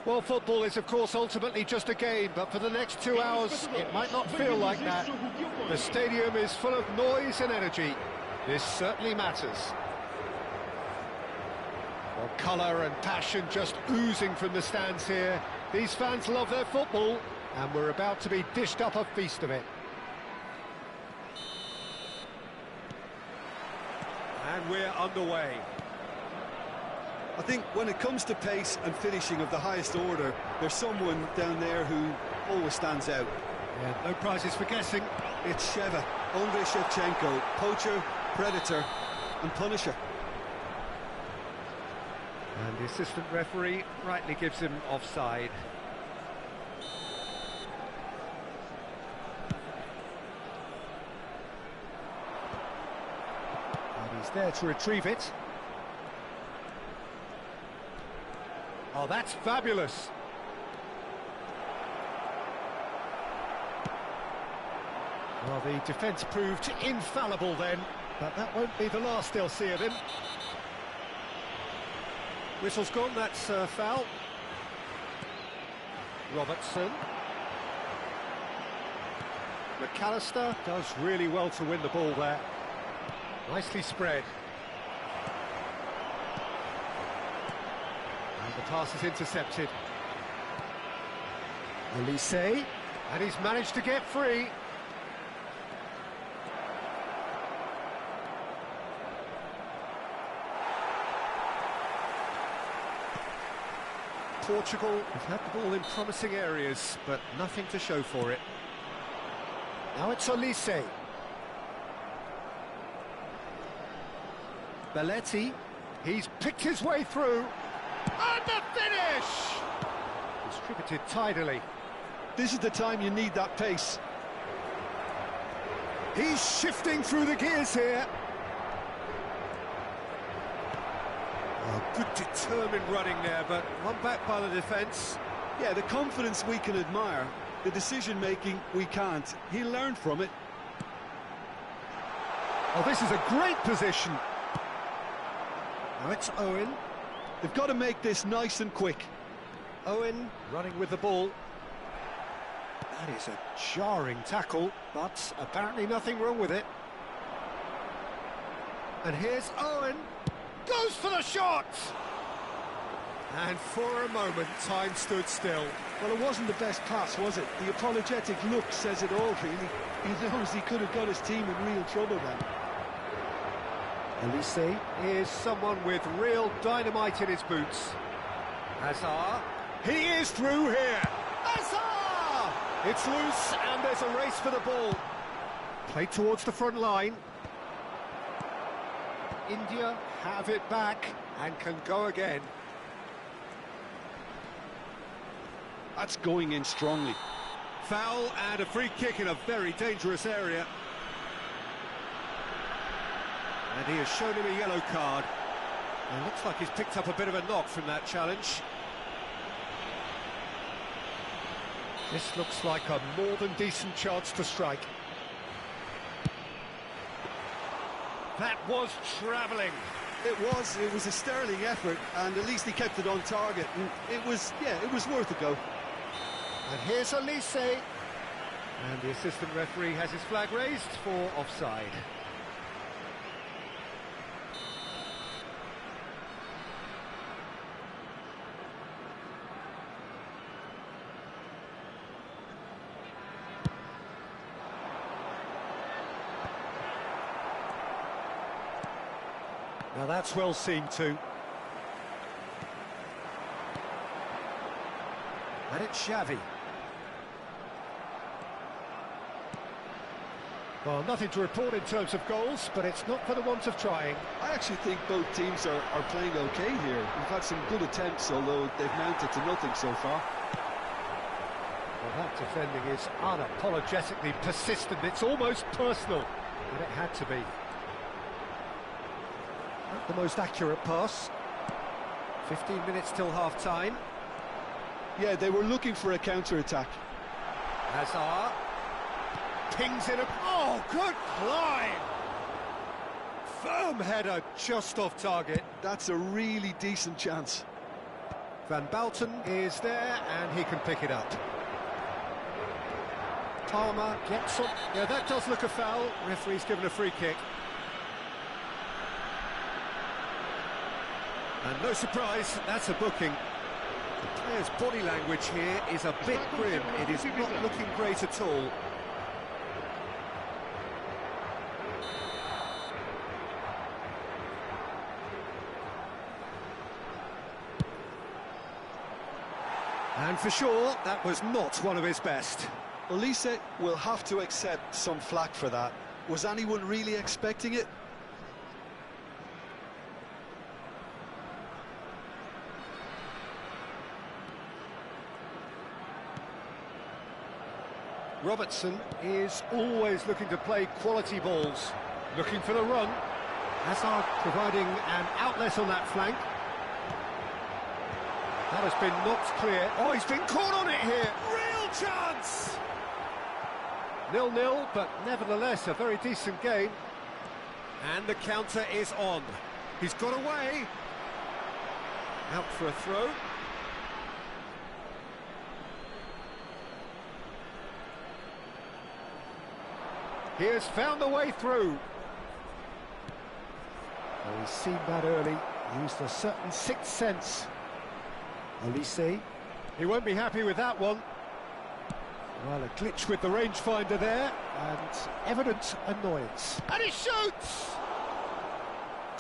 Well, football is, of course, ultimately just a game, but for the next 2 hours, it might not feel like that. The stadium is full of noise and energy. This certainly matters. Well, colour and passion just oozing from the stands here. These fans love their football, and we're about to be dished up a feast of it. And we're underway. I think when it comes to pace and finishing of the highest order, there's someone down there who always stands out. Yeah, no prizes for guessing. It's Sheva, Andrei Shevchenko, poacher, predator and punisher. And the assistant referee rightly gives him offside. And he's there to retrieve it. Oh, that's fabulous. Well, the defence proved infallible then, but that won't be the last they'll see of him. Whistle's gone, that's a foul. Robertson. McAllister does really well to win the ball there. Nicely spread. And the pass is intercepted. Elise, and he's managed to get free. Portugal have had the ball in promising areas, but nothing to show for it. Now it's Elise. Belletti, he's picked his way through. And the finish! Distributed tidily. This is the time you need that pace. He's shifting through the gears here. Oh, good determined running there, but one back by the defence. Yeah, the confidence we can admire, the decision-making we can't. He learned from it. Oh, this is a great position. Now it's Owen. They've got to make this nice and quick. Owen running with the ball. That is a jarring tackle, but apparently nothing wrong with it. And here's Owen. Goes for the shot! And for a moment, time stood still. Well, it wasn't the best pass, was it? The apologetic look says it all, really. He knows he could have got his team in real trouble then. Elise is someone with real dynamite in his boots. Hazard, he is through here. Hazard! It's loose and there's a race for the ball. Played towards the front line. India have it back and can go again. That's going in strongly. Foul and a free kick in a very dangerous area. And he has shown him a yellow card. And it looks like he's picked up a bit of a knock from that challenge. This looks like a more than decent chance to strike. That was travelling. It was a sterling effort, and at least he kept it on target. And it was worth a go. And here's Elise. And the assistant referee has his flag raised for offside. Now that's well seen too. And it's Xavi. Well, nothing to report in terms of goals, but it's not for the want of trying. I actually think both teams are playing okay here. We've had some good attempts, although they've mounted to nothing so far. Well, that defending is unapologetically persistent. It's almost personal, and it had to be. Not the most accurate pass. 15 minutes till half-time. Yeah, they were looking for a counter-attack. Hazard pings in a... Oh, good climb! Firm header just off target. That's a really decent chance. Van Balten is there, and he can pick it up. Palmer gets on. Yeah, that does look a foul. Referee's given a free kick. And no surprise, that's a booking. The player's body language here is a bit grim. It is not looking great at all. And for sure, that was not one of his best. Elise will have to accept some flack for that. Was anyone really expecting it? Robertson is always looking to play quality balls. Looking for the run. Hazard providing an outlet on that flank. That has been knocked clear. Oh, he's been caught on it here. Real chance! 0-0, but nevertheless a very decent game. And the counter is on. He's got away. Out for a throw. He has found the way through. Oh, he's seen that early. Used a certain sixth sense. Elise. He won't be happy with that one. Well, a glitch with the rangefinder there, and evident annoyance. And he shoots!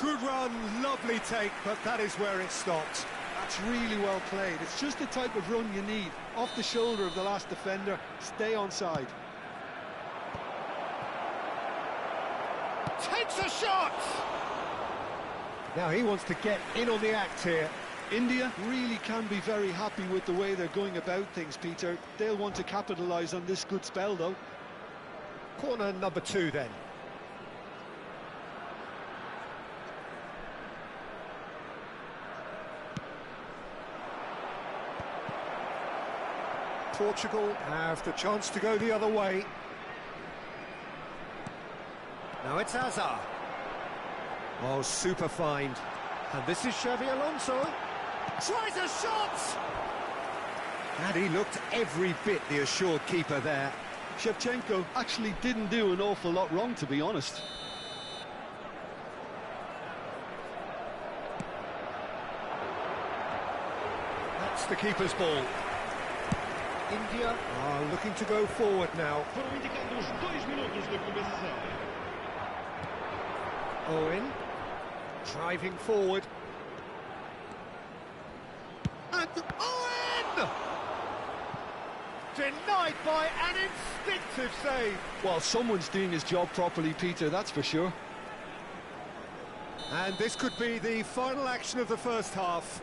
Good run, lovely take, but that is where it stopped. That's really well played. It's just the type of run you need. Off the shoulder of the last defender, stay onside. Takes a shot! Now he wants to get in on the act here. India really can be very happy with the way they're going about things, Peter. They'll want to capitalise on this good spell, though. Corner number 2, then. Portugal have the chance to go the other way. Now it's Hazard. Oh, super find. And this is Xavi Alonso. Tries a shot! And he looked every bit the assured keeper there. Shevchenko actually didn't do an awful lot wrong, to be honest. That's the keeper's ball. India are looking to go forward now. Owen, driving forward. And Owen! Denied by an instinctive save. Well, someone's doing his job properly, Peter, that's for sure. And this could be the final action of the first half.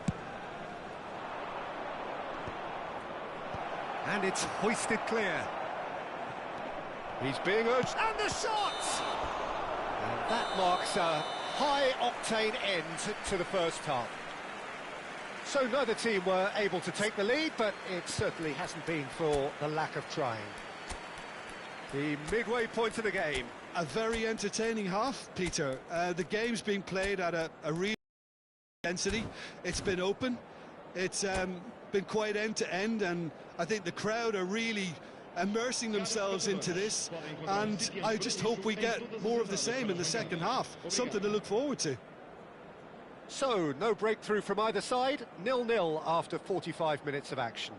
And it's hoisted clear. He's being urged, and the shot! And that marks a high-octane end to the first half. So neither team were able to take the lead, but it certainly hasn't been for the lack of trying. The midway point of the game. A very entertaining half, Peter. The game's been played at a real intensity. It's been open. It's been quite end-to-end, and I think the crowd are really immersing themselves into this, and I just hope we get more of the same in the second half. Something to look forward to. So, no breakthrough from either side, 0-0 after 45 minutes of action.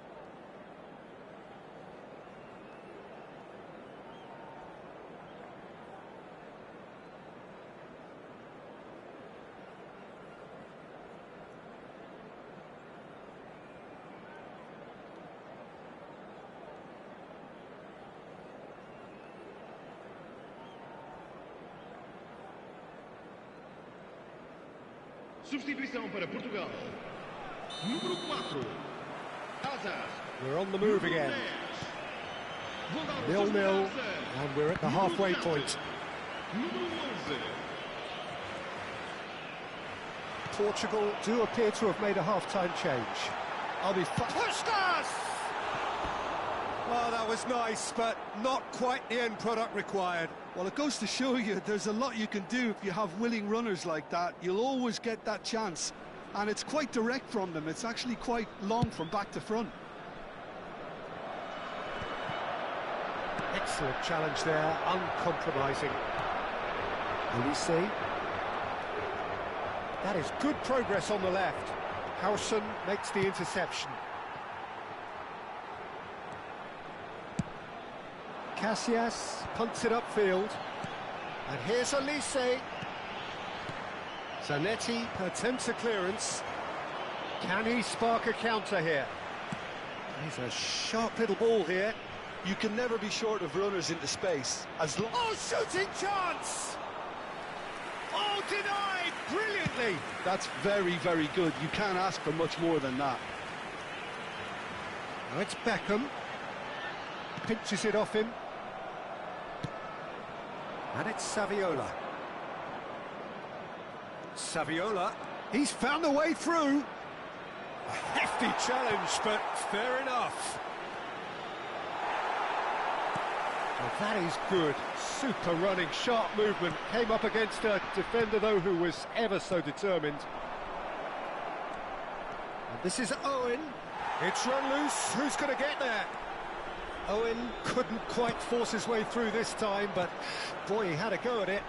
Substituição para Portugal. Número 4. Hazard. We're on the move again. 0-0, and we're at the halfway point. Número 11. Portugal do appear to have made a half-time change. I'll be pushed us! Well, that was nice, but not quite the end product required. Well, it goes to show you there's a lot you can do if you have willing runners like that. You'll always get that chance. and it's quite direct from them. It's actually quite long from back to front. Excellent challenge there, uncompromising. Will we see? That is good progress on the left. Howson makes the interception. Casillas punts it upfield. And here's Elise. Zanetti attempts a clearance. Can he spark a counter here? He's a sharp little ball here. You can never be short of runners into space. Oh, shooting chance! Oh, denied brilliantly! That's very, very good. You can't ask for much more than that. Now it's Beckham. Pinches it off him. And it's Saviola. Saviola, he's found a way through. A hefty challenge, but fair enough. Well, that is good. Super running, sharp movement. Came up against a defender, though, who was ever so determined. And this is Owen. It's run loose. Who's going to get there? Owen couldn't quite force his way through this time, but boy, he had a go at it.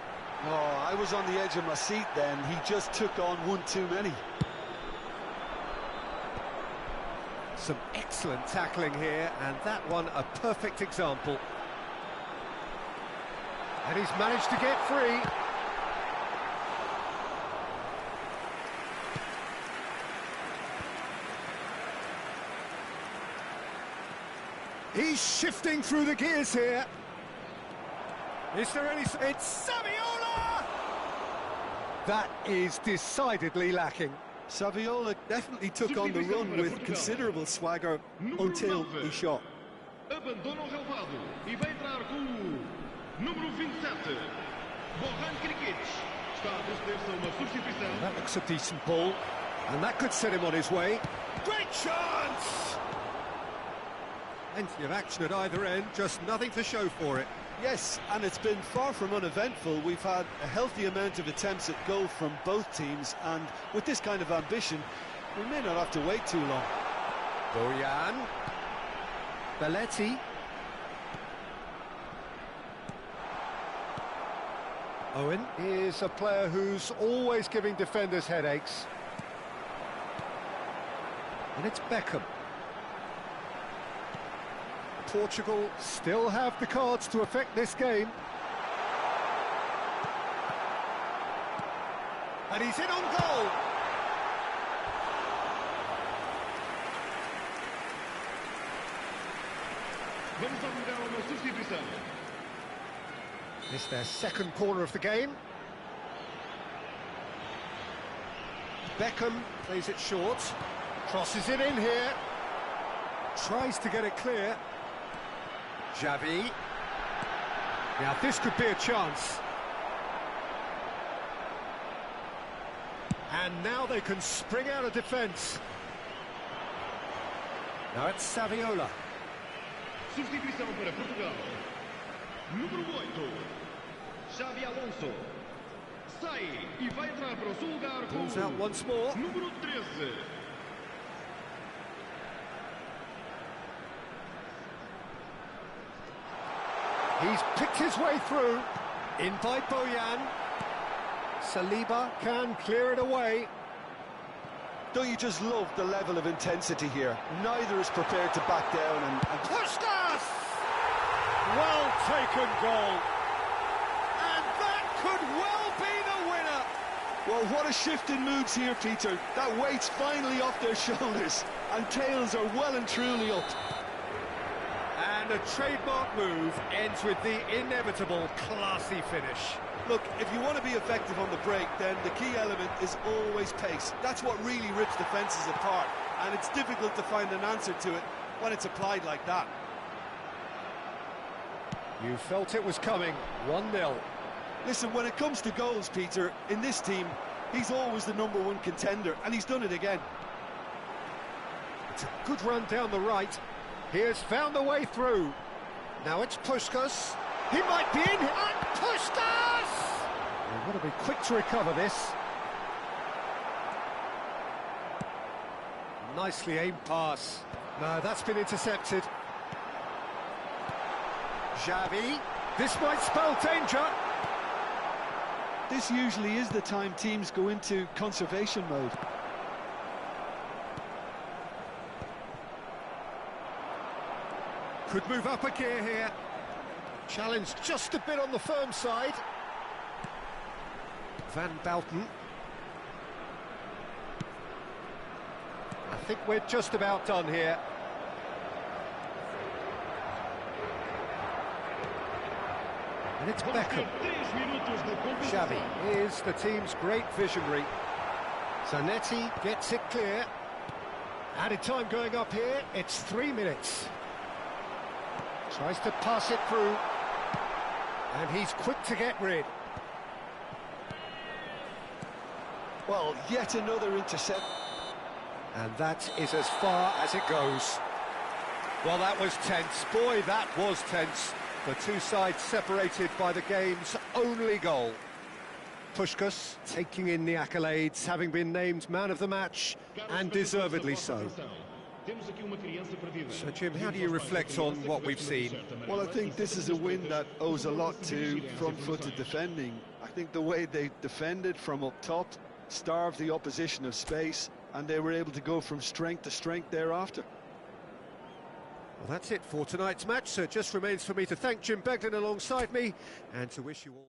Oh, I was on the edge of my seat then. He just took on one too many. Some excellent tackling here, and that one a perfect example. And he's managed to get free. He's shifting through the gears here. Is there any... It's Saviola! That is decidedly lacking. Saviola definitely took on the run with considerable swagger until he shot. Abandona o relvado e vai entrar com o número 27, Bohan Krikic. Está a proceder-se a uma substituição. That looks a decent ball, and that could set him on his way. Great chance! Plenty of action at either end, just nothing to show for it. Yes, and it's been far from uneventful. We've had a healthy amount of attempts at goal from both teams, and with this kind of ambition, we may not have to wait too long. Bojan. Belletti. Owen is a player who's always giving defenders headaches. And it's Beckham. Portugal still have the cards to affect this game. And he's in on goal. Vamos alugar uma substituição. It's their second corner of the game. Beckham plays it short. Crosses it in here. Tries to get it clear. Xavi. Now this could be a chance. And now they can spring out of defence. Now it's Saviola. Substituição para Portugal. Número 8, Xavi Alonso. Sai e vai entrar para o seu lugar com Pulls out once more. número 13. He's picked his way through. In by Bojan. Saliba can clear it away. Don't you just love the level of intensity here? Neither is prepared to back down and Puskas! Well taken goal. And that could well be the winner. well, what a shift in moods here, Peter. That weight's finally off their shoulders, and tails are well and truly up. And a trademark move ends with the inevitable classy finish. Look, if you want to be effective on the break, then the key element is always pace. That's what really rips defences apart, and it's difficult to find an answer to it when it's applied like that. You felt it was coming, 1-0. Listen, when it comes to goals, Peter, in this team, he's always the #1 contender, and he's done it again. It's a good run down the right. He has found a way through. Now it's Puskas. He might be in, and Puskas! They've got to be quick to recover this. nicely aimed pass. No, that's been intercepted. Xavi, this might spell danger. This usually is the time teams go into conservation mode. Could move up a gear here. Challenge just a bit on the firm side. Van Bouten. I think we're just about done here. And it's Beckham. Xavi is the team's great visionary. Zanetti gets it clear. Added time going up here, it's 3 minutes. Tries to pass it through. And he's quick to get rid. Well, yet another intercept. And that is as far as it goes. Well, that was tense. Boy, that was tense. The two sides separated by the game's only goal. Puskás taking in the accolades, having been named man of the match, and deservedly so. So, Jim, how do you reflect on what we've seen? Well, I think this is a win that owes a lot to front-footed defending. I think the way they defended from up top starved the opposition of space, and they were able to go from strength to strength thereafter. Well, that's it for tonight's match, so it just remains for me to thank Jim Beglin alongside me, and to wish you all...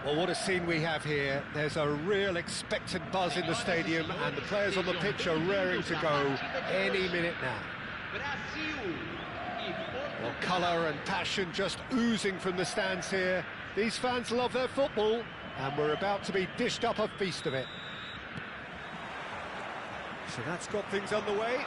Well, what a scene we have here. There's a real expectant buzz in the stadium, and the players on the pitch are raring to go any minute now. Well, colour and passion just oozing from the stands here. These fans love their football, and we're about to be dished up a feast of it. So that's got things underway.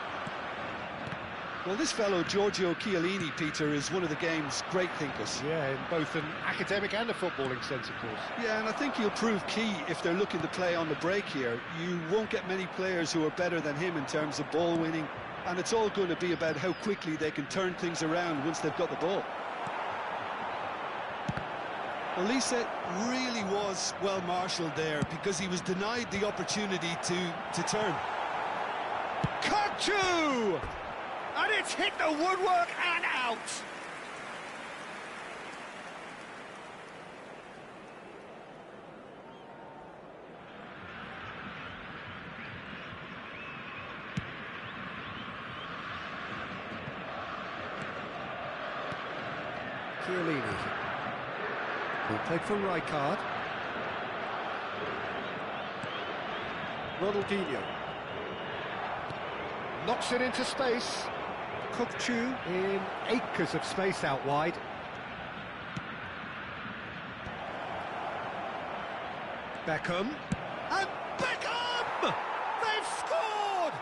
Well, this fellow, Giorgio Chiellini, Peter, is one of the game's great thinkers. Yeah, in both an academic and a footballing sense, of course. Yeah, and I think he'll prove key if they're looking to play on the break here. You won't get many players who are better than him in terms of ball winning, and it's all going to be about how quickly they can turn things around once they've got the ball. Well, Lisa really was well marshalled there because he was denied the opportunity to turn. Gametube! And it's hit the woodwork and out! Chiellini. He played for Rijkaard. Ronaldinho. Knocks it into space. Gametube in acres of space out wide. Beckham. And Beckham! They've scored!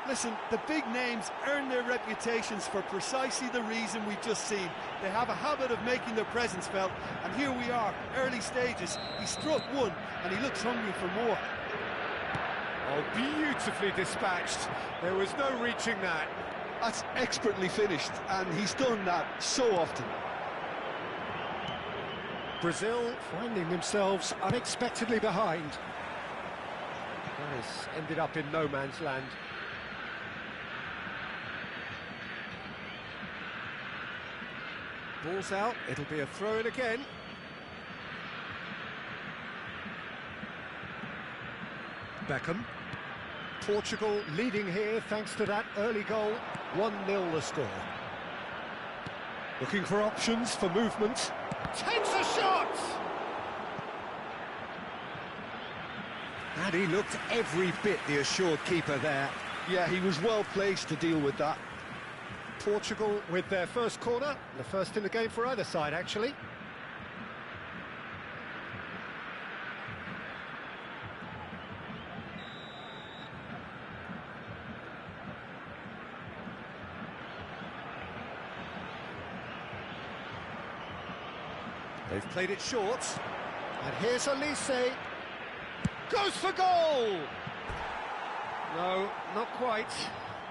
Listen, the big names earn their reputations for precisely the reason we've just seen. They have a habit of making their presence felt, and here we are, early stages. He struck one, and he looks hungry for more. Oh, beautifully dispatched. There was no reaching that. That's expertly finished, and he's done that so often. Brazil finding themselves unexpectedly behind. This ended up in no man's land. Ball's out, it'll be a throw-in again. Beckham. Portugal leading here thanks to that early goal. 1-0 the score. Looking for options for movement. Takes a shot! And he looked every bit the assured keeper there. Yeah, he was well placed to deal with that. Portugal with their first corner, the first in the game for either side, actually. They've played it short, and here's Elise. Goes for goal! No, not quite.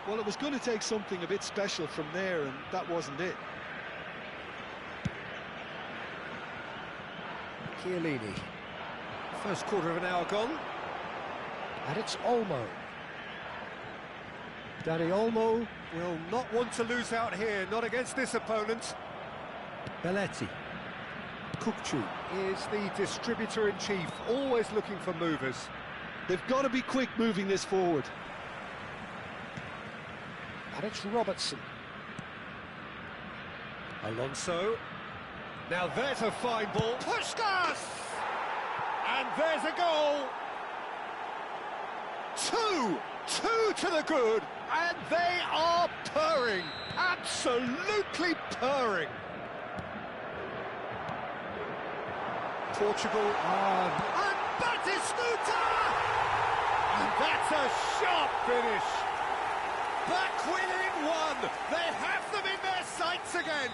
Well, it was going to take something a bit special from there, and that wasn't it. Chiellini. First quarter of an hour gone. And it's Olmo. Danny Olmo will not want to lose out here, not against this opponent. Belletti. Gametube is the distributor-in-chief, always looking for movers. They've got to be quick moving this forward. And it's Robertson. Alonso. Now there's a fine ball. Puskas! And there's a goal. Two to the good. And they are purring. Absolutely purring. Portugal on. And Batistuta! And that's a sharp finish. Back within one. They have them in their sights again.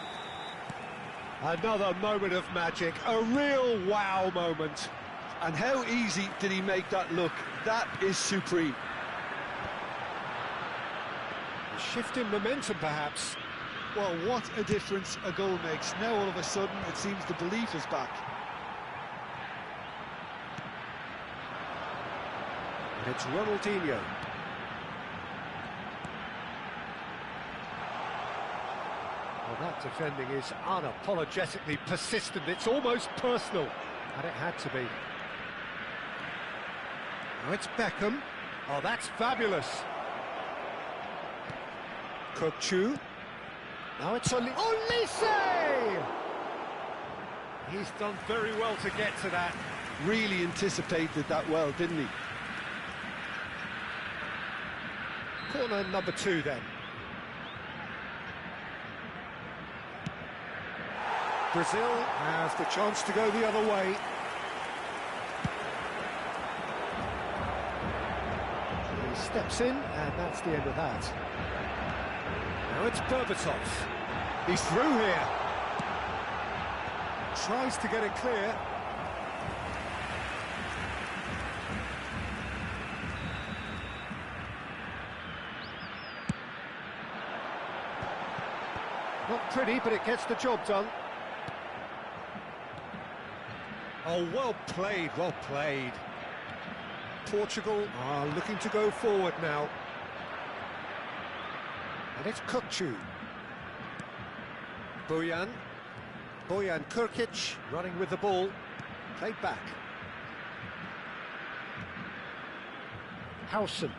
Another moment of magic, a real wow moment. And how easy did he make that look? That is supreme. A shift in momentum, perhaps. Well, what a difference a goal makes. Now, all of a sudden, it seems the belief is back. And it's Ronaldinho. Well, that defending is unapologetically persistent. It's almost personal. And it had to be. Now it's Beckham. Oh, that's fabulous. Gametube. Now it's Olise! He's done very well to get to that. Really anticipated that well, didn't he? Corner number 2 then. Brazil has the chance to go the other way. He's steps in, and that's the end of that. Now it's Berbatov. He's through here. Tries to get it clear. Not pretty, but it gets the job done. Oh, well played, well played. Portugal are looking to go forward now. And it's Gametube. Bojan Kurkic running with the ball. Played back. Howson.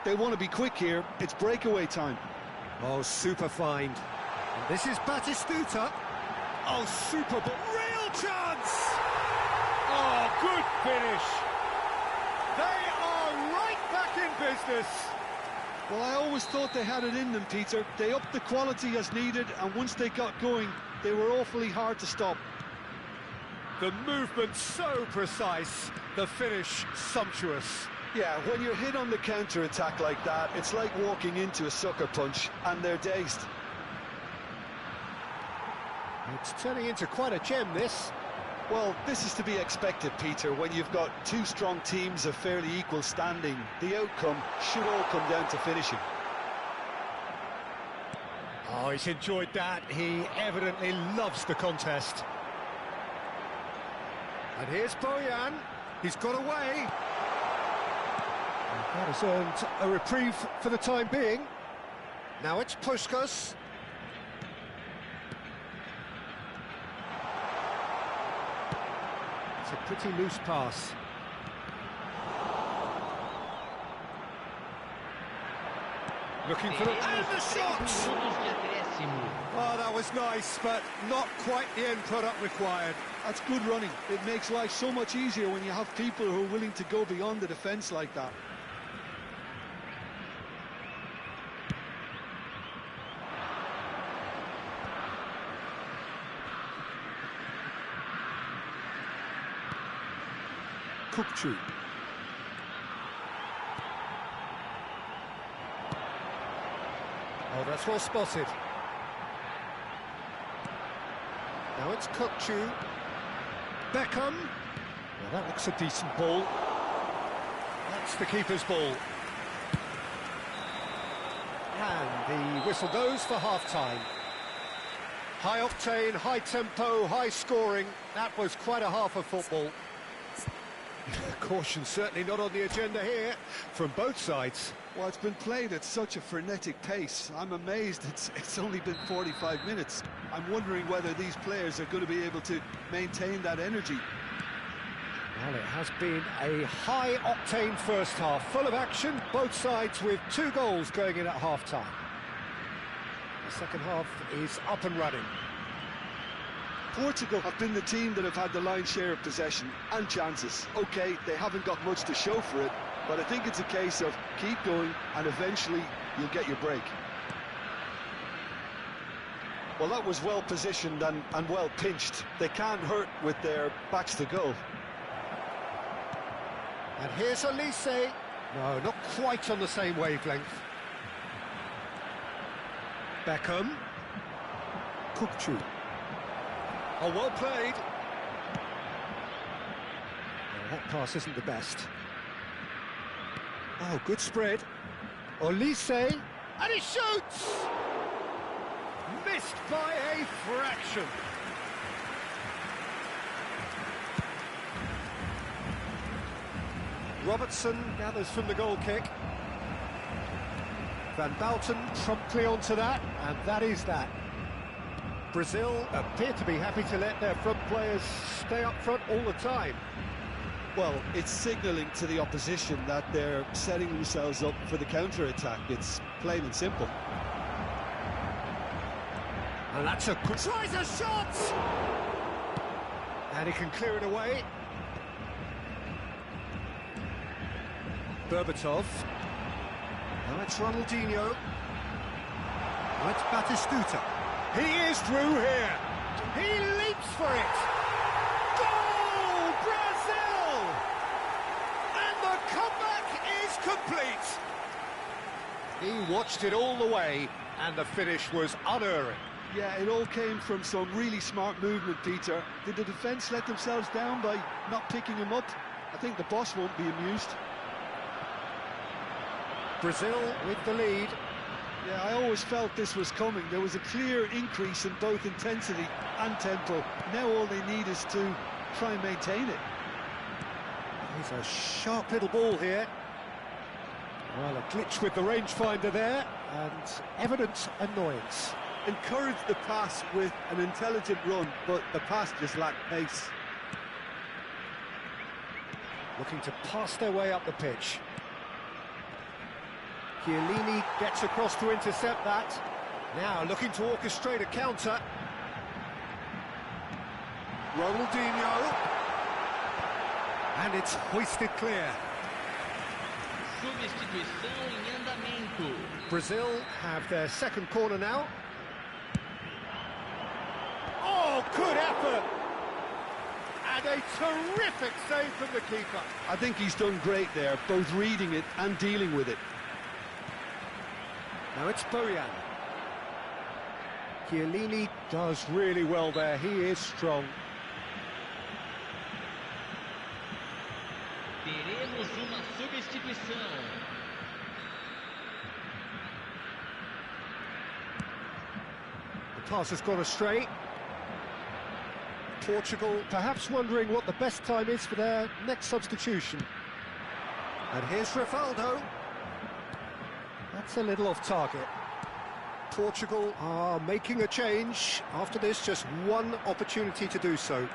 They want to be quick here. It's breakaway time. Oh, super find. And this is Batistuta. Oh, super ball. Real chance! Oh, good finish. They are right back in business. Well, I always thought they had it in them, Peter. They upped the quality as needed, and once they got going, they were awfully hard to stop. The movement so precise, the finish sumptuous. Yeah, when you're hit on the counter-attack like that, it's like walking into a sucker punch, and they're dazed. It's turning into quite a gem, this. Well, this is to be expected, Peter. When you've got two strong teams of fairly equal standing, the outcome should all come down to finishing. Oh, he's enjoyed that. He evidently loves the contest. And here's Bojan. He's got away. That has earned a reprieve for the time being. Now it's Puskas. It's a pretty loose pass. Looking for the... And the shot! Oh, that was nice, but not quite the end product required. That's good running. It makes life so much easier when you have people who are willing to go beyond the defence like that. Gametube. Oh, that's well spotted. Now it's Gametube. Beckham. Well, that looks a decent ball. That's the keeper's ball. And the whistle goes for half-time. High octane, high tempo, high scoring. That was quite a half of football. Caution certainly not on the agenda here from both sides. Well, it's been played at such a frenetic pace. I'm amazed it's only been 45 minutes. I'm wondering whether these players are going to be able to maintain that energy. Well, it has been a high-octane first half, full of action, both sides with 2 goals going in at half-time. The second half is up and running. Portugal have been the team that have had the lion's share of possession and chances. OK, they haven't got much to show for it, but I think it's a case of keep going and eventually you'll get your break. Well, that was well positioned and well pinched. They can't hurt with their backs to goal. And here's Elise. No, not quite on the same wavelength. Beckham. Gametube. Oh, well played. No, that pass isn't the best. Oh, good spread. Elise. And he shoots! Missed by a fraction. Robertson gathers from the goal kick. Van Bouten promptly onto that, and that is that. Brazil appear to be happy to let their front players stay up front all the time. Well, it's signalling to the opposition that they're setting themselves up for the counter-attack. It's plain and simple. And that's a good... Tries a shot! And he can clear it away. Berbatov. Now it's Ronaldinho. Now it's Batistuta. He is through here. He leaps for it. Goal, Brazil! He watched it all the way, and the finish was unerring. Yeah, it all came from some really smart movement, Peter. Did the defence let themselves down by not picking him up? I think the boss won't be amused. Brazil with the lead. Yeah, I always felt this was coming. There was a clear increase in both intensity and tempo. Now all they need is to try and maintain it. He's a sharp little ball here. Well, a glitch with the rangefinder there, and evident annoyance. Encouraged the pass with an intelligent run, but the pass just lacked pace. Looking to pass their way up the pitch. Chiellini gets across to intercept that. Now looking to orchestrate a counter. Ronaldinho. And it's hoisted clear. Substituição em andamento. Brazil have their second corner now. Oh, good effort! And a terrific save from the keeper. I think he's done great there, both reading it and dealing with it. Now it's Bojan. Chiellini does really well there. He is strong. Teremos uma substituição. The pass has gone astray. Portugal perhaps wondering what the best time is for their next substitution. And here's Rivaldo. That's a little off target. Portugal are making a change. After this, just one opportunity to do so.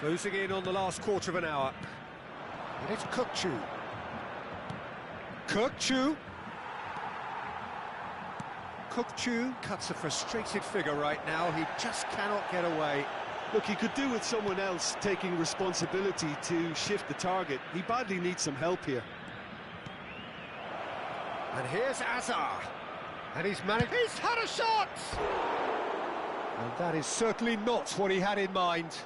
Closing in on the last quarter of an hour. And it's Kökçü. Kökçü. Kökçü cuts a frustrated figure right now. He just cannot get away. Look, he could do with someone else taking responsibility to shift the target. He badly needs some help here. And here's Azar. And he's managed... He's had a shot! And that is certainly not what he had in mind.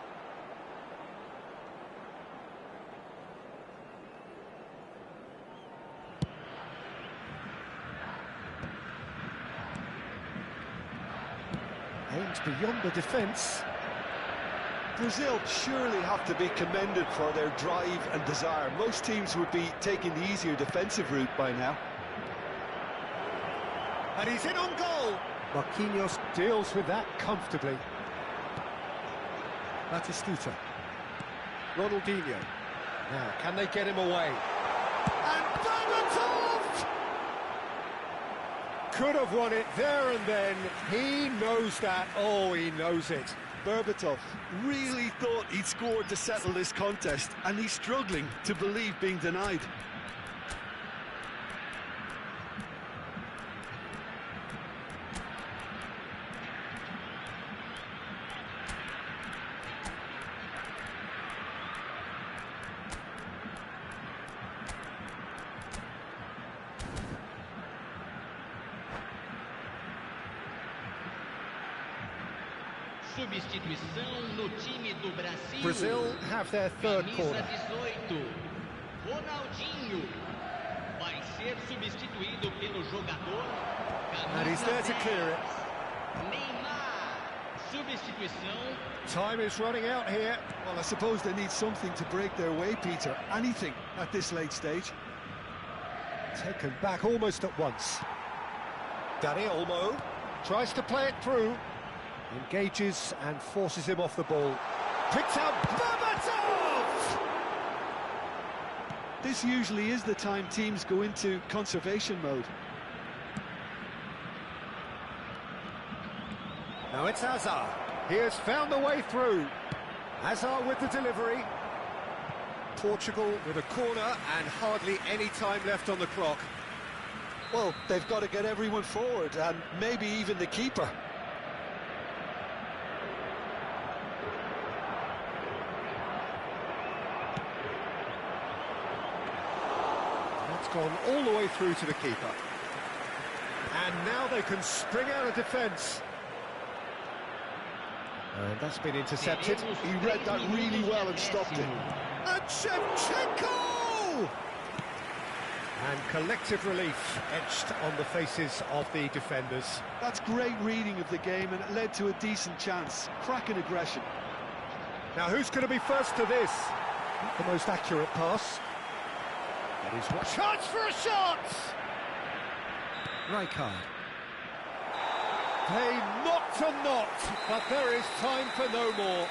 Aims beyond the defence. Brazil surely have to be commended for their drive and desire. Most teams would be taking the easier defensive route by now. And he's in on goal. Marquinhos deals with that comfortably. Batistuta. Ronaldinho. Now, can they get him away? And Gametube! Could have won it there and then. He knows that. Oh, he knows it. Berbatov really thought he'd scored to settle this contest, and he's struggling to believe being denied. Substituição no time do Brasil. Brazil have their third corner. Camisa 18, Ronaldinho vai ser substituído pelo jogador. And he's there to clear it. Neymar. Substituição. Time is running out here. Well, I suppose they need something to break their way, Peter. Anything at this late stage. Taken back almost at once. Dani Olmo tries to play it through. Engages and forces him off the ball. Picks out Berbatov! This usually is the time teams go into conservation mode. Now it's Azar. He has found the way through. Azar with the delivery. Portugal with a corner and hardly any time left on the clock. Well, they've got to get everyone forward, and maybe even the keeper. That's gone all the way through to the keeper. And now they can spring out of defence. And that's been intercepted. He read that really well and stopped it. And Shevchenko! And collective relief etched on the faces of the defenders. That's great reading of the game, and it led to a decent chance. Cracking aggression. Now who's going to be first to this? Not the most accurate pass. That is what... Chance for a shot! Rijkaard. They knocked and knocked, but there is time for no more.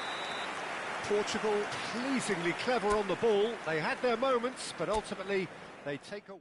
Portugal pleasingly clever on the ball. They had their moments, but ultimately they take away.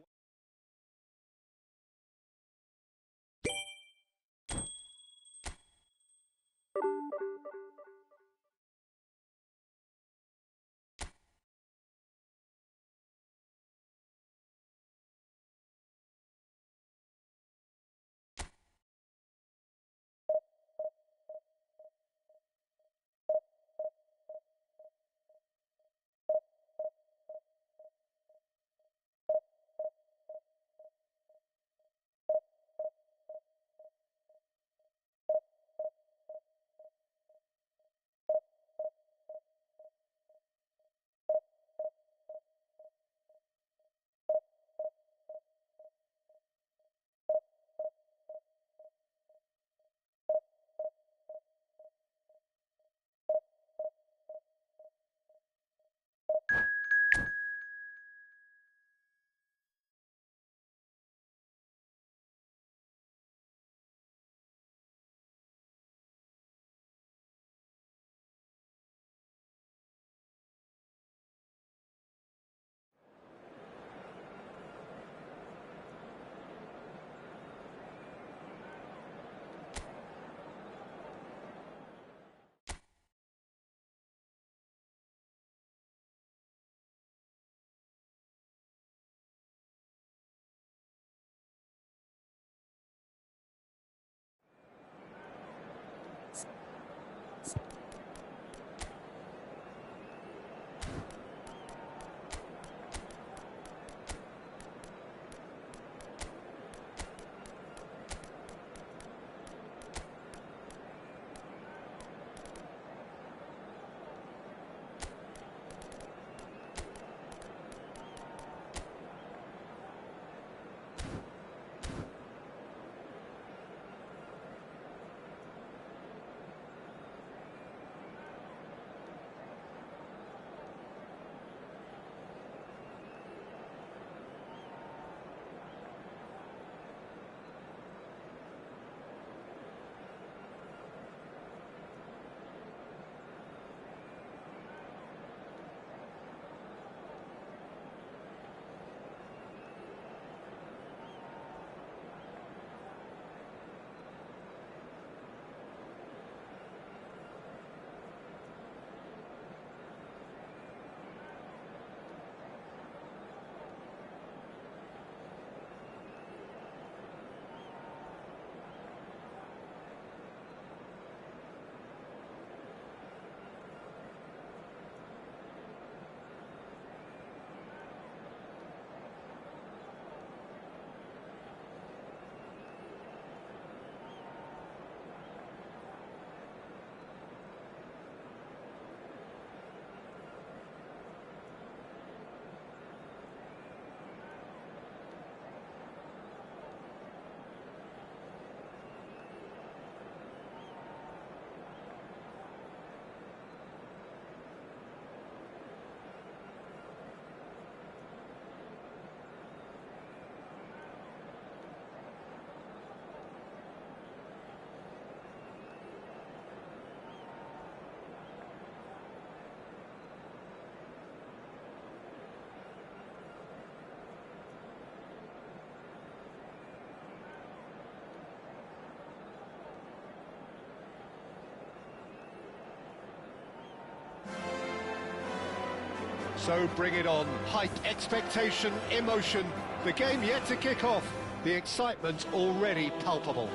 So bring it on. Hype, expectation, emotion. The game yet to kick off. The excitement already palpable.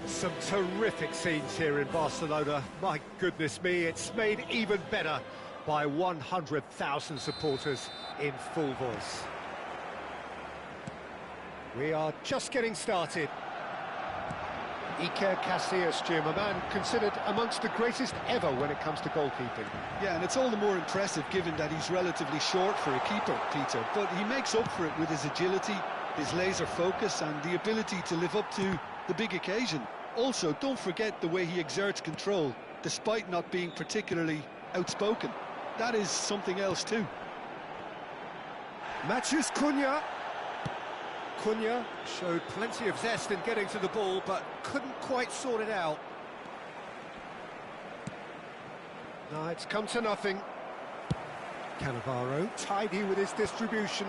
Some terrific scenes here in Barcelona. My goodness me, it's made even better by 100,000 supporters in full voice. We are just getting started. Iker Casillas, Jim, a man considered amongst the greatest ever when it comes to goalkeeping. Yeah, and it's all the more impressive given that he's relatively short for a keeper, Peter. But he makes up for it with his agility, his laser focus and the ability to live up to the big occasion. Also, don't forget the way he exerts control, despite not being particularly outspoken. That is something else too. Matthews Cunha. Cunha showed plenty of zest in getting to the ball, but couldn't quite sort it out. No, it's come to nothing. Cannavaro, tidy with his distribution.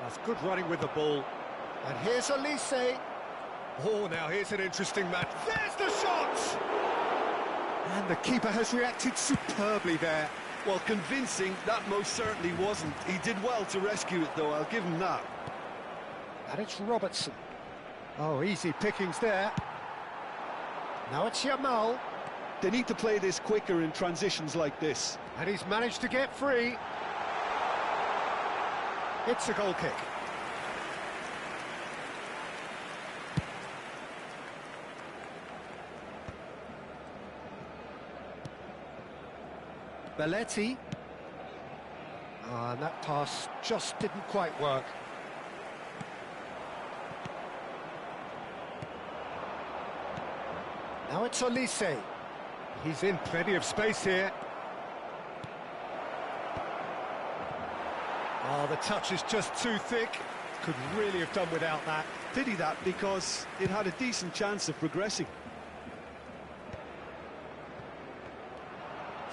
That's good running with the ball. And here's Elise. Oh, now here's an interesting match. There's the shot! And the keeper has reacted superbly there. Well, convincing, that most certainly wasn't. He did well to rescue it, though, I'll give him that. And it's Robertson. Oh, easy pickings there. Now it's Yamal. They need to play this quicker in transitions like this. And he's managed to get free. It's a goal kick. Belletti. And that pass just didn't quite work. Now it's Elise. He's in plenty of space here. Oh, the touch is just too thick. Could really have done without that. Pity that, because it had a decent chance of progressing.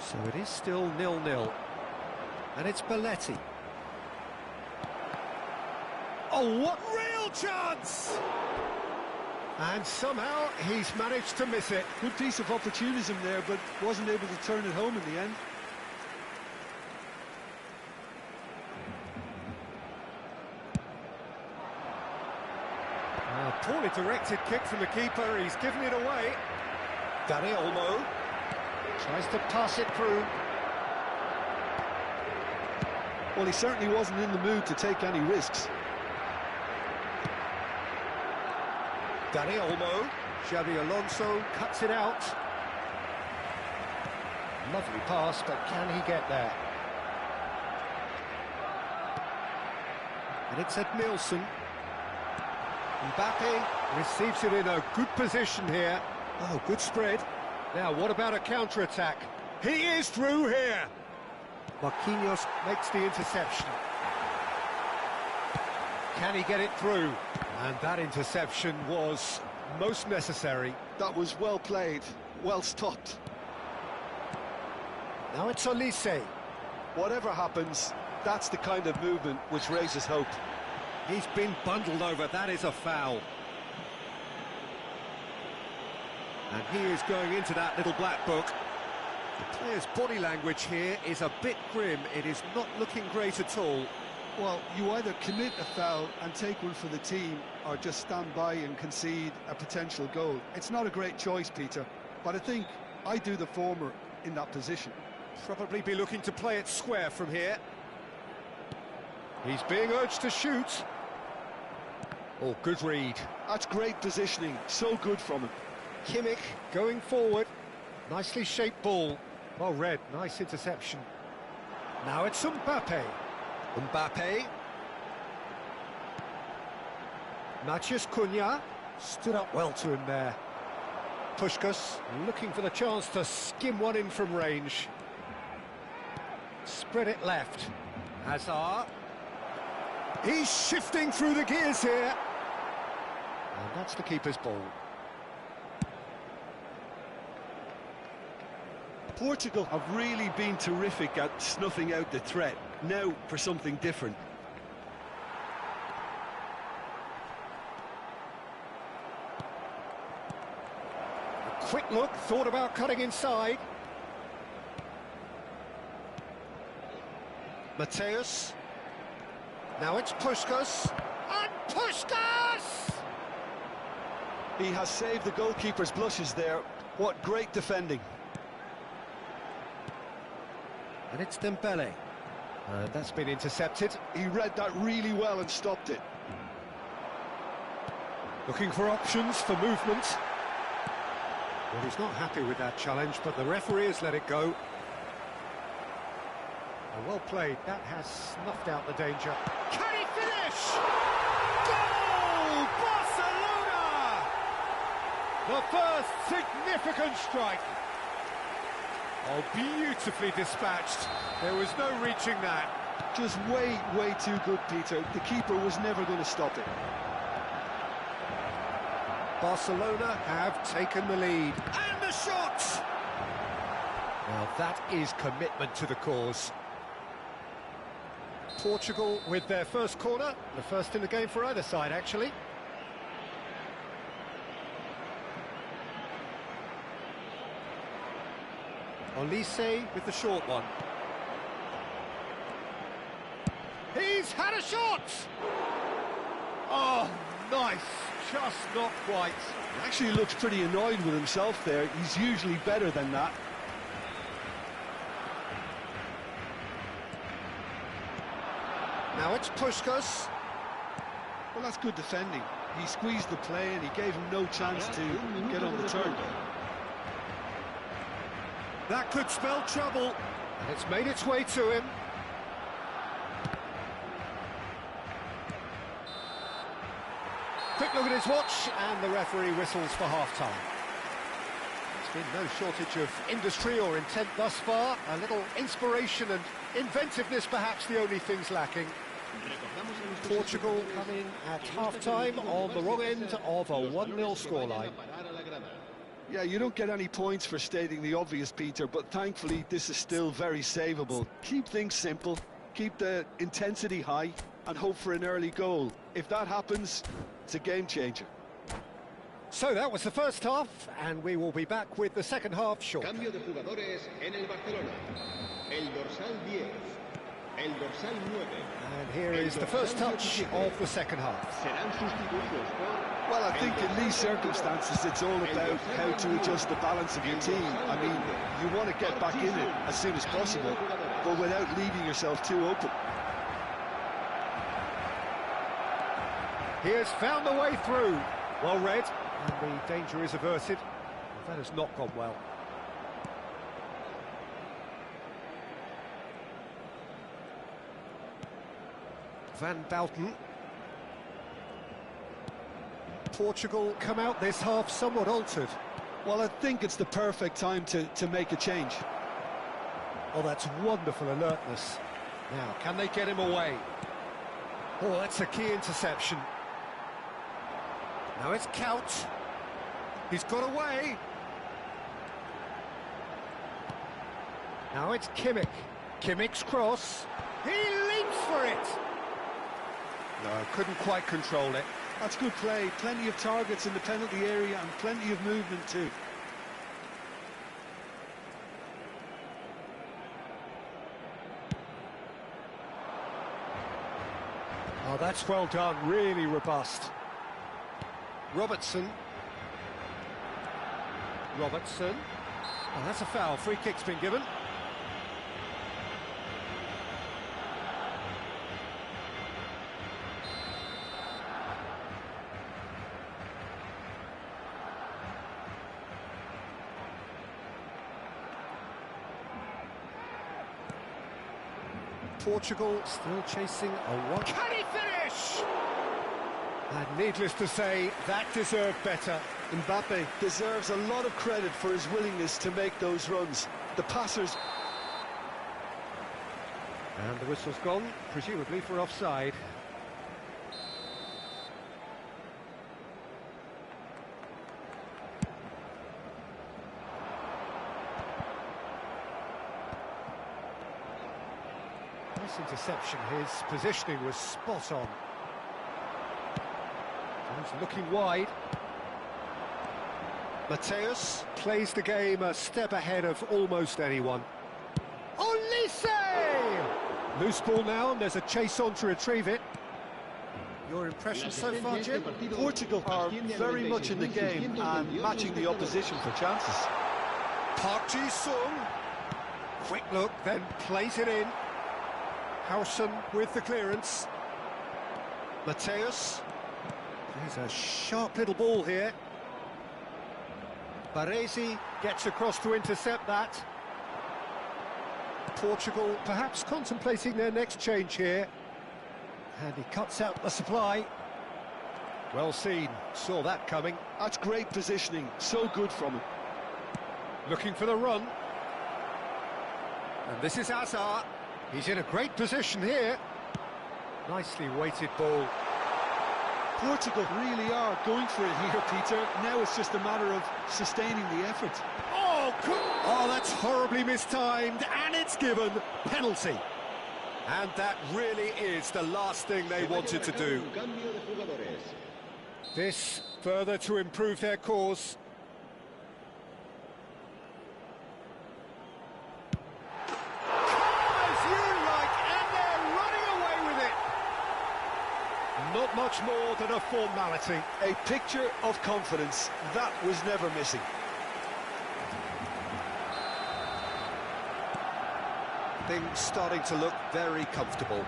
So it is still 0-0. And it's Belletti. Oh, what real chance! And somehow he's managed to miss it. Good piece of opportunism there, but wasn't able to turn it home in the end. A poorly directed kick from the keeper. He's given it away. Dani Olmo tries to pass it through. Well, he certainly wasn't in the mood to take any risks. Dani Olmo, Xabi Alonso cuts it out. Lovely pass, but can he get there? And it's Edmilson. Mbappe receives it in a good position here. Oh, good spread. Now, what about a counter-attack? He is through here. Marquinhos makes the interception. Can he get it through? And that interception was most necessary. That was well played, well stopped. Now it's Elise. Whatever happens, that's the kind of movement which raises hope. He's been bundled over, that is a foul. And he is going into that little black book. The player's body language here is a bit grim. It is not looking great at all. Well, you either commit a foul and take one for the team, or just stand by and concede a potential goal. It's not a great choice, Peter, but I think I do the former in that position. Probably be looking to play it square from here. He's being urged to shoot. Oh, good read. That's great positioning, so good from him. Kimmich going forward. Nicely shaped ball. Well read, nice interception. Now it's Mbappe. Mbappe. Mathias Cunha stood up well to him there. Puskás looking for the chance to skim one in from range. Spread it left. Hazard. He's shifting through the gears here. And that's the keeper's ball. Portugal have really been terrific at snuffing out the threat. Now for something different. A quick look, thought about cutting inside. Mateus. Now it's Puskás. And Puskás! He has saved the goalkeeper's blushes there. What great defending. And it's Dembele. And that's been intercepted. He read that really well and stopped it. Looking for options for movement. Well, he's not happy with that challenge, but the referee has let it go. Well played. That has snuffed out the danger. Can he finish? Goal! Barcelona! The first significant strike. Oh, beautifully dispatched. There was no reaching that. Just way too good, Peter. The keeper was never going to stop it. Barcelona have taken the lead. And the shot! Now that is commitment to the cause. Portugal with their first corner. The first in the game for either side, actually. Olise with the short one. He's had a shot! Oh, nice. Just not quite. He actually looks pretty annoyed with himself there. He's usually better than that. Now it's Puskas. Well, that's good defending. He squeezed the play and he gave him no chance to get on the turn. That could spell trouble. And it's made its way to him. Quick look at his watch, and the referee whistles for half-time. There's been no shortage of industry or intent thus far. A little inspiration and inventiveness, perhaps the only things lacking. Portugal coming at half-time on the wrong end of a 1-0 scoreline. Yeah, you don't get any points for stating the obvious, Peter, but thankfully this is still very savable. Keep things simple, keep the intensity high, and hope for an early goal. If that happens, it's a game changer. So that was the first half, and we will be back with the second half shortly. Cambio de jugadores en el Barcelona. El dorsal 10, el dorsal 9. And here is the first touch of the second half. Serán sustituidos por... Well, I think in these circumstances it's all about how to adjust the balance of your team. I mean, you want to get back in it as soon as possible, but without leaving yourself too open. He has found the way through. Well read, and the danger is averted. That has not gone well. Van Bouten. Portugal come out this half somewhat altered. Well, I think it's the perfect time to make a change. Oh, that's wonderful alertness. Now, can they get him away? Oh, that's a key interception. Now it's Couch. He's got away. Now it's Kimmich. Kimmich's cross. He leaps for it. No, couldn't quite control it. That's good play. Plenty of targets in the penalty area and plenty of movement too. Oh, that's well done. Really robust. Robertson. Oh, that's a foul. Free kick's been given. Portugal still chasing a one. Can he finish? And needless to say, that deserved better. Mbappe deserves a lot of credit for his willingness to make those runs. The passers... And the whistle's gone, presumably for offside. Nice interception. His positioning was spot on. He's looking wide. Mateus plays the game a step ahead of almost anyone. Olise! Loose ball now, and there's a chase on to retrieve it. Your impression so far, Jim? Portugal are very much in the game and matching the opposition for chances. Park Ji-sung. Quick look, then plays it in. Howson with the clearance. Mateus. There's a sharp little ball here. Baresi gets across to intercept that. Portugal perhaps contemplating their next change here. And he cuts out the supply. Well seen, saw that coming. That's great positioning, so good from him. Looking for the run. And this is Hazard. He's in a great position here. Nicely weighted ball. Portugal really are going for it here, Peter. Now it's just a matter of sustaining the effort. Oh, that's horribly mistimed, and it's given penalty. And that really is the last thing they wanted to do. This further to improve their cause. As you like, and they're running away with it. Not much more than a formality. A picture of confidence. That was never missing. Things starting to look very comfortable.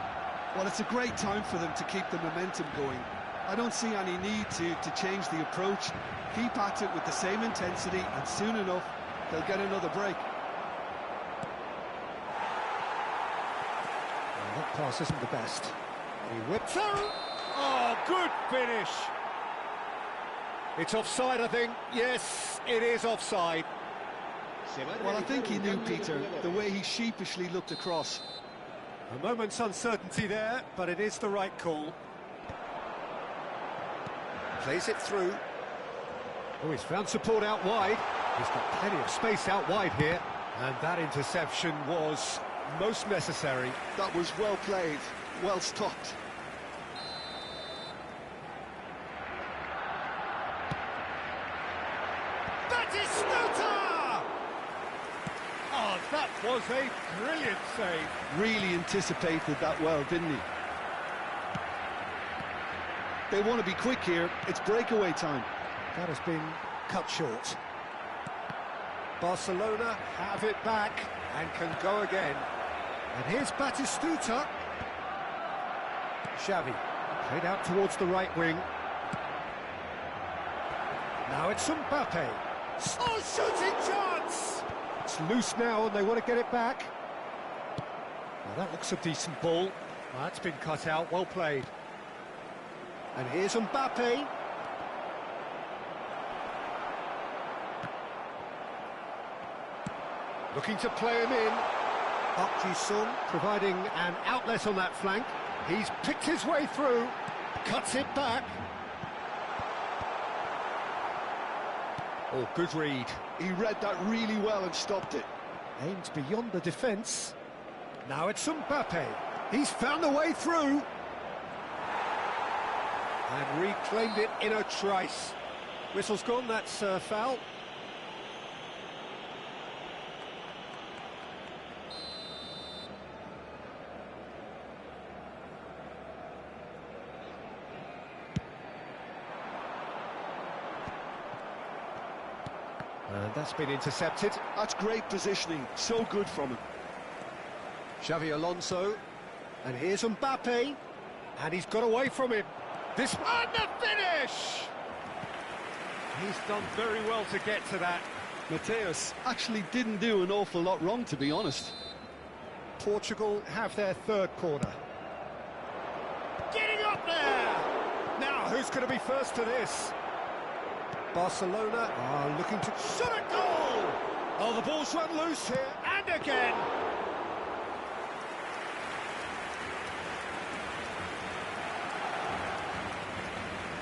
Well, it's a great time for them to keep the momentum going. I don't see any need to change the approach. Keep at it with the same intensity, and soon enough, they'll get another break. Well, that pass isn't the best. He whipped through. Oh, good finish. It's offside, I think. Yes, it is offside. Well, I think he knew, Peter, the way he sheepishly looked across. A moment's uncertainty there, but it is the right call. Plays it through. Oh, he's found support out wide. He's got plenty of space out wide here. And that interception was most necessary. That was well played, well stopped. Oh, that was a brilliant save. Really anticipated that well, didn't he? They want to be quick here. It's breakaway time. That has been cut short. Barcelona have it back and can go again. And here's Batistuta. Xavi played out towards the right wing. Now it's Mbappe. Oh, shooting chance! It's loose now and they want to get it back. Well, that looks a decent ball. Well, that's been cut out, well played. And here's Mbappe. Looking to play him in. Park Ji-sung providing an outlet on that flank. He's picked his way through. Cuts it back. Oh, good read. He read that really well and stopped it. Aimed beyond the defence. Now it's Mbappe. He's found a way through. And reclaimed it in a trice. Whistle's gone, that's a foul. And that's been intercepted. That's great positioning, so good from him. Xavi Alonso, and here's Mbappe, and he's got away from him. This and the finish! He's done very well to get to that. Mateus actually didn't do an awful lot wrong, to be honest. Portugal have their third corner. Getting up there! Now, who's going to be first to this? Barcelona are looking to shot a goal! Oh, the ball's run loose here, and again!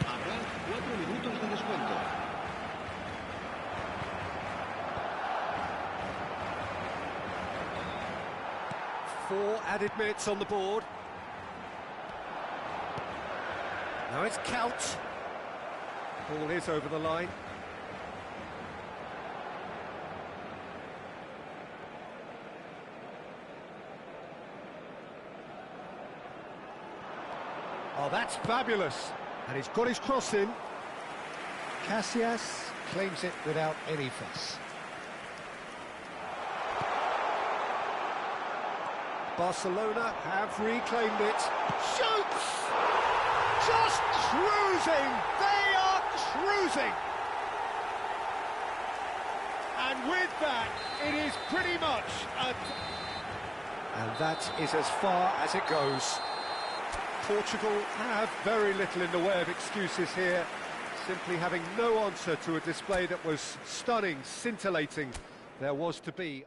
Habrá 4 minutos de descuento. Four added minutes on the board. Now it's Count. Ball is over the line. Oh, that's fabulous. And he's got his cross in. Casillas claims it without any fuss. Barcelona have reclaimed it. Shoots! Just cruising! They are cruising! And with that, it is pretty much a... And that is as far as it goes. Portugal have very little in the way of excuses here, simply having no answer to a display that was stunning, scintillating. There was to be...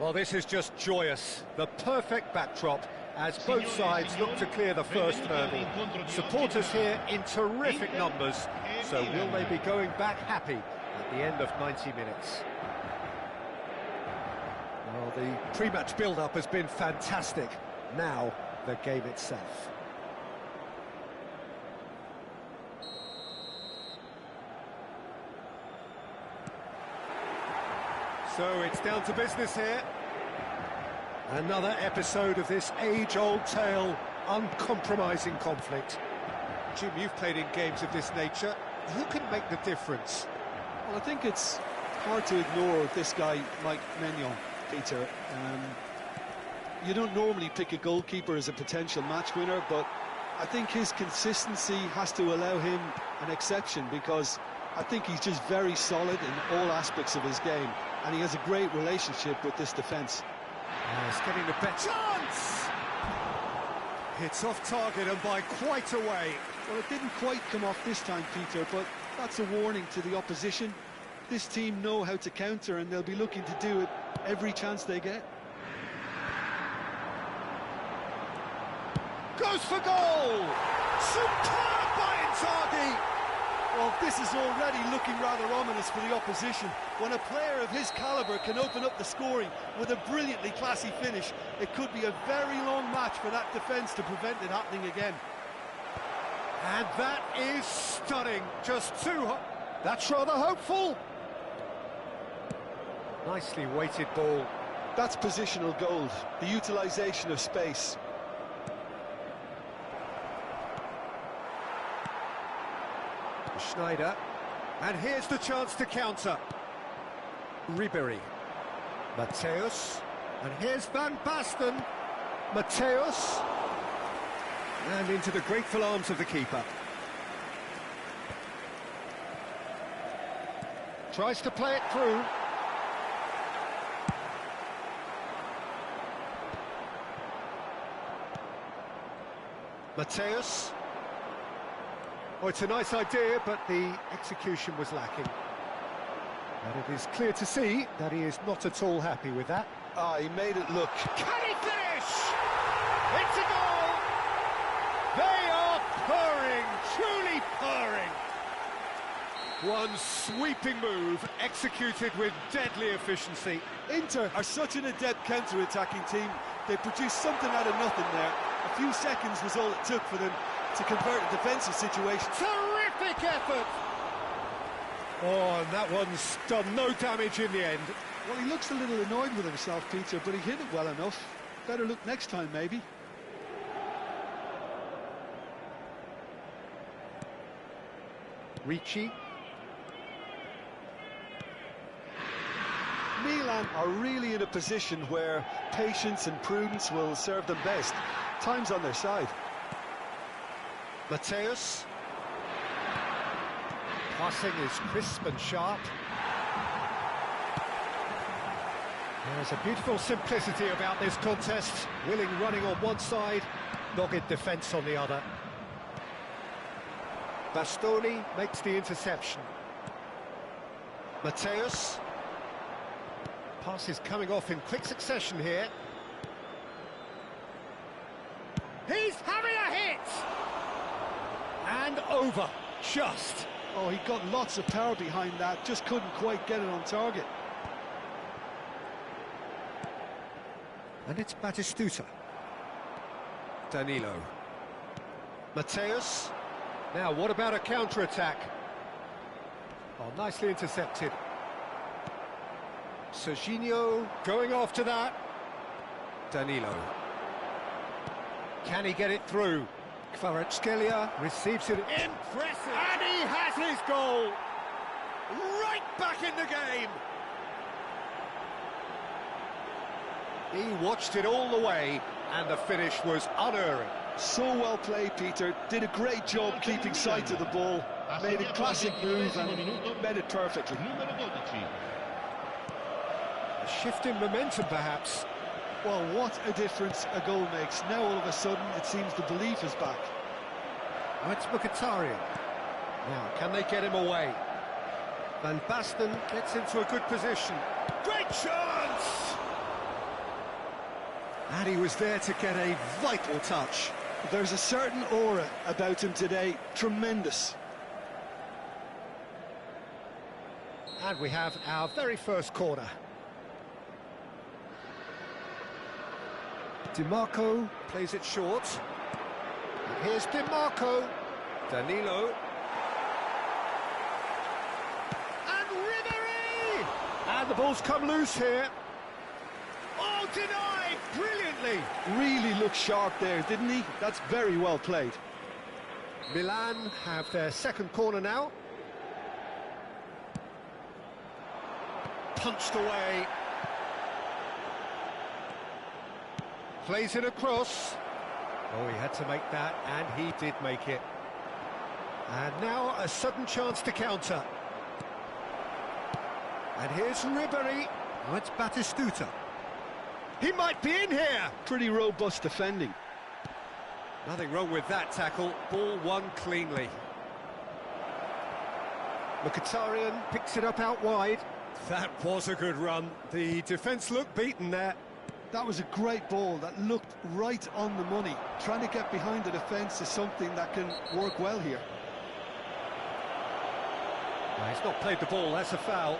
Well, this is just joyous. The perfect backdrop as both sides look to clear the first hurdle. Supporters here in terrific numbers, so will they be going back happy at the end of 90 minutes? Well, the pre-match build-up has been fantastic. Now, the game itself. So it's down to business here. Another episode of this age-old tale, uncompromising conflict. Jim, you've played in games of this nature. who can make the difference? Well, I think it's hard to ignore this guy, Mike Maignan, Peter. You don't normally pick a goalkeeper as a potential match winner, but I think his consistency has to allow him an exception, because I think he's just very solid in all aspects of his game, and he has a great relationship with this defence. He's getting the best chance! Hits off target and by quite a way. Well, it didn't quite come off this time, Peter, but that's a warning to the opposition. This team know how to counter, and they'll be looking to do it every chance they get. Goes for goal! Superb by Inzaghi! Well, this is already looking rather ominous for the opposition. When a player of his calibre can open up the scoring with a brilliantly classy finish, it could be a very long match for that defence to prevent it happening again. And that is stunning. Just too hot. That's rather hopeful. Nicely weighted ball. That's positional gold, the utilisation of space. Schneider, and here's the chance to counter. Ribéry, Matthäus, and here's Van Basten. Matthäus, and into the grateful arms of the keeper. Tries to play it through. Matthäus. Oh, it's a nice idea, but the execution was lacking. And it is clear to see that he is not at all happy with that. Ah, he made it look. Can he finish? It's a goal! They are purring, truly purring. One sweeping move, executed with deadly efficiency. Inter are such an adept counter-attacking team. They produced something out of nothing there. A few seconds was all it took for them to convert a defensive situation. Terrific effort! Oh, and that one's done no damage in the end. Well, he looks a little annoyed with himself, Peter, but he hit it well enough. Better look next time, maybe. Ricci. Milan are really in a position where patience and prudence will serve them best. Time's on their side. Matthäus. Passing is crisp and sharp. There's a beautiful simplicity about this contest. Willing running on one side, dogged defence on the other. Bastoni makes the interception. Matthäus. Pass is coming off in quick succession here. He's having a hit! And over, just. Oh, he got lots of power behind that, just couldn't quite get it on target. And it's Batistuta. Danilo. Matthäus. Now, what about a counter-attack? Oh, nicely intercepted. Serginho going after that. Danilo. Can he get it through? Kvaratskhelia receives it. Impressive! And he has his goal! Right back in the game! He watched it all the way, and the finish was unerring. So well played, Peter. Did a great job keeping sight of the ball. Made a classic move and made it perfectly. A shift in momentum, perhaps. Well, what a difference a goal makes. Now, all of a sudden, it seems the belief is back. That's Mkhitaryan. Now, can they get him away? Van Basten gets into a good position. Great chance! And he was there to get a vital touch. There's a certain aura about him today. Tremendous. And we have our very first corner. DiMarco plays it short. And here's DiMarco. Danilo. And Ribéry! And the ball's come loose here. Oh, denied brilliantly. Really looked sharp there, didn't he? That's very well played. Milan have their second corner now. punched away. Plays it across. Oh, he had to make that, and he did make it. And now a sudden chance to counter. And here's Ribéry. Oh, it's Batistuta. He might be in here. Pretty robust defending. Nothing wrong with that tackle. Ball won cleanly. Mkhitaryan picks it up out wide. That was a good run. The defence looked beaten there. That was a great ball that looked right on the money. Trying to get behind the defence is something that can work well here. No, he's not played the ball, that's a foul.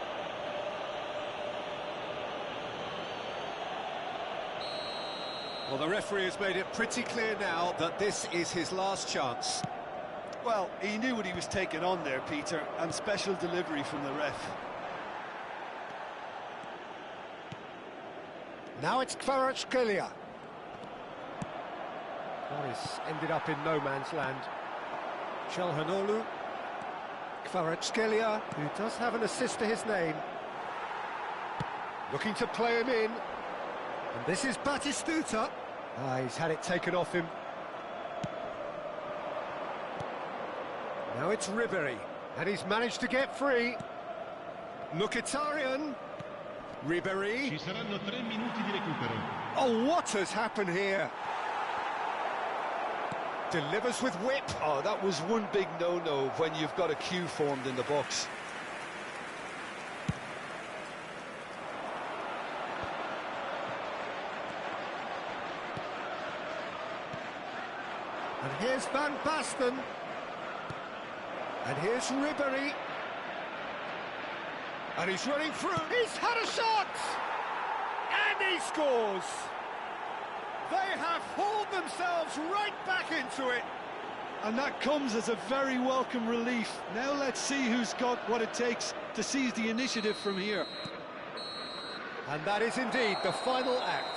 Well, the referee has made it pretty clear now that this is his last chance. Well, he knew what he was taking on there, Peter, and special delivery from the ref. Now it's Kvaratskhelia. Boris ended up in no man's land. Çalhanoğlu. Kvaratskhelia, who does have an assist to his name. Looking to play him in. And this is Batistuta. He's had it taken off him. Now it's Ribéry, and he's managed to get free. Mkhitaryan. Ribéry. Ci saranno 3 minuti di recupero. Oh, what has happened here? Delivers with whip. Oh, that was one big no-no when you've got a queue formed in the box. And here's Van Basten. And here's Ribéry. And he's running through. He's had a shot! And he scores! They have hauled themselves right back into it. And that comes as a very welcome relief. Now let's see who's got what it takes to seize the initiative from here. And that is indeed the final act.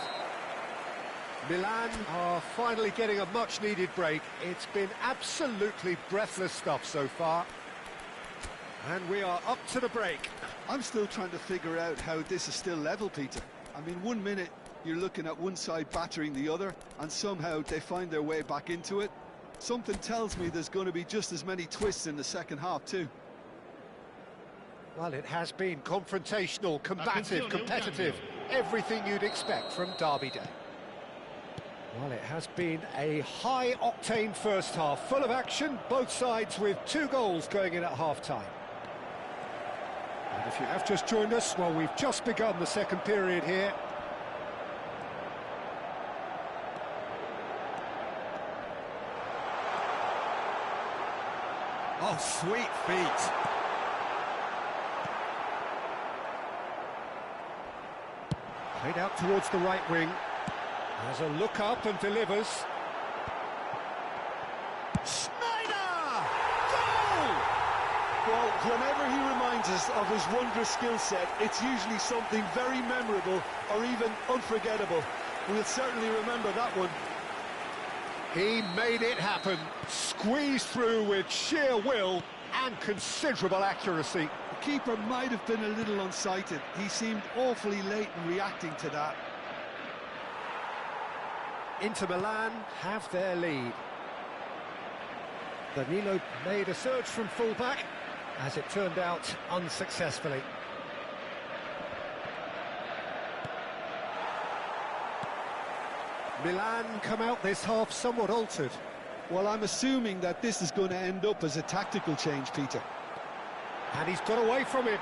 Milan are finally getting a much-needed break. It's been absolutely breathless stuff so far. And we are up to the break. I'm still trying to figure out how this is still level, Peter. I mean, 1 minute you're looking at one side battering the other, and somehow they find their way back into it. Something tells me there's going to be just as many twists in the second half too. Well, it has been confrontational, combative, competitive, everything you'd expect from Derby Day. Well, it has been a high-octane first half, full of action, both sides with 2 goals going in at half-time. And if you have just joined us, well, we've just begun the second period here. Oh, sweet feet. Played out towards the right wing. Has a look up and delivers. Schneider! Goal! Well, whenever he reminds us of his wondrous skill set, it's usually something very memorable or even unforgettable. We'll certainly remember that one. He made it happen, squeezed through with sheer will and considerable accuracy. The keeper might have been a little unsighted. He seemed awfully late in reacting to that. Inter Milan have their lead. Danilo made a surge from full-back, as it turned out unsuccessfully. Milan come out this half somewhat altered. Well, I'm assuming that this is going to end up as a tactical change, Peter. And he's got away from him.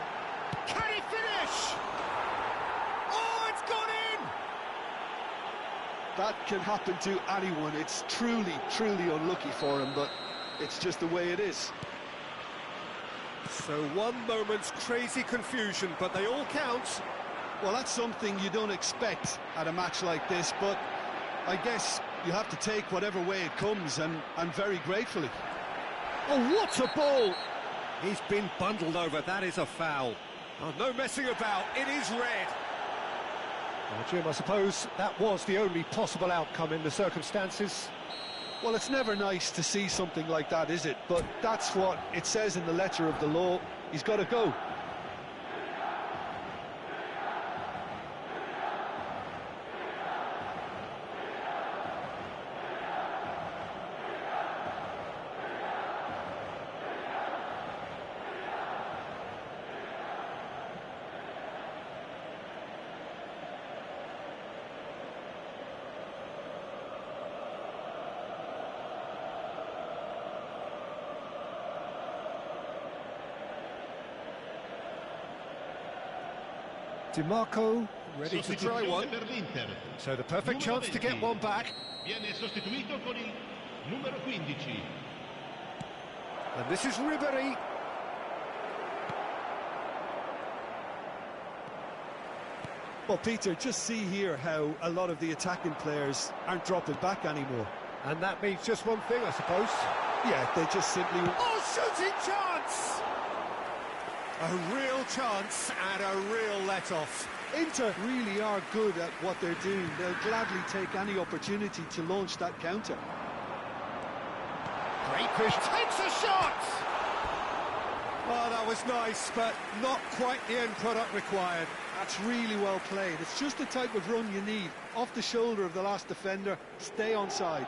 Can he finish? Oh, it's gone in! That can happen to anyone. It's truly, truly unlucky for him, but it's just the way it is. So 1 moment's crazy confusion, but they all count. Well, that's something you don't expect at a match like this, but I guess you have to take whatever way it comes, and very gratefully. Oh, what a ball! He's been bundled over, that is a foul. Oh, no messing about, it is red. Well, Jim, I suppose that was the only possible outcome in the circumstances. Well, it's never nice to see something like that, is it? But that's what it says in the letter of the law. He's got to go. DiMarco ready to try one. Per l'Inter. So the perfect chance to get one back. Viene sostituito con il numero 15. And this is Ribery. Well, Peter, just see here how a lot of the attacking players aren't dropping back anymore. And that means just one thing, I suppose. Yeah, they just simply... Oh, shooting chance! A real chance and a real let-off. Inter really are good at what they're doing. They'll gladly take any opportunity to launch that counter. Great fish takes a shot! Oh, that was nice, but not quite the end product required. That's really well played. It's just the type of run you need. Off the shoulder of the last defender, stay onside.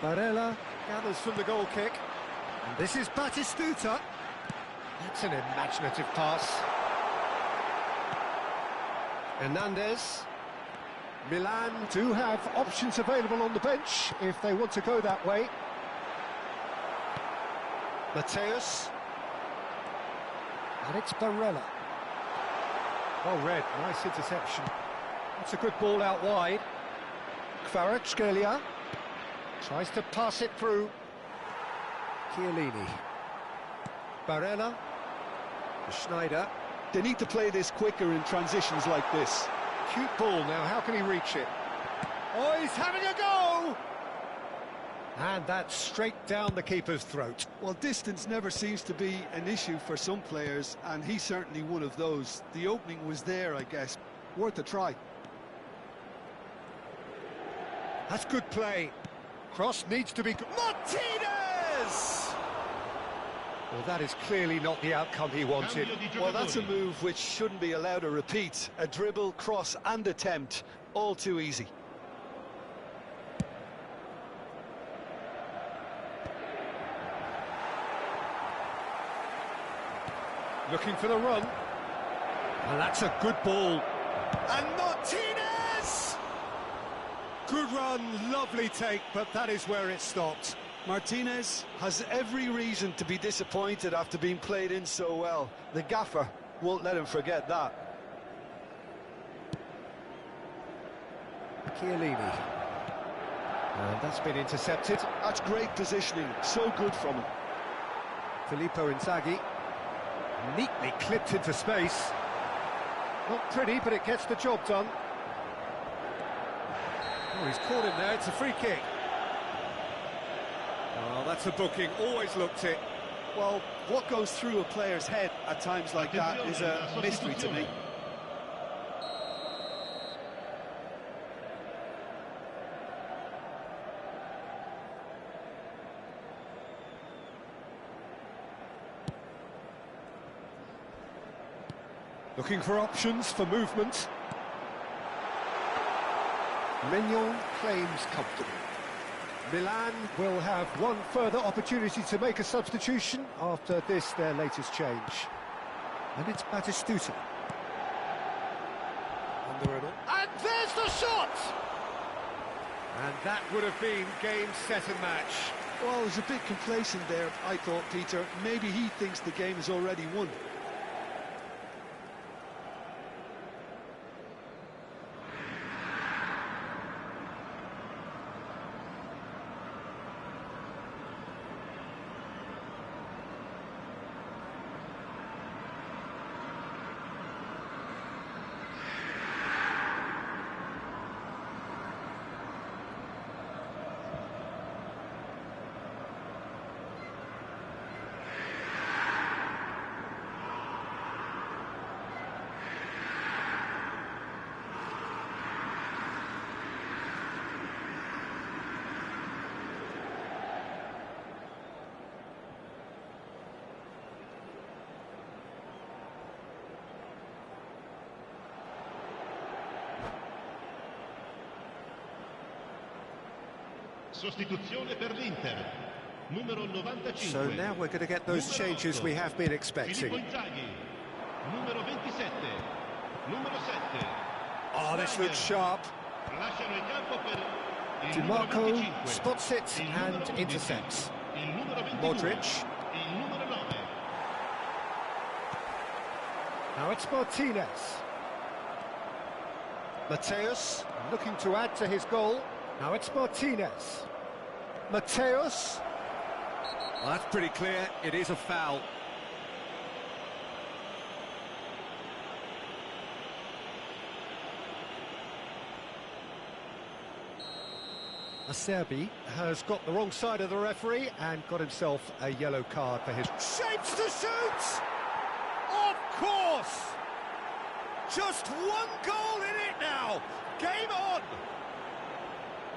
Barella gathers from the goal kick. And this is Batistuta. That's an imaginative pass. Hernandez. Milan do have options available on the bench if they want to go that way. Mateus. And it's Barella. Well read, nice interception. That's a good ball out wide. Kvaratskhelia tries to pass it through. Chiellini. Barella. Schneider. They need to play this quicker in transitions like this. Cute ball now, how can he reach it? Oh, he's having a go! And that's straight down the keeper's throat. Well, distance never seems to be an issue for some players, and he's certainly one of those. The opening was there, I guess. Worth a try. That's good play. Cross needs to be... Martinez! Well, that is clearly not the outcome he wanted. Well, that's a move which shouldn't be allowed to repeat. A dribble, cross and attempt, all too easy. Looking for the run. And that's a good ball. And Martinez! Good run, lovely take, but that is where it stopped. Martinez has every reason to be disappointed after being played in so well. The gaffer won't let him forget that. Chiellini. And that's been intercepted. That's great positioning, so good from him. Filippo Inzaghi. Neatly clipped into space. Not pretty, but it gets the job done. Oh, he's caught him there, it's a free kick. Oh, that's a booking, always looked it. Well, what goes through a player's head at times like that is a mystery to me. Looking for options for movement. Mignon claims comfortable. Milan will have one further opportunity to make a substitution after this, their latest change. And it's Batistuta. And there's the shot! And that would have been game, set and match. Well, he was a bit complacent there, I thought, Peter. Maybe he thinks the game is already won. Sostituzione per l'Inter. Numero 95. So now we're going to get those changes we have been expecting. Filippo Inzaghi. Numero 27. Numero 7. Oh, this looks sharp. Lasciano il campo per il DiMarco numero 25. spots it and intercepts. Il numero 22. Modric. Il numero Now it's Martinez. Mateus looking to add to his goal. Now it's Martinez. Mateus. Well, that's pretty clear. It is a foul. Acerbi has got the wrong side of the referee and got himself a yellow card for his... Shapes to shoot! Of course! Just one goal in it now! Game on!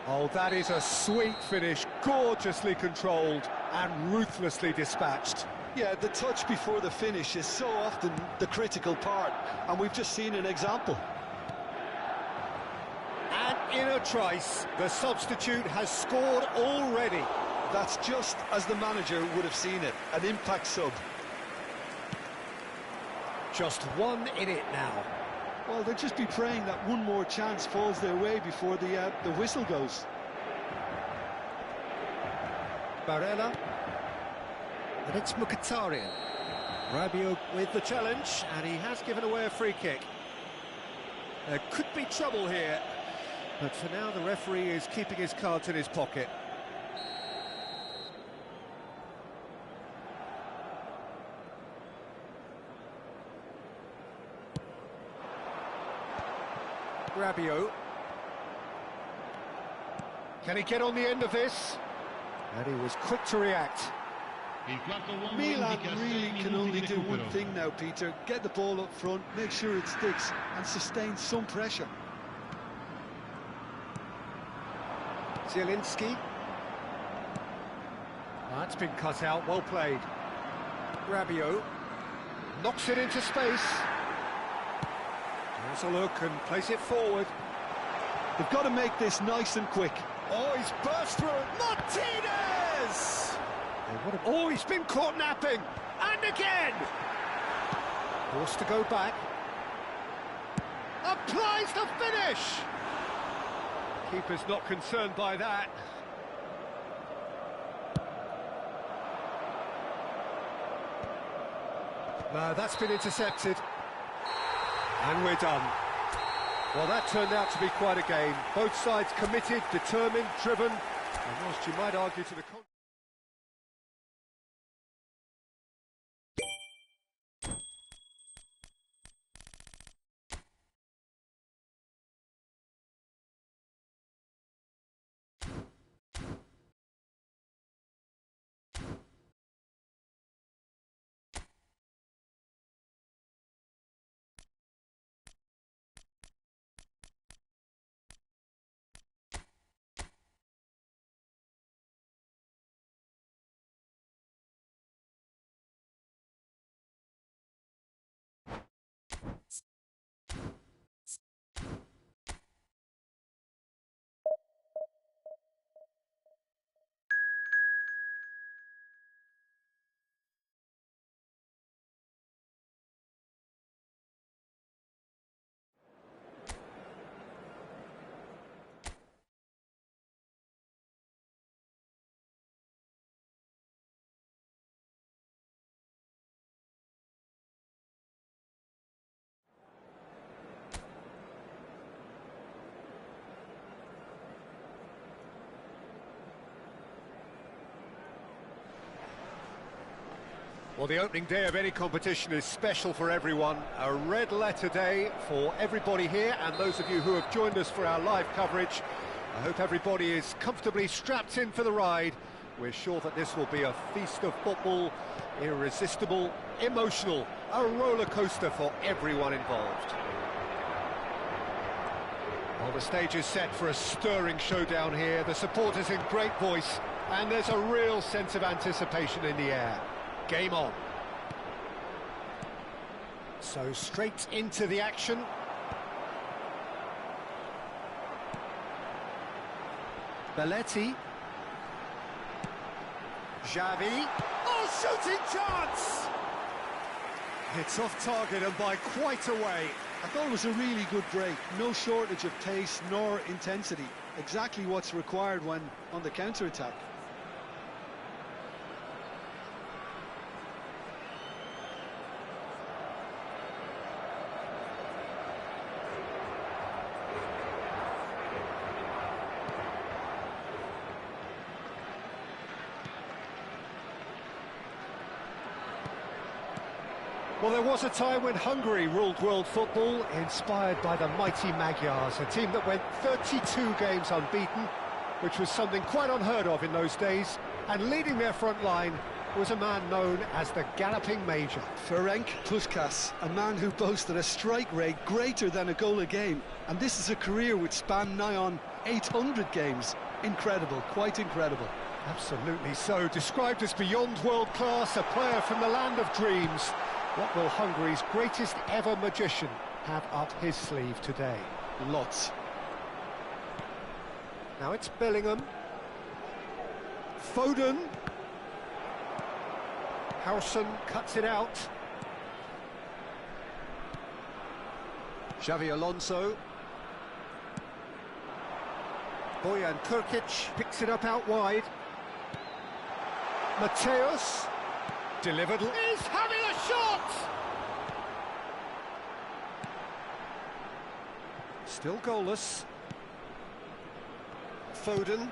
Oh, that is a sweet finish, gorgeously controlled and ruthlessly dispatched. Yeah, the touch before the finish is so often the critical part, and we've just seen an example. And in a trice, the substitute has scored already. That's just as the manager would have seen it, an impact sub. Just one in it now. Well, they'll just be praying that one more chance falls their way before the whistle goes. Barella. And it's Mkhitaryan. Rabiot with the challenge, and he has given away a free kick. There could be trouble here, but for now the referee is keeping his cards in his pocket. Rabiot. Can he get on the end of this? And he was quick to react. Milan really can only do one thing now, Peter. Get the ball up front, make sure it sticks, and sustain some pressure. Zielinski. That's been cut out, well played. Rabiot knocks it into space. Has a look and plays it forward. They've got to make this nice and quick. Oh, he's burst through. Martinez! Oh, he's been caught napping. And again! Forced to go back. Applies the finish! Keeper's not concerned by that. No, that's been intercepted. And we're done. Well, that turned out to be quite a game. Both sides committed, determined, driven, and whilst you might argue to the contrary. Well, the opening day of any competition is special for everyone. A red letter day for everybody here and those of you who have joined us for our live coverage. I hope everybody is comfortably strapped in for the ride. We're sure that this will be a feast of football, irresistible, emotional, a roller coaster for everyone involved. Well, the stage is set for a stirring showdown here. The supporters in great voice, and there's a real sense of anticipation in the air. Game on. So straight into the action. Belletti. Xavi. Oh, shooting chance! It's off target and by quite a way. I thought it was a really good break. No shortage of pace nor intensity. Exactly what's required when on the counter-attack. Well, there was a time when Hungary ruled world football, inspired by the mighty Magyars, a team that went 32 games unbeaten, which was something quite unheard of in those days, and leading their front line was a man known as the Galloping Major. Ferenc Puskás, a man who boasted a strike rate greater than a goal a game, and this is a career which spanned nigh on 800 games. Incredible, quite incredible. Absolutely so, described as beyond world class, a player from the land of dreams. What will Hungary's greatest ever magician have up his sleeve today? Lots. Now it's Bellingham. Foden. Howson cuts it out. Xavi Alonso. Bojan Krkic picks it up out wide. Mateus. Delivered. He's having a shot! Still goalless. Foden.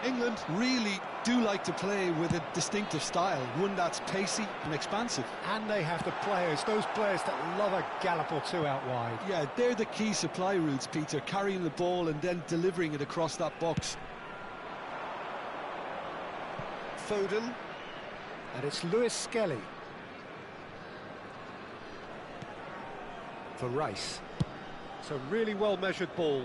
England really do like to play with a distinctive style, one that's pacey and expansive. And they have the players, those players that love a gallop or two out wide. Yeah, they're the key supply routes, Peter, carrying the ball and then delivering it across that box. Foden. And it's Lewis Skelly. For Rice. It's a really well-measured ball.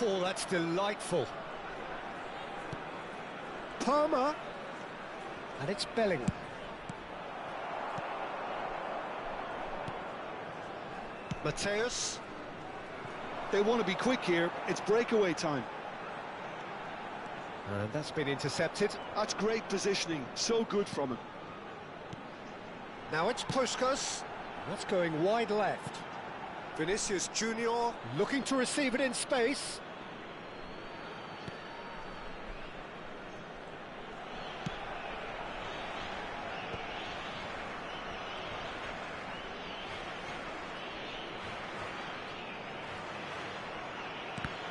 Oh, that's delightful. Palmer. And it's Bellingham. Mateus. They want to be quick here. It's breakaway time. And that's been intercepted. That's great positioning. So good from him. Now it's Puskás. That's going wide left. Vinicius Junior looking to receive it in space.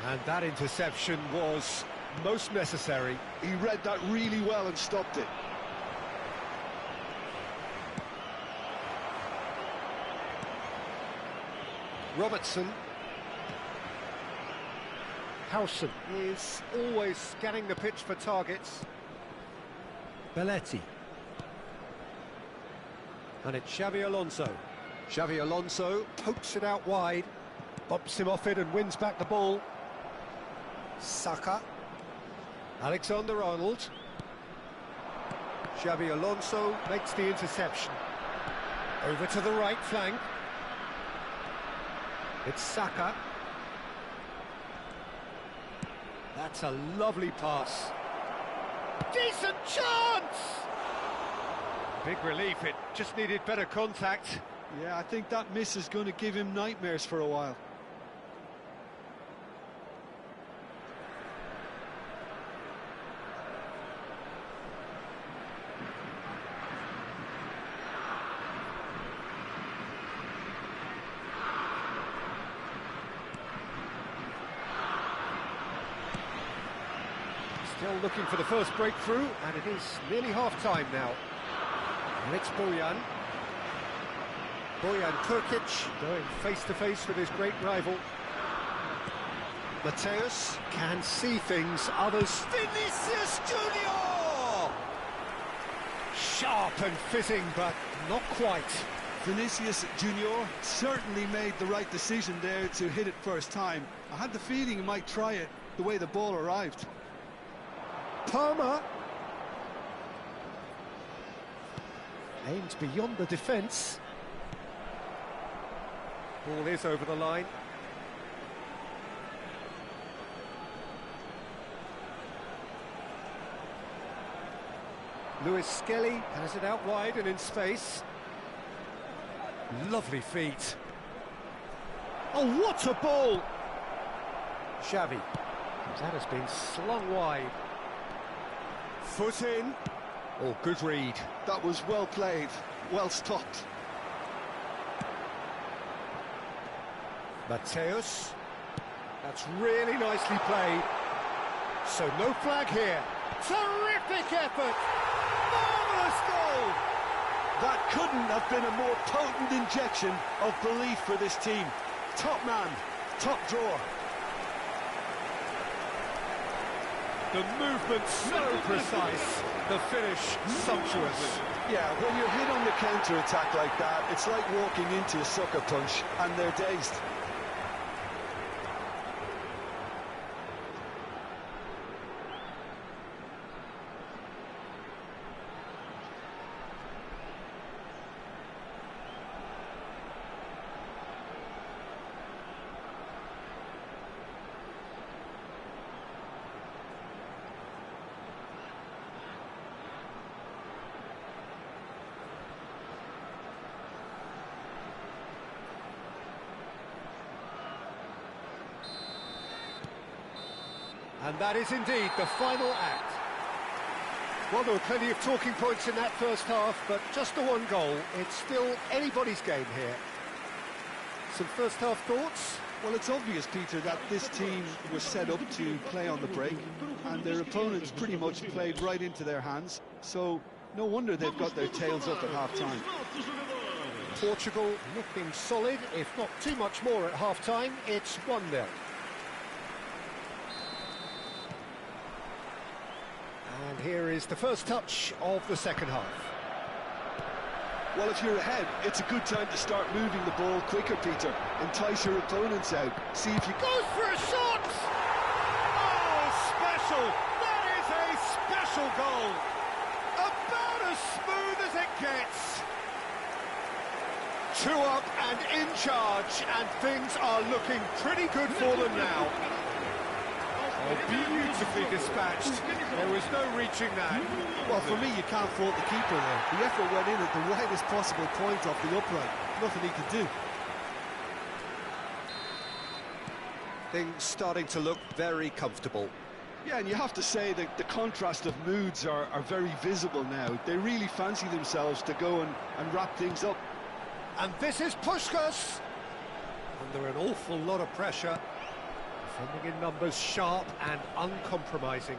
And that interception was most necessary. He read that really well and stopped it. Robertson. Howson is always scanning the pitch for targets. Belletti. And it's Xavi Alonso. Xavi Alonso pokes it out wide, bumps him off it and wins back the ball. Saka. Alexander-Arnold. Xavi Alonso makes the interception. Over to the right flank. It's Saka. That's a lovely pass. Decent chance! Big relief, it just needed better contact. Yeah, I think that miss is going to give him nightmares for a while. Still looking for the first breakthrough, and it is nearly half-time now. And it's Bojan. Bojan Krkic going face-to-face with his great rival. Mateus can see things, others... Vinicius Junior! Sharp and fizzing, but not quite. Vinicius Junior certainly made the right decision there to hit it first time. I had the feeling he might try it the way the ball arrived. Palmer aims beyond the defence. Ball is over the line. Lewis Skelly has it out wide and in space. Lovely feet. Oh, what a ball! Xavi. That has been slung wide. Foot in. Oh, good read. That was well played, well stopped. Mateus. That's really nicely played. So no flag here. Terrific effort. Marvellous first goal! That couldn't have been a more potent injection of belief for this team. Top man, top drawer. The movement so precise, the finish sumptuous. Yeah, when you're hit on the counter-attack like that, it's like walking into a sucker punch and they're dazed. And that is indeed the final act. Well, there were plenty of talking points in that first half, but just the one goal. It's still anybody's game here. Some first half thoughts? Well, it's obvious, Peter, that this team was set up to play on the break, and their opponents pretty much played right into their hands, so no wonder they've got their tails up at half-time. Portugal looking solid, if not too much more at half-time. It's 1-0. And here is the first touch of the second half. Well, if you're ahead, it's a good time to start moving the ball quicker, Peter. Entice your opponents out. See if you... Goes for a shot! Oh, special! That is a special goal! About as smooth as it gets. 2 up and in charge, and things are looking pretty good for them now. Oh, beautifully dispatched. There was no reaching that. Well, for me, you can't fault the keeper there. The effort went in at the widest possible point off the upright. Nothing he could do. Things starting to look very comfortable. Yeah, and you have to say that the contrast of moods are very visible now. They really fancy themselves to go and wrap things up. And this is Puskás. Under an awful lot of pressure. Defending in numbers, sharp and uncompromising.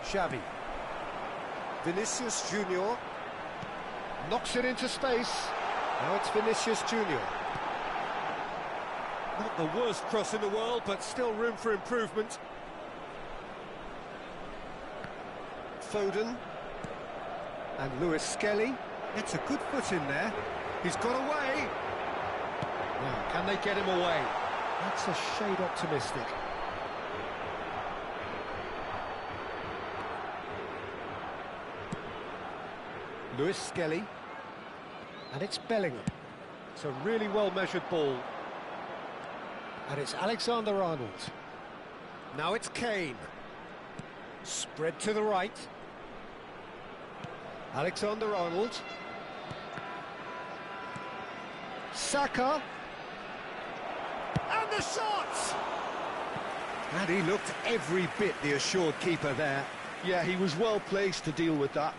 Xavi. Vinicius Junior. Knocks it into space. Now it's Vinicius Junior. Not the worst cross in the world, but still room for improvement. Foden. And Lewis Skelly. It's a good foot in there. He's got away. Now, can they get him away? That's a shade optimistic. Lewis Skelly. And it's Bellingham. It's a really well-measured ball. And it's Alexander-Arnold. Now it's Kane. Spread to the right. Alexander-Arnold. Saka. And the shot! And he looked every bit the assured keeper there. Yeah, he was well placed to deal with that.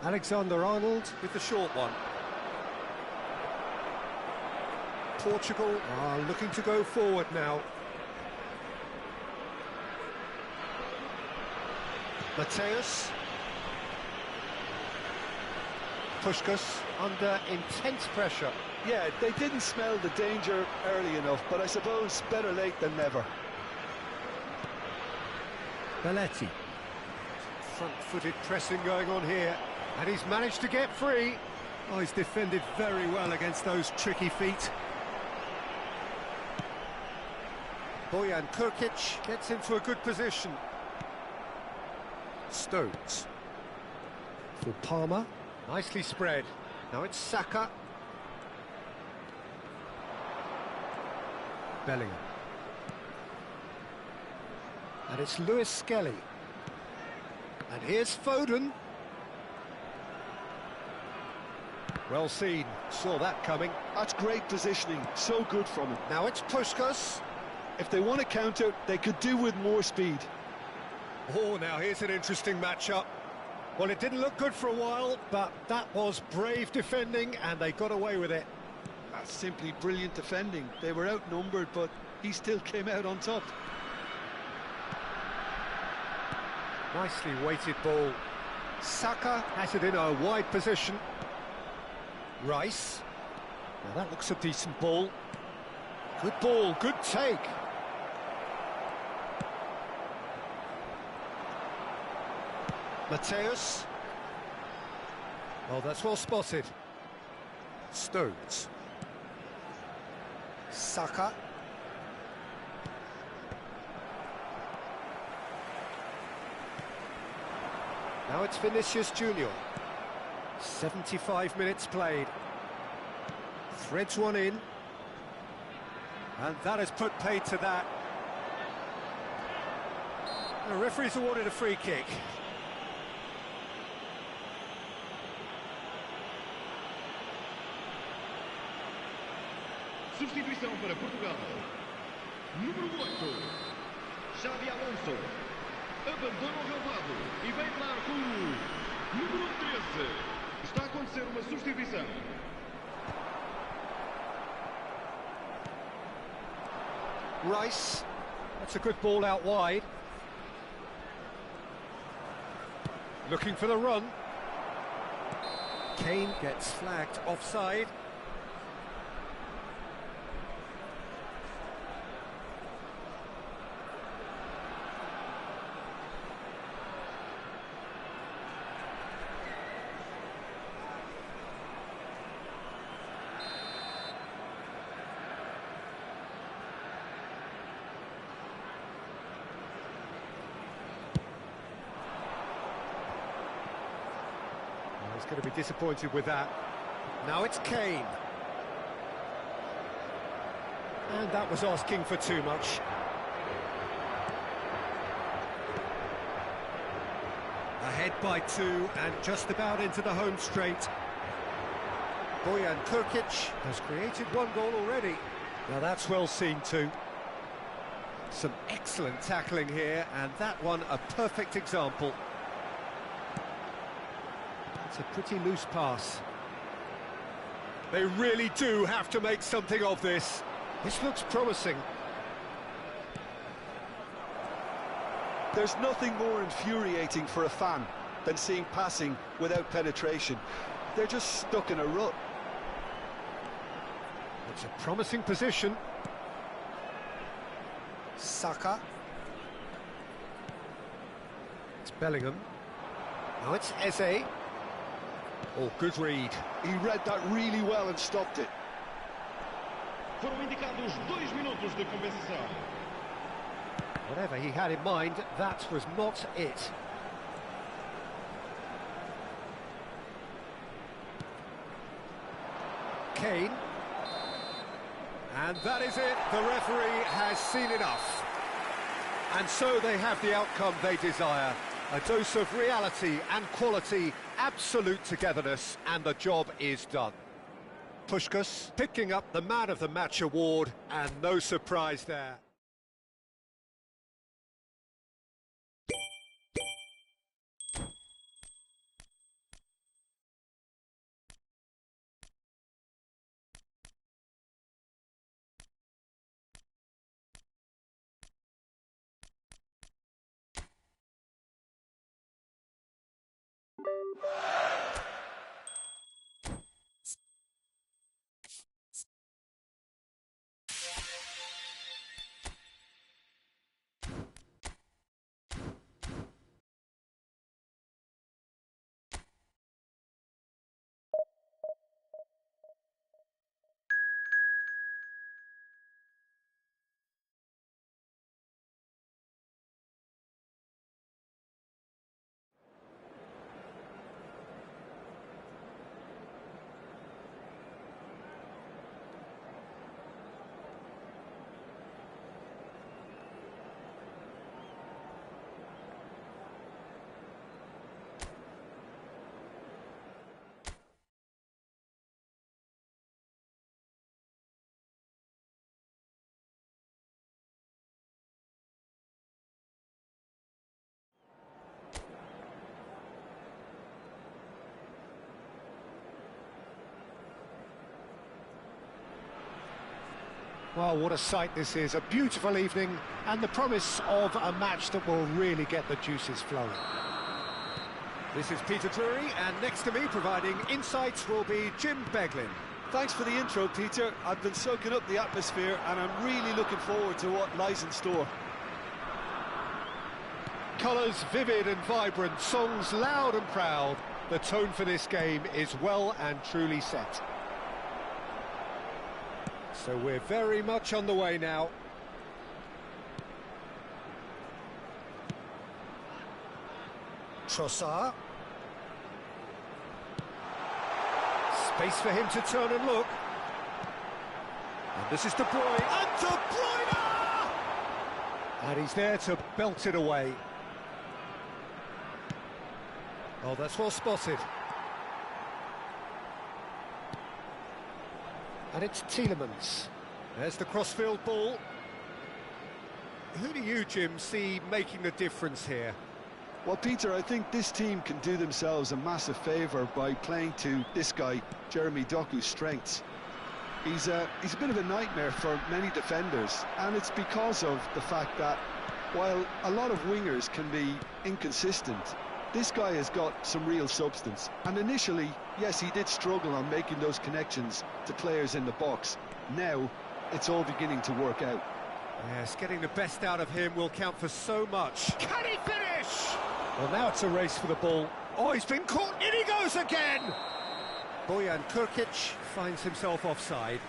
Alexander-Arnold with the short one. Portugal are looking to go forward now. Mateus. Puskás under intense pressure. Yeah, they didn't smell the danger early enough, but I suppose better late than never. Belletti. Front-footed pressing going on here, and he's managed to get free. Oh, he's defended very well against those tricky feet. Bojan Krkić gets into a good position. Stones. For Palmer. Nicely spread. Now it's Saka. Bellingham. And it's Lewis Skelly. And here's Foden. Well seen. Saw that coming. That's great positioning. So good from him. Now it's Puskás. If they want to counter, they could do with more speed. Oh, now here's an interesting matchup. Well, it didn't look good for a while, but that was brave defending, and they got away with it. That's simply brilliant defending. They were outnumbered, but he still came out on top. Nicely weighted ball. Saka has it in a wide position. Rice. Now that looks a decent ball. Good ball, good take. Mateus. Oh, that's well spotted. Stones. Saka. Now it's Vinicius Junior. 75 minutes played. Threads one in. And that has put paid to that. The referee's awarded a free kick. Substituição para Portugal. Número 8. Xabi Alonso. Abandona o relvado e vai entrar com o número 13. Está a acontecer uma substituição. Rice. That's a good ball out wide. Looking for the run. Kane gets flagged offside. He's going to be disappointed with that. Now it's Kane. And that was asking for too much. Ahead by 2 and just about into the home straight. Bojan Krkic has created 1 goal already. Now that's well seen too. Some excellent tackling here, and that one a perfect example. It's a pretty loose pass. They really do have to make something of this. This looks promising. There's nothing more infuriating for a fan than seeing passing without penetration. They're just stuck in a rut. It's a promising position. Saka. It's Bellingham. Now it's Eze. Oh, good read. He read that really well and stopped it. Foram indicados 2 minutos de compensação. Whatever he had in mind, that was not it. Kane. And that is it. The referee has seen enough. And so they have the outcome they desire. A dose of reality and quality, absolute togetherness, and the job is done. Puskás picking up the Man of the Match award, and no surprise there. Well, what a sight this is, a beautiful evening, and the promise of a match that will really get the juices flowing. This is Peter Drury, and next to me, providing insights, will be Jim Beglin. Thanks for the intro, Peter. I've been soaking up the atmosphere, and I'm really looking forward to what lies in store. Colours vivid and vibrant, songs loud and proud. The tone for this game is well and truly set. So we're very much on the way now. Trossard. Space for him to turn and look. And this is De Bruyne. And De Bruyne! And he's there to belt it away. Oh, that's well spotted. And it's Tielemans. There's the crossfield ball. Who do you, Jim, see making the difference here? Well, Peter, I think this team can do themselves a massive favour by playing to this guy, Jeremy Doku's strengths. He's a bit of a nightmare for many defenders, and it's because of the fact that while a lot of wingers can be inconsistent, this guy has got some real substance. And initially, yes, he did struggle on making those connections to players in the box. Now, it's all beginning to work out. Yes, getting the best out of him will count for so much. Can he finish? Well, now it's a race for the ball. Oh, he's been caught. In he goes again! Bojan Krkic finds himself offside.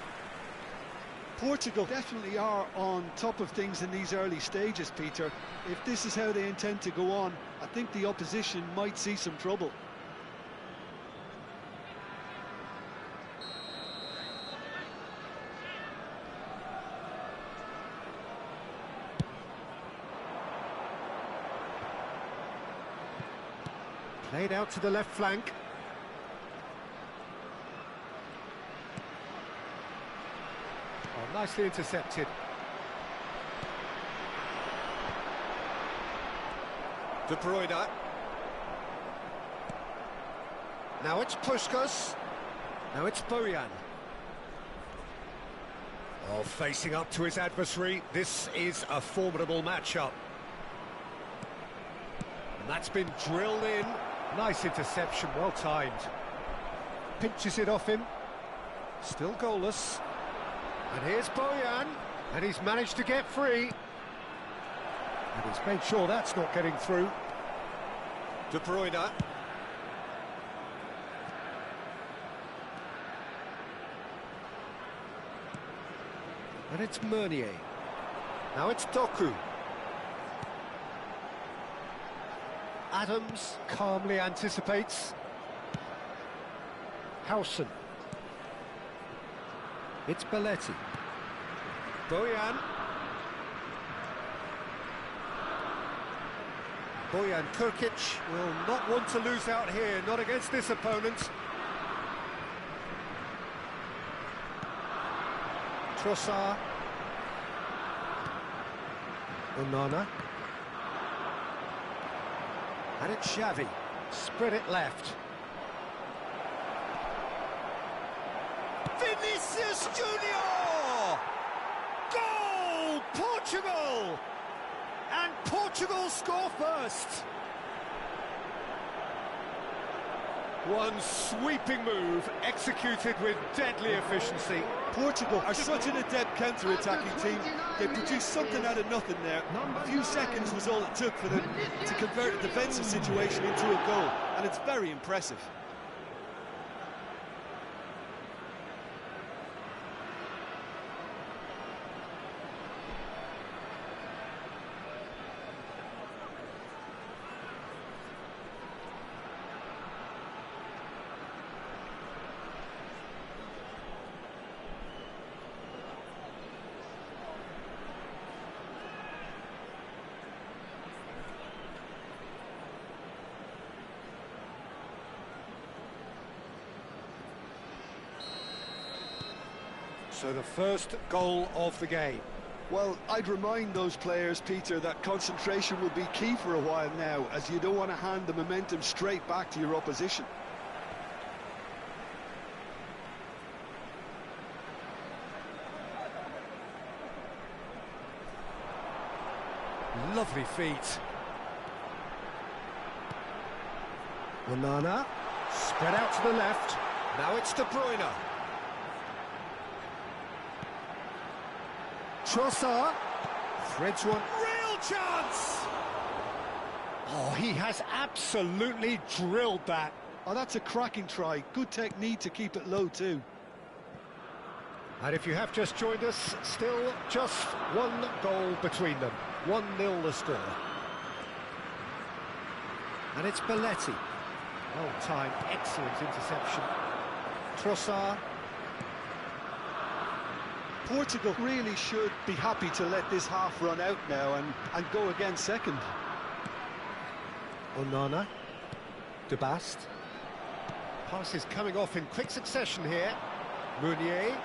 Portugal definitely are on top of things in these early stages, Peter. If this is how they intend to go on, I think the opposition might see some trouble. Played out to the left flank. Oh, nicely intercepted. De Bruyne. Now it's Puskas. Now it's Bojan. Oh, facing up to his adversary. This is a formidable matchup. And that's been drilled in. Nice interception, well timed. Pinches it off him. Still goalless. And here's Bojan. And he's managed to get free. And he's made sure that's not getting through. De Bruyne. And it's Meunier. Now it's Doku. Adams calmly anticipates. Howson. It's Belletti. Bojan. Bojan Krkic will not want to lose out here, not against this opponent. Trossard. Onana. And it's Xavi. Spread it left. Vinicius Junior! Goal! Portugal! And Portugal score first. One sweeping move executed with deadly efficiency. Portugal are such an adept counter-attacking team. They produced something out of nothing there. A few seconds was all it took for them to convert a defensive situation into a goal, and it's very impressive. So the first goal of the game. Well, I'd remind those players, Peter, that concentration will be key for a while now, as you don't want to hand the momentum straight back to your opposition. lovely feet. Onana, spread out to the left. Now it's De Bruyne. Trossard, threads one. Real chance! Oh, he has absolutely drilled that. Oh, that's a cracking try. Good technique to keep it low too. And if you have just joined us, still just one goal between them. 1-0 the score. And it's Belletti. Well-timed, excellent interception. Trossard. Portugal really should be happy to let this half run out now and go again second. Onana. De Bast. Passes coming off in quick succession here. Meunier.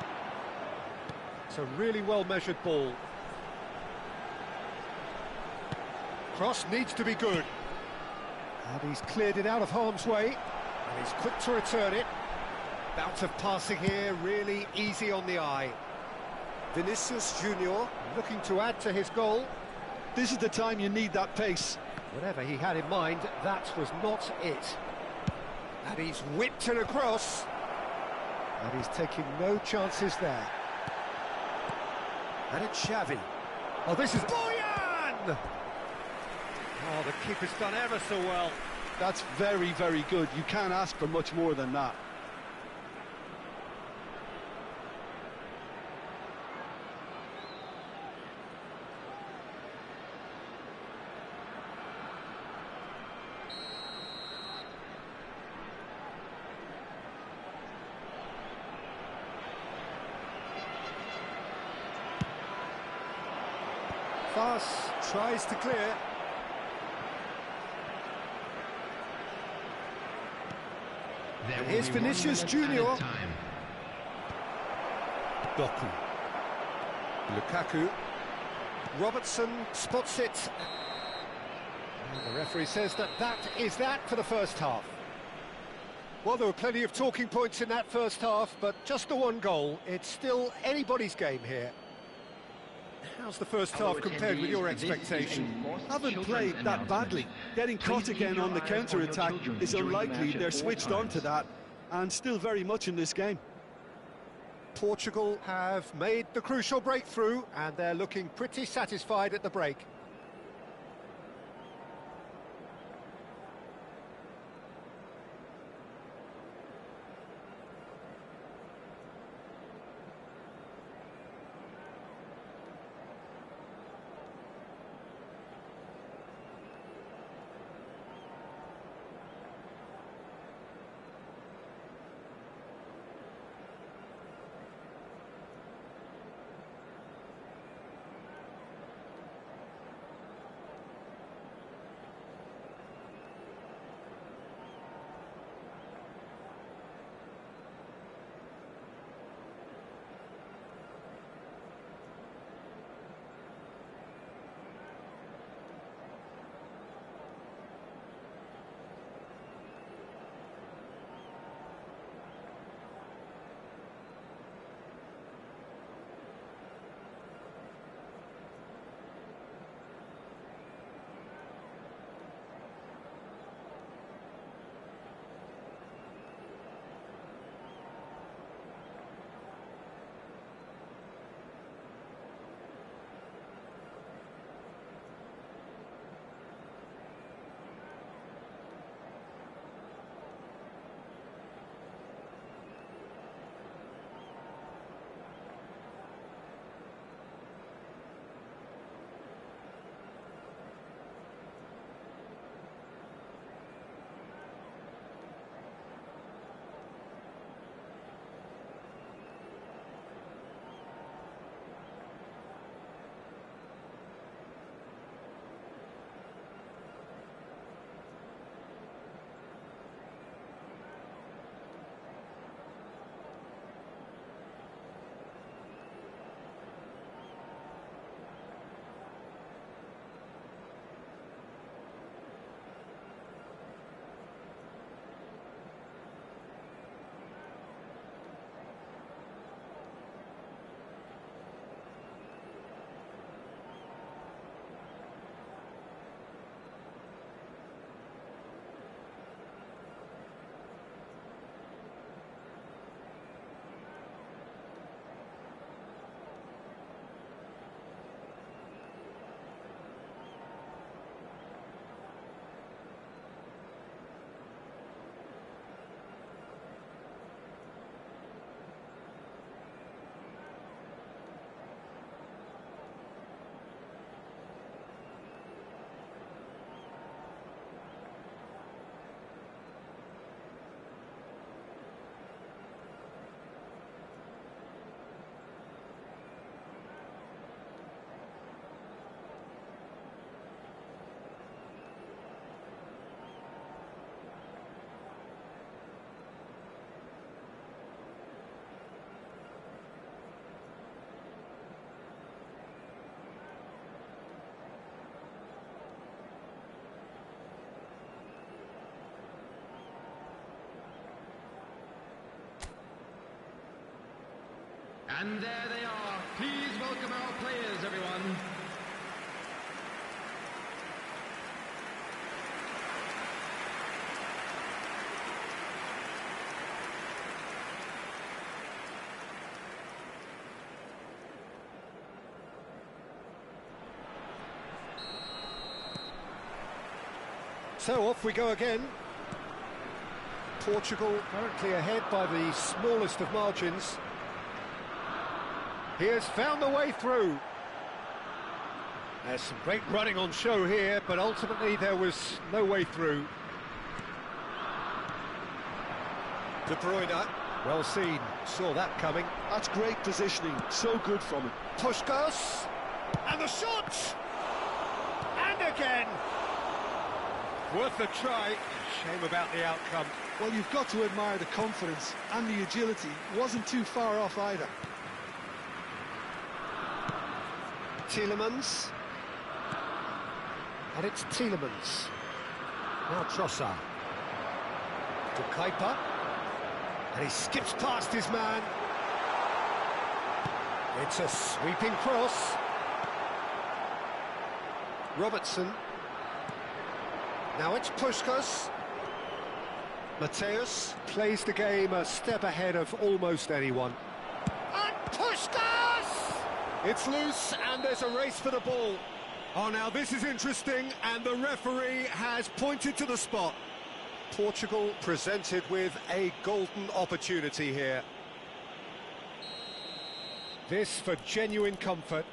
It's a really well-measured ball. Cross needs to be good. And he's cleared it out of harm's way. And he's quick to return it. Bout of passing here, really easy on the eye. Vinicius Junior looking to add to his goal. This is the time you need that pace. Whatever he had in mind, that was not it. And he's whipped it across. And he's taking no chances there. And it's Xavi. Oh, this is Boyan! Oh, the keeper's done ever so well. That's very, very good. You can't ask for much more than that. Fast tries to clear. And here's Vinicius Junior. Doku. Lukaku. Robertson spots it. And the referee says that is that for the first half. Well, there were plenty of talking points in that first half, but just the one goal. It's still anybody's game here. How's the first half compared with your expectation? Haven't played that badly. Getting caught again on the counter-attack is unlikely. They're switched on to that, and still very much in this game. Portugal have made the crucial breakthrough, and they're looking pretty satisfied at the break. And there they are. Please welcome our players, everyone. So off we go again. Portugal currently ahead by the smallest of margins. He has found the way through. There's some great running on show here, but ultimately there was no way through. De Bruyne, well seen, saw that coming. That's great positioning, so good from him. Puskas, and the shot! And again! Worth a try. Shame about the outcome. Well, you've got to admire the confidence and the agility. Wasn't too far off either. Tielemans. And it's Tielemans. Now Trossard. To Kuiper. And he skips past his man. It's a sweeping cross. Robertson. Now it's Puskas. Mateus plays the game a step ahead of almost anyone. And Puskas! It's loose and there's a race for the ball. Oh, now this is interesting and the referee has pointed to the spot. Portugal presented with a golden opportunity here. This for genuine comfort.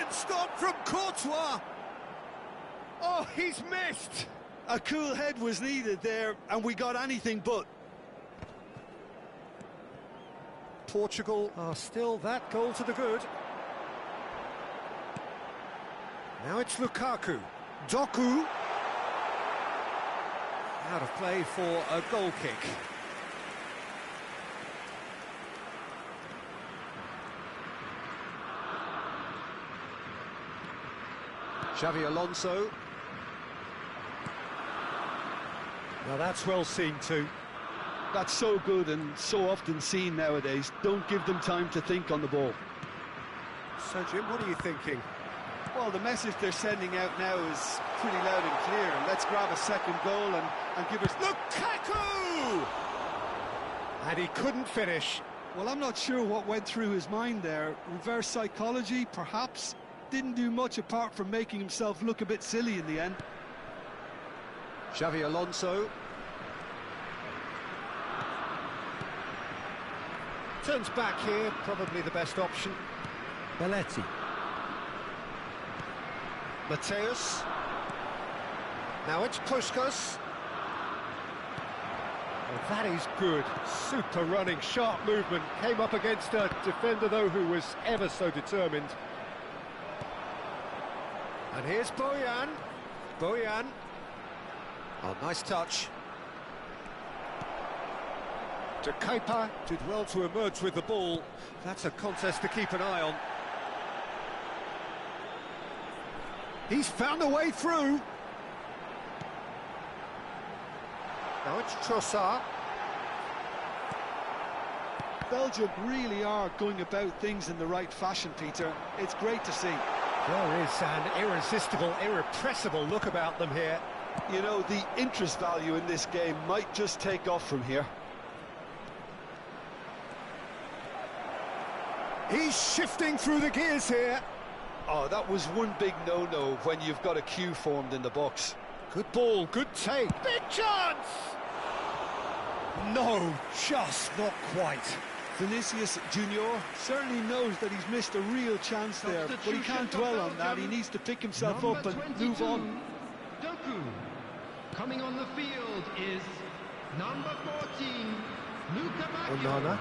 Stop from Courtois! Oh, he's missed! A cool head was needed there, and we got anything but. Portugal are still that goal to the good. Now it's Lukaku. Doku. Out of play for a goal kick. Xavi Alonso. Now that's well seen too. That's so good and so often seen nowadays. Don't give them time to think on the ball. So Jim, what are you thinking? Well, the message they're sending out now is pretty loud and clear. Let's grab a second goal and give us... Lukaku! And he couldn't finish. Well, I'm not sure what went through his mind there. Reverse psychology, perhaps. Didn't do much apart from making himself look a bit silly in the end. Xavi Alonso. Turns back here, probably the best option. Belletti. Mateus. Now it's Puskas. Well, that is good. Super running, sharp movement. Came up against a defender, though, who was ever so determined. And here's Bojan. Bojan. Oh, nice touch. To Kuiper. Did well to emerge with the ball. That's a contest to keep an eye on. He's found a way through. Now it's Trossard. Belgium really are going about things in the right fashion, Peter. It's great to see. There is an irresistible, irrepressible look about them here. You know, the interest value in this game might just take off from here. He's shifting through the gears here. Oh, that was one big no-no when you've got a queue formed in the box. Good ball, good take. Big chance! No, just not quite. Vinicius Junior certainly knows that he's missed a real chance there, but he can't dwell on that. He needs to pick himself up and move on. Doku. Coming on the field is number 14, Onana.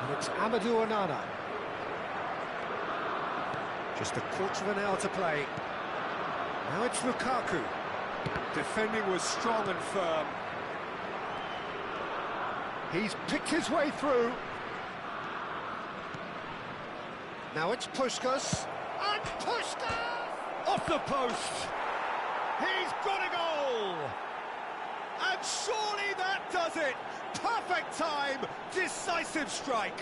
And it's Amadou Onana. Just a quarter of an hour to play. Now it's Lukaku. Defending was strong and firm. He's picked his way through. Now it's Puskas. And Puskas! Off the post. He's got a goal. And surely that does it. Perfect time, decisive strike.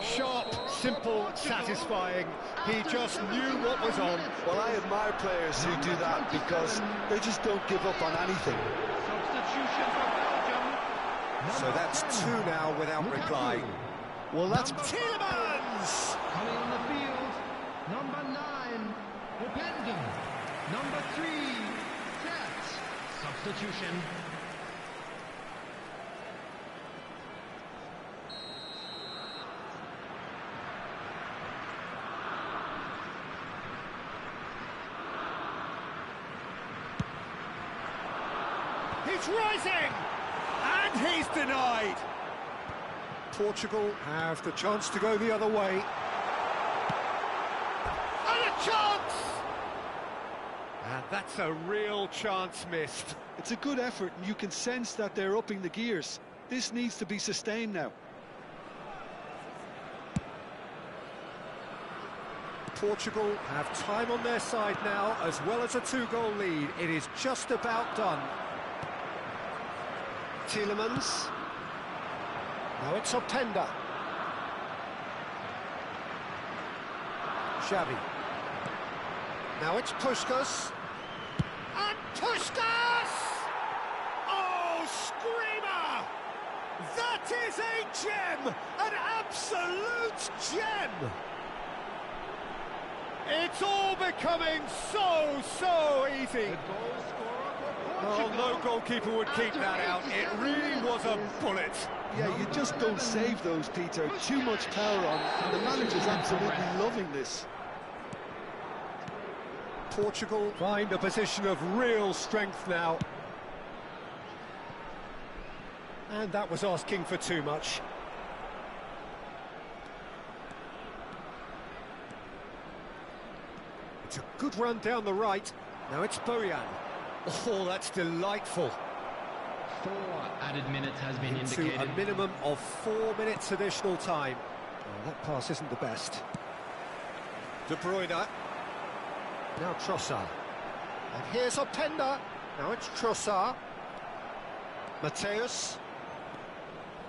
Sharp, simple, satisfying. He just knew what was on. Well, I admire players who do that because they just don't give up on anything. Substitution for Belgium. So that's 2 now without reply. Well, that's Tielemans! Coming on the field, number 9, Openda. Number 3, Tet. Substitution. He's rising! And he's denied! Portugal have the chance to go the other way. And a chance! And that's a real chance missed. it's a good effort, and you can sense that they're upping the gears. This needs to be sustained now. Portugal have time on their side now, as well as a 2-goal lead. It is just about done. Tielemans. Now it's Openda. Xavi. Now it's Puskas. And Puskas! Oh, screamer! That is a gem! An absolute gem! It's all becoming so easy. Oh, no goalkeeper would keep that out. It really was a bullet. Yeah, you just don't save those, Peter. Too much power on, and the manager's absolutely loving this. Portugal find a position of real strength now. And that was asking for too much. It's a good run down the right. Now it's Bojan. Oh, that's delightful. 4 added minutes has been Into indicated. a minimum of 4 minutes additional time. Oh, that pass isn't the best. De Bruyne. Now Trossard. And here's Openda. Now it's Trossard. Mateus.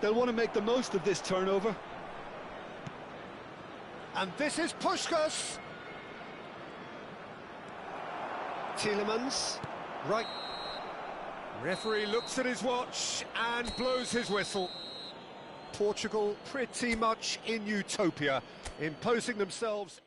They'll want to make the most of this turnover. And this is Puskas. Tielemans. Right. Referee looks at his watch and blows his whistle. Portugal pretty much in utopia, imposing themselves.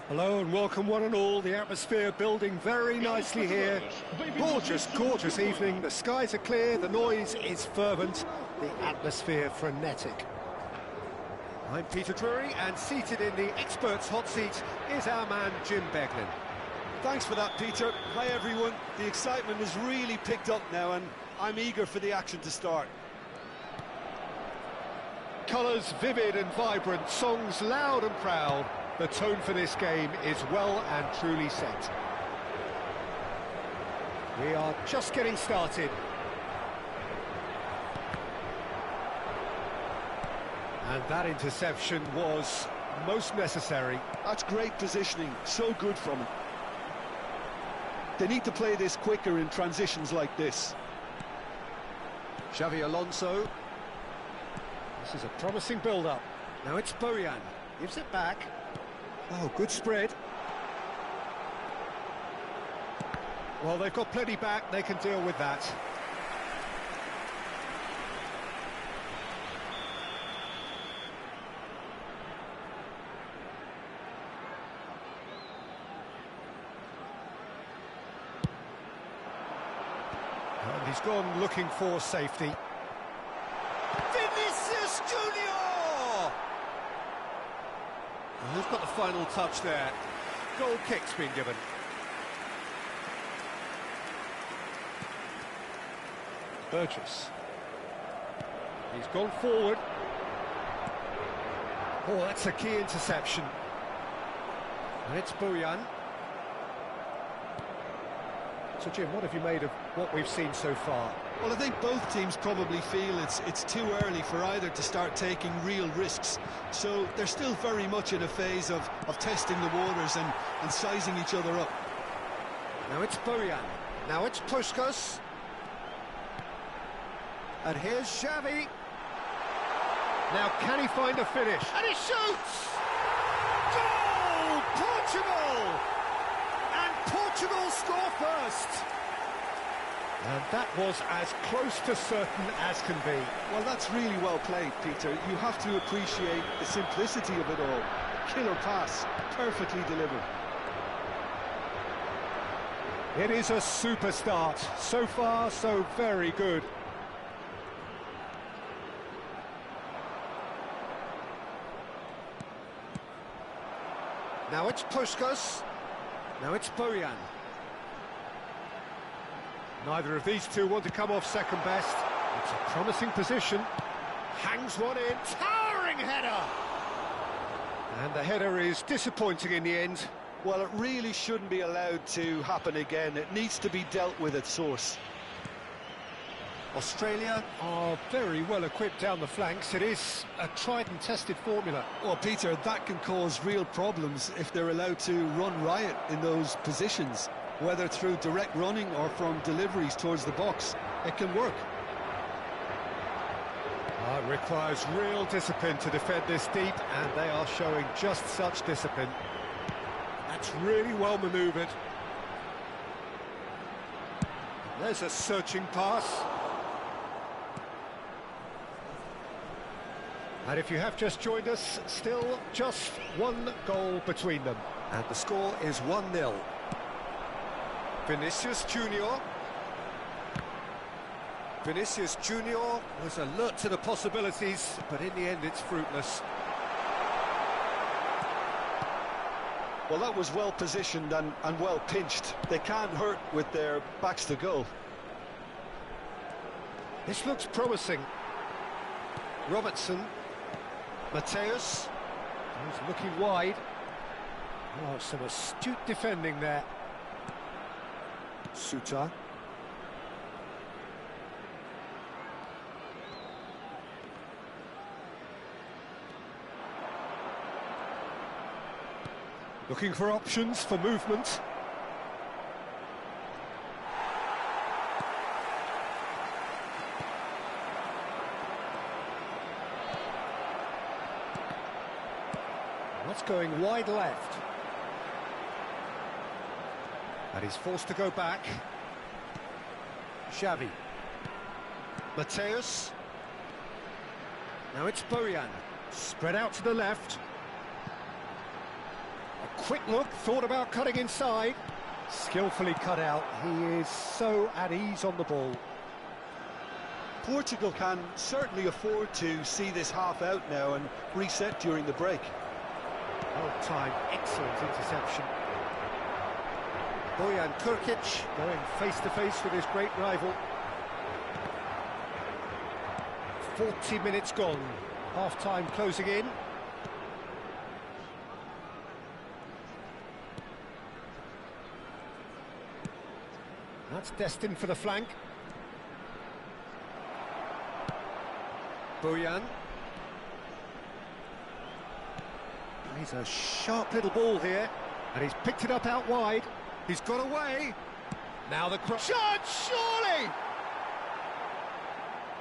Hello and welcome one and all. The atmosphere building very nicely here. Gorgeous, gorgeous evening. The skies are clear, the noise is fervent, the atmosphere frenetic. I'm Peter Drury, and seated in the experts' hot seat is our man Jim Beglin. Thanks for that, Peter. Hi, everyone. The excitement has really picked up now, and I'm eager for the action to start. Colours vivid and vibrant, songs loud and proud. The tone for this game is well and truly set. We are just getting started. And that interception was most necessary. That's great positioning, so good from him. They need to play this quicker in transitions like this. Xavi Alonso. This is a promising build-up. Now it's Bojan. Gives it back. Oh, good spread. Well, they've got plenty back. They can deal with that. And he's gone looking for safety. Vinicius Junior! And who's got the final touch there? Goal kick's been given. Burgess. He's gone forward. Oh, that's a key interception. And it's Bojan. So, Jim, what have you made of what we've seen so far? Well, I think both teams probably feel it's too early for either to start taking real risks. So they're still very much in a phase of testing the waters and sizing each other up. Now it's Bojan. Now it's Puskas. And here's Xavi. Now can he find a finish? And he shoots! Goal! Portugal! And Portugal score first. And that was as close to certain as can be. Well, that's really well played, Peter. You have to appreciate the simplicity of it all. Killer pass, perfectly delivered. It is a super start. So far, so very good. Now it's Puskas. Now it's Bojan. Neither of these two want to come off second best. It's a promising position. Hangs one in. Towering header! And the header is disappointing in the end. Well, it really shouldn't be allowed to happen again. It needs to be dealt with at source. Australia are very well equipped down the flanks. It is a tried and tested formula. Well, Peter, that can cause real problems if they're allowed to run riot in those positions, whether through direct running or from deliveries towards the box. It can work. It requires real discipline to defend this deep, and they are showing just such discipline. That's really well manoeuvred. There's a searching pass. And if you have just joined us, still just one goal between them. And the score is 1-0. Vinicius Junior. Vinicius Junior was alert to the possibilities, but in the end it's fruitless. Well, that was well positioned and well pinched. They can't hurt with their backs to goal. This looks promising. Robertson. Mateus. He's looking wide. Oh, some astute defending there. Suter. Looking for options for movement. That's going wide left. And he's forced to go back. Xavi. Mateus. Now it's Bojan. Spread out to the left. A quick look, thought about cutting inside. Skillfully cut out. He is so at ease on the ball. Portugal can certainly afford to see this half out now and reset during the break. Well timed, excellent interception. Bojan Kurkic going face-to-face with his great rival. 40 minutes gone, half-time closing in. That's destined for the flank. Bojan. He's a sharp little ball here, and he's picked it up out wide. He's got away. Now the cross. Shot, surely!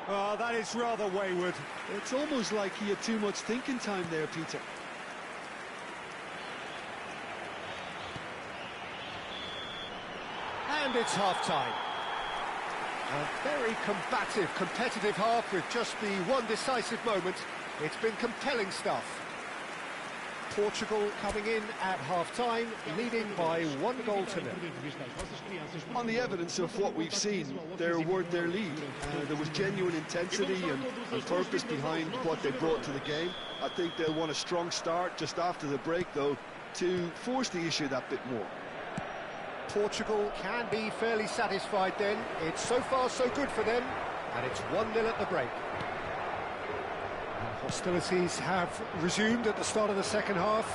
Oh, that is rather wayward. It's almost like he had too much thinking time there, Peter. And it's half-time. A very combative, competitive half with just the one decisive moment. It's been compelling stuff. Portugal coming in at half-time, leading by 1-0 to 0. On the evidence of what we've seen, they weren't their lead. There was genuine intensity and purpose behind what they brought to the game. I think they'll want a strong start just after the break, though, to force the issue that bit more. Portugal can be fairly satisfied then. It's so far so good for them, and it's 1-0 at the break. Hostilities have resumed at the start of the second half.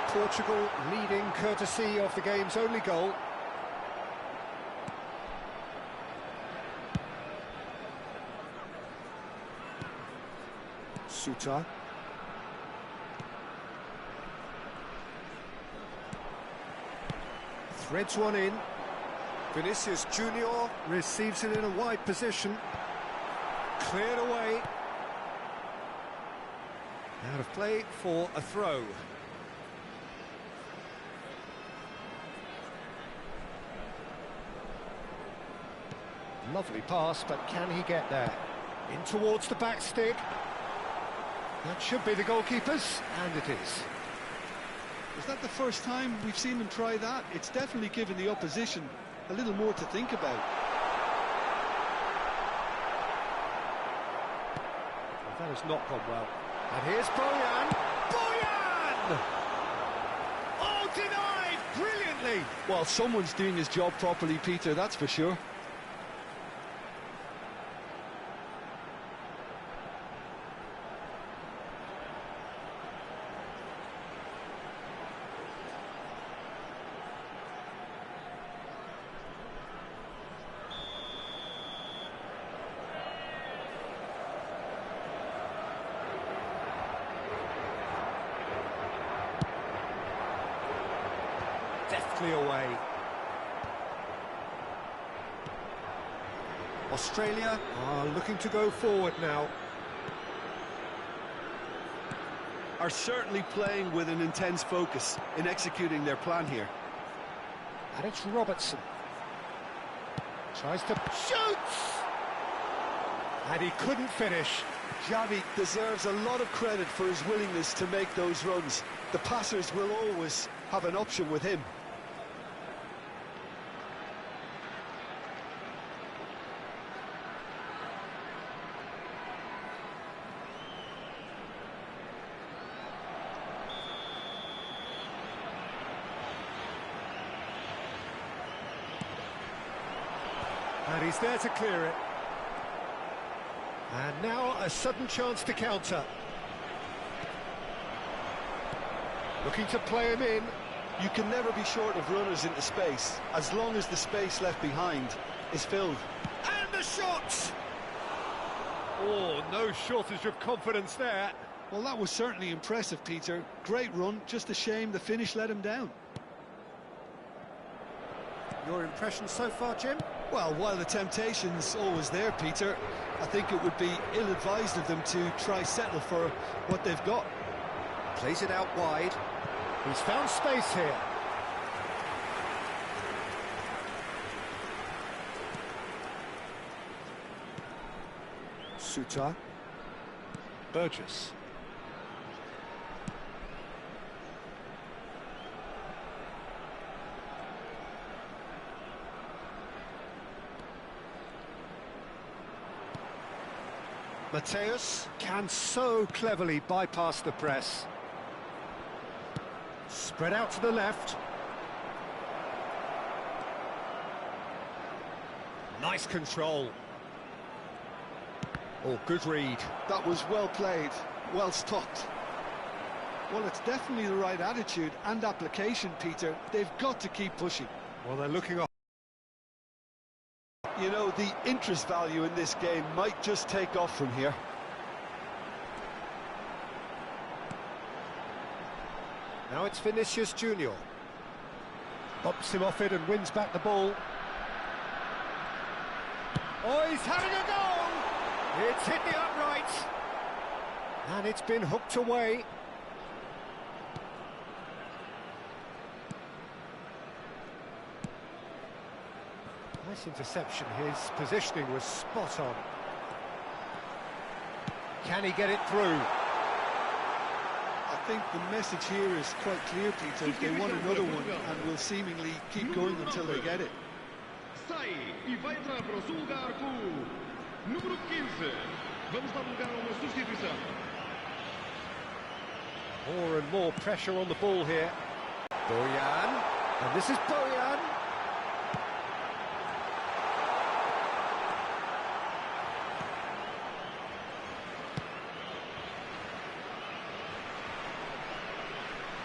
Portugal leading courtesy of the game's only goal. Suta. Threads one in. Vinicius Junior receives it in a wide position. Cleared away. Out of play for a throw. Lovely pass, but can he get there? In towards the back stick. That should be the goalkeeper's, and it is. Is that the first time we've seen them try that? It's definitely given the opposition a little more to think about. Well, that has not gone well. And here's Boyan. Boyan! Oh, denied brilliantly. Well, someone's doing his job properly, Peter, that's for sure. Deftly away. Australia are looking to go forward now. Are certainly playing with an intense focus in executing their plan here. And it's Robertson. Tries to shoot! And he couldn't finish. Xavi deserves a lot of credit for his willingness to make those runs. The passers will always have an option with him. And he's there to clear it. And now a sudden chance to counter. Looking to play him in. You can never be short of runners into space, as long as the space left behind is filled. And the shot! Oh, no shortage of confidence there. Well, that was certainly impressive, Peter. Great run, just a shame the finish let him down. Your impression so far, Jim? Well, while the temptation's always there, Peter, I think it would be ill-advised of them to try settle for what they've got. Plays it out wide. He's found space here. Suta. Burgess. Mateus can so cleverly bypass the press. Spread out to the left. Nice control. Oh, good read. That was well played, well stopped. Well, it's definitely the right attitude and application, Peter. They've got to keep pushing. Well, they're looking up. You know, the interest value in this game might just take off from here. Now it's Vinicius Junior. Bumps him off it and wins back the ball. Oh, he's having a go! It's hit the upright. And it's been hooked away. Nice interception. His positioning was spot on. Can he get it through? I think the message here is quite clear, Peter. They want another one and will seemingly keep going until they get it. Sai e vai entrar para o seu lugar com o número 15. Vamos dar lugar a uma substituição. More and more pressure on the ball here. Bojan. And this is Bojan.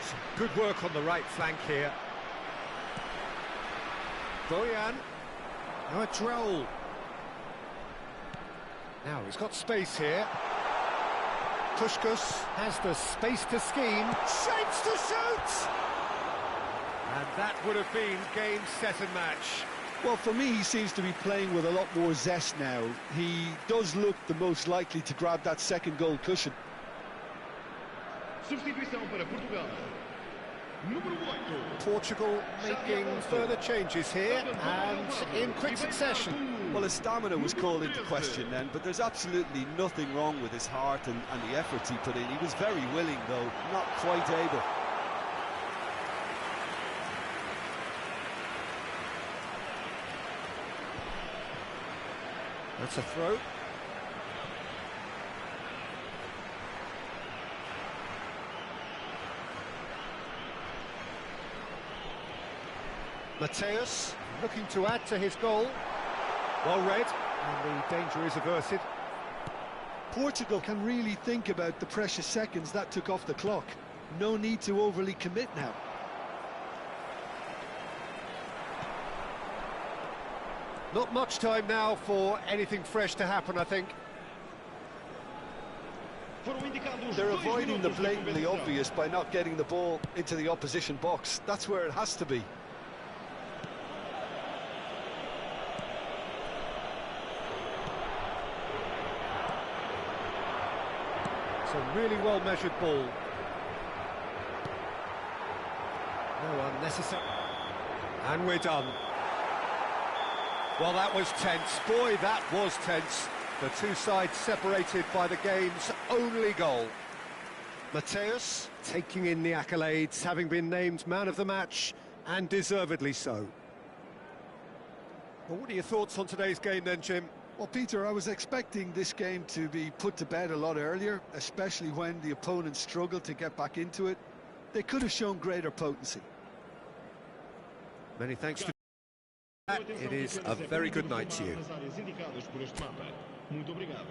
Some good work on the right flank here. Bojan. Now a Droll. Now he's got space here. Puskás has the space to scheme, shapes to shoot! And that would have been game, set and match. Well, for me, he seems to be playing with a lot more zest now. He does look the most likely to grab that second goal cushion. Substituição para Portugal. Número 8. Portugal making further changes here and in quick succession. Well, his stamina was called into question then, but there's absolutely nothing wrong with his heart and the efforts he put in. He was very willing, though, not quite able. That's a throw. Mateus looking to add to his goal. Well read, and the danger is averted. Portugal can really think about the precious seconds that took off the clock. No need to overly commit now. Not much time now for anything fresh to happen, I think. They're avoiding the blatantly obvious by not getting the ball into the opposition box. That's where it has to be. It's a really well-measured ball. No unnecessary. And we're done. Well, that was tense. Boy, that was tense. The two sides separated by the game's only goal. Mateus taking in the accolades, having been named man of the match, and deservedly so. Well, what are your thoughts on today's game then, Jim? Well, Peter, I was expecting this game to be put to bed a lot earlier, especially when the opponent struggled to get back into it. They could have shown greater potency. Many thanks to it is a very good night to you. Muito obrigado.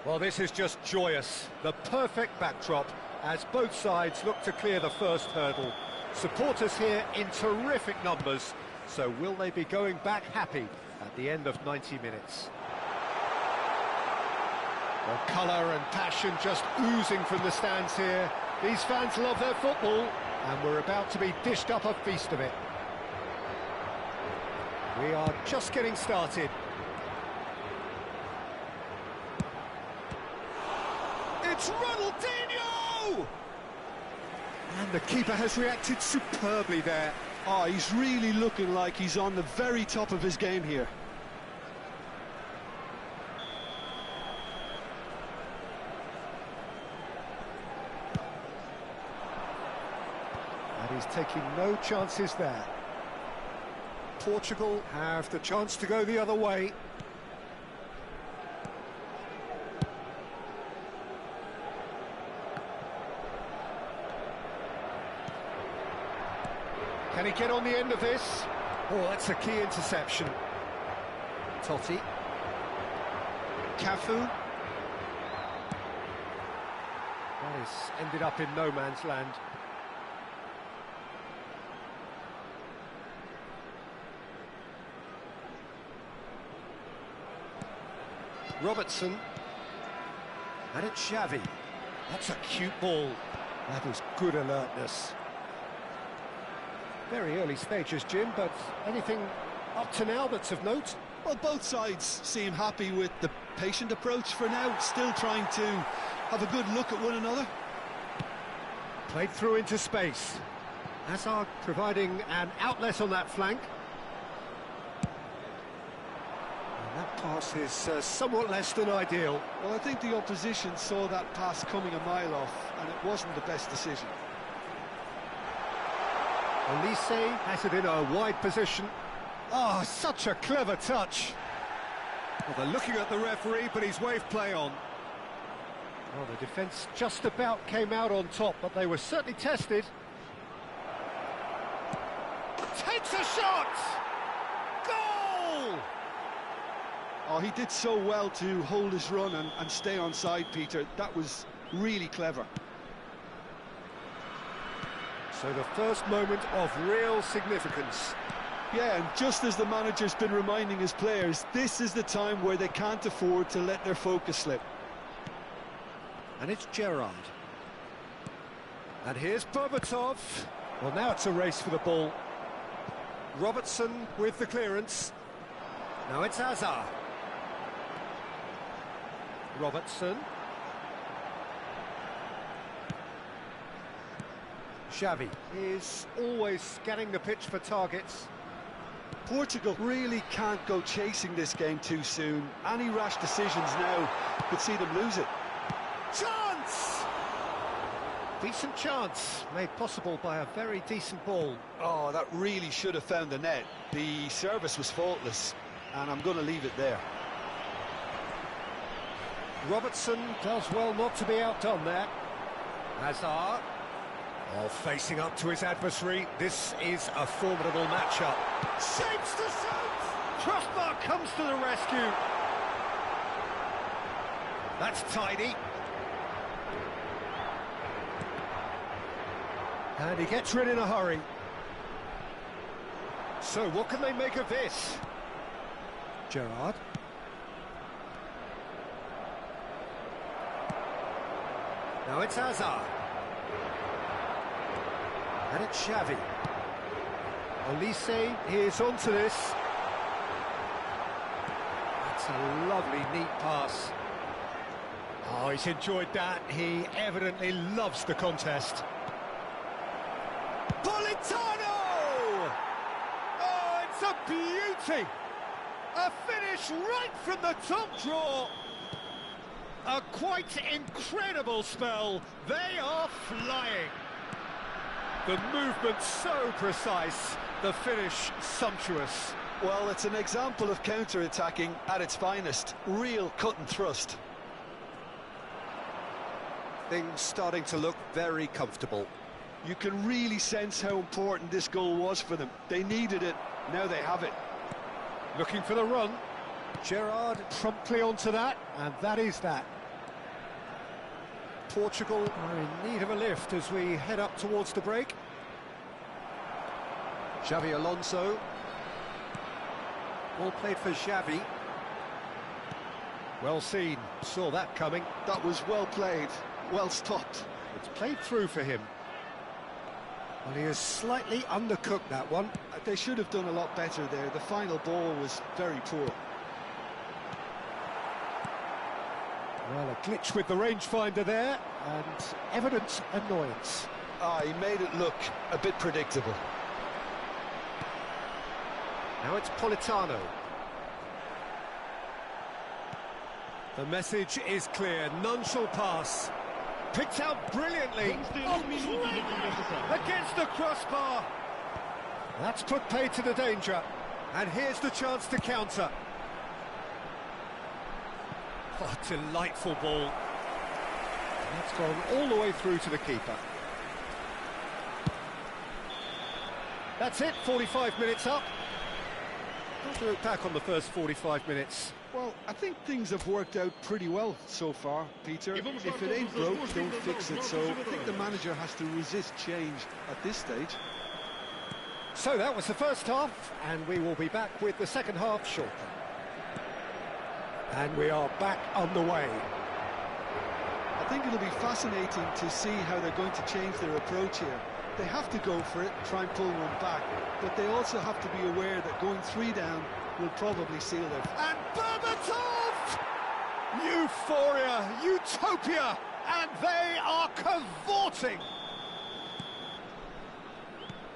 Well, this is just joyous. The perfect backdrop as both sides look to clear the first hurdle. Supporters here in terrific numbers, so will they be going back happy at the end of 90 minutes? Well, colour and passion just oozing from the stands here. These fans love their football, and we're about to be dished up a feast of it. We are just getting started. It's Ronaldinho! And the keeper has reacted superbly there. Oh, he's really looking like he's on the very top of his game here. And he's taking no chances there. Portugal have the chance to go the other way. Can he get on the end of this? Oh, that's a key interception. Totti. Cafu. That has ended up in no man's land. Robertson. And it's Xavi. That's a cute ball. That was good alertness. Very early stages, Jim, but anything up to now that's of note? Well, both sides seem happy with the patient approach for now, still trying to have a good look at one another. Played through into space. Hazard providing an outlet on that flank. And that pass is somewhat less than ideal. Well, I think the opposition saw that pass coming a mile off, and it wasn't the best decision. Elise has it in a wide position. Oh, such a clever touch. Well, they're looking at the referee, but he's waved play on. Well, the defence just about came out on top, but they were certainly tested. Takes a shot! Goal! Oh, he did so well to hold his run and stay on side, Peter. That was really clever. So the first moment of real significance. Yeah, and just as the manager's been reminding his players, this is the time where they can't afford to let their focus slip. And it's Gerrard. And here's Berbatov. Well, now it's a race for the ball. Robertson with the clearance. Now it's Hazard. Robertson. Xavi is always scanning the pitch for targets. Portugal really can't go chasing this game too soon. Any rash decisions now could see them lose it. Chance! Decent chance, made possible by a very decent ball. Oh, that really should have found the net. The service was faultless, and I'm going to leave it there. Robertson does well not to be outdone there. Hazard. Oh, facing up to his adversary, this is a formidable matchup. Shapes to shoot! Crossbar comes to the rescue. That's tidy. And he gets rid in a hurry. So what can they make of this? Gerrard. Now it's Hazard. And it's Xavi. Elise is onto this. That's a lovely, neat pass. Oh, he's enjoyed that. He evidently loves the contest. Politano! Oh, it's a beauty! A finish right from the top draw. A quite incredible spell. They are flying. The movement so precise, the finish sumptuous. Well, it's an example of counter-attacking at its finest. Real cut and thrust. Things starting to look very comfortable. You can really sense how important this goal was for them. They needed it, now they have it. Looking for the run. Gerrard promptly onto that, and that is that. Portugal are in need of a lift as we head up towards the break. Xavi Alonso. Ball played for Xavi. Well seen, saw that coming. That was well played, well stopped. It's played through for him. Well, he has slightly undercooked that one. They should have done a lot better there. The final ball was very poor. Well, a glitch with the rangefinder there, and evident annoyance. He made it look a bit predictable. Now it's Politano. The message is clear, none shall pass. Picked out brilliantly. Against the crossbar. That's put pay to the danger. And here's the chance to counter. Oh, delightful ball. That's gone all the way through to the keeper. That's it, 45 minutes up. Not to look back on the first 45 minutes. Well, I think things have worked out pretty well so far, Peter. If it ain't broke, don't fix it. So I think the manager has to resist change at this stage. So that was the first half, and we will be back with the second half shortly. And we are back underway. I think it'll be fascinating to see how they're going to change their approach here. They have to go for it, try and pull one back, but they also have to be aware that going 3 down will probably seal their... And Berbatov! Euphoria, utopia, and they are cavorting.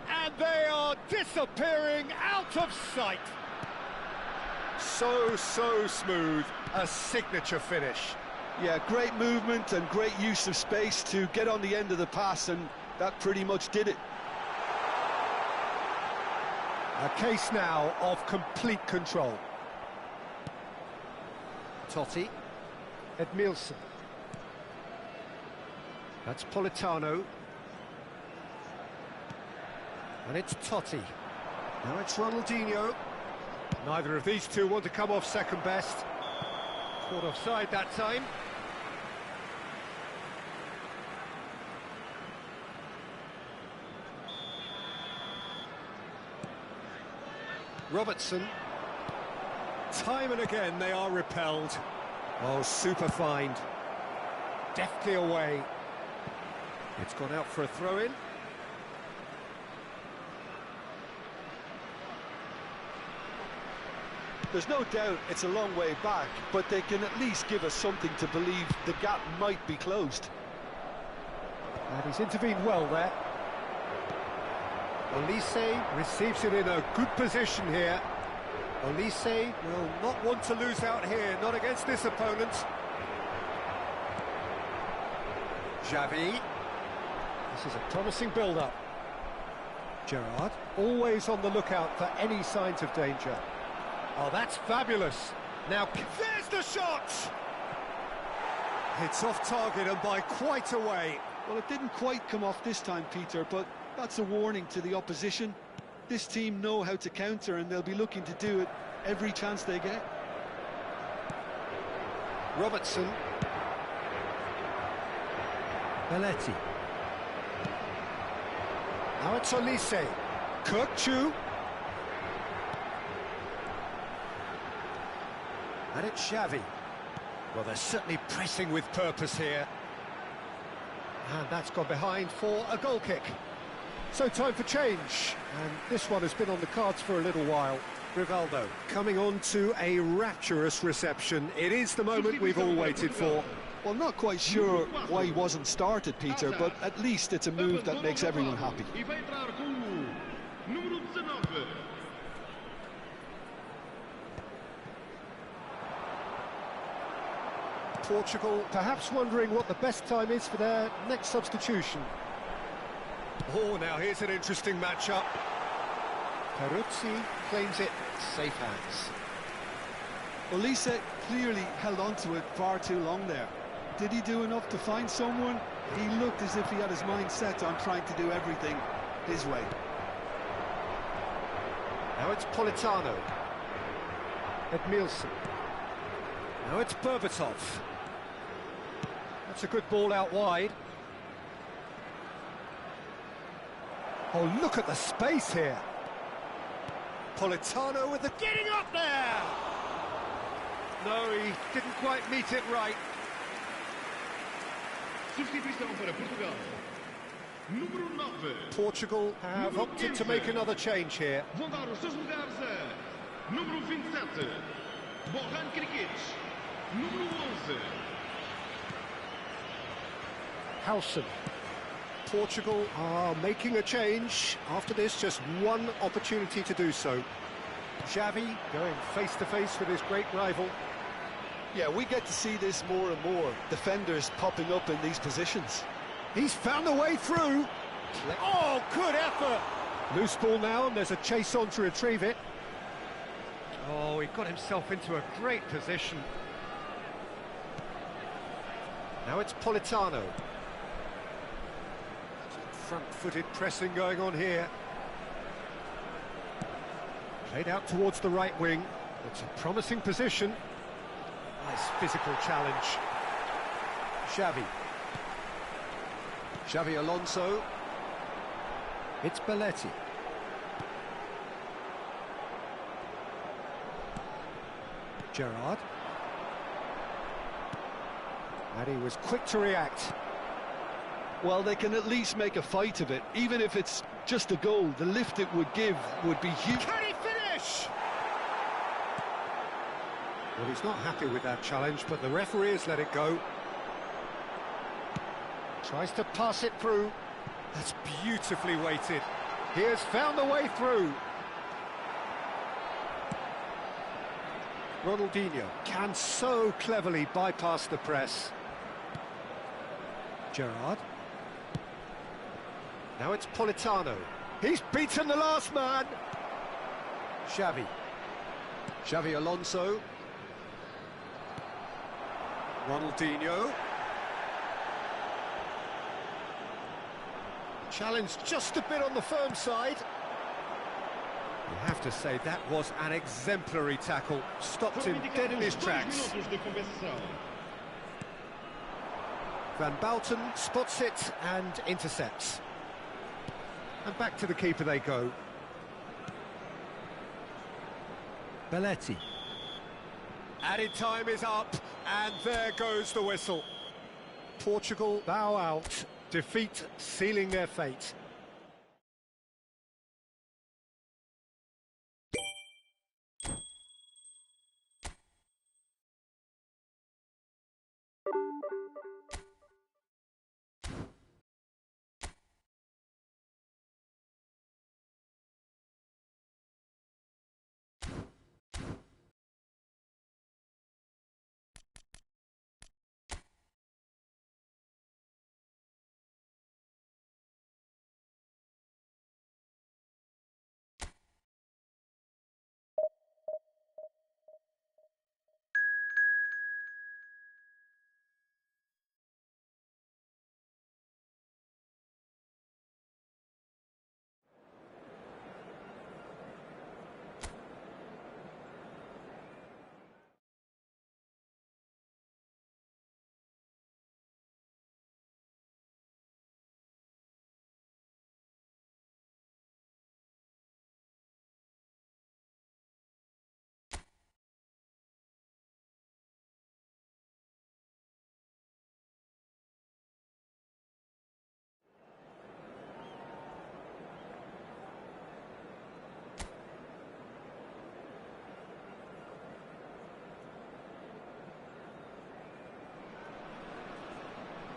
And they are disappearing out of sight. So smooth, a signature finish. Yeah, great movement and great use of space to get on the end of the pass, and that pretty much did it. A case now of complete control. Totti. Edmilson. That's Politano. And it's Totti. Now it's Ronaldinho. Neither of these two want to come off second best. Caught offside that time. Robertson. Time and again they are repelled. Oh, super find. Deftly away. It's gone out for a throw-in. There's no doubt it's a long way back, but they can at least give us something to believe the gap might be closed. And he's intervened well there. Olise receives it in a good position here. Olise will not want to lose out here, not against this opponent. Xavi. This is a promising build-up. Gerrard, always on the lookout for any signs of danger. Oh, that's fabulous. Now, there's the shot! It's off target and by quite a way. Well, it didn't quite come off this time, Peter, but that's a warning to the opposition. This team know how to counter, and they'll be looking to do it every chance they get. Robertson. Belletti. Now it's Olise. Kirkchu. And it's Xavi. Well, they're certainly pressing with purpose here. And that's gone behind for a goal kick. So time for change. And this one has been on the cards for a little while. Rivaldo coming on to a rapturous reception. It is the moment we've all waited for. Well, not quite sure why he wasn't started, Peter, but at least it's a move that makes everyone happy. Portugal perhaps wondering what the best time is for their next substitution. Oh, now here's an interesting matchup. Peruzzi claims it, safe hands. Olise clearly held on to it far too long there. Did he do enough to find someone? He looked as if he had his mind set on trying to do everything his way. Now it's Politano. Edmilson. Now it's Berbatov. That's a good ball out wide. Oh, look at the space here. Politano with the getting up there! No, he didn't quite meet it right. Substituição para Portugal. Número 9. Portugal have Número opted to 15. make another change here. Vão dar os seus lugares a número 27, Borjan Krikic. Número 11. Howson. Portugal are making a change. After this, just one opportunity to do so. Xavi going face-to-face with his great rival. Yeah, we get to see this more and more. Defenders popping up in these positions. He's found a way through. Oh, good effort. Loose ball now, and there's a chase on to retrieve it. Oh, he got himself into a great position. Now it's Politano. Front-footed pressing going on here. Played out towards the right wing. It's a promising position. Nice physical challenge. Xavi. Xavi Alonso. It's Belletti. Gerrard. And he was quick to react. Well, they can at least make a fight of it. Even if it's just a goal, the lift it would give would be huge. Can he finish? Well, he's not happy with that challenge, but the referee has let it go. Tries to pass it through. That's beautifully weighted. He has found a way through. Ronaldinho can so cleverly bypass the press. Gerrard. Now it's Politano. He's beaten the last man. Xavi. Xavi Alonso. Ronaldinho. Challenge just a bit on the firm side. You have to say that was an exemplary tackle. Stopped him dead in his tracks. Van Bouten spots it and intercepts. And back to the keeper they go. Belletti. Added time is up, and there goes the whistle. Portugal bow out, defeat sealing their fate.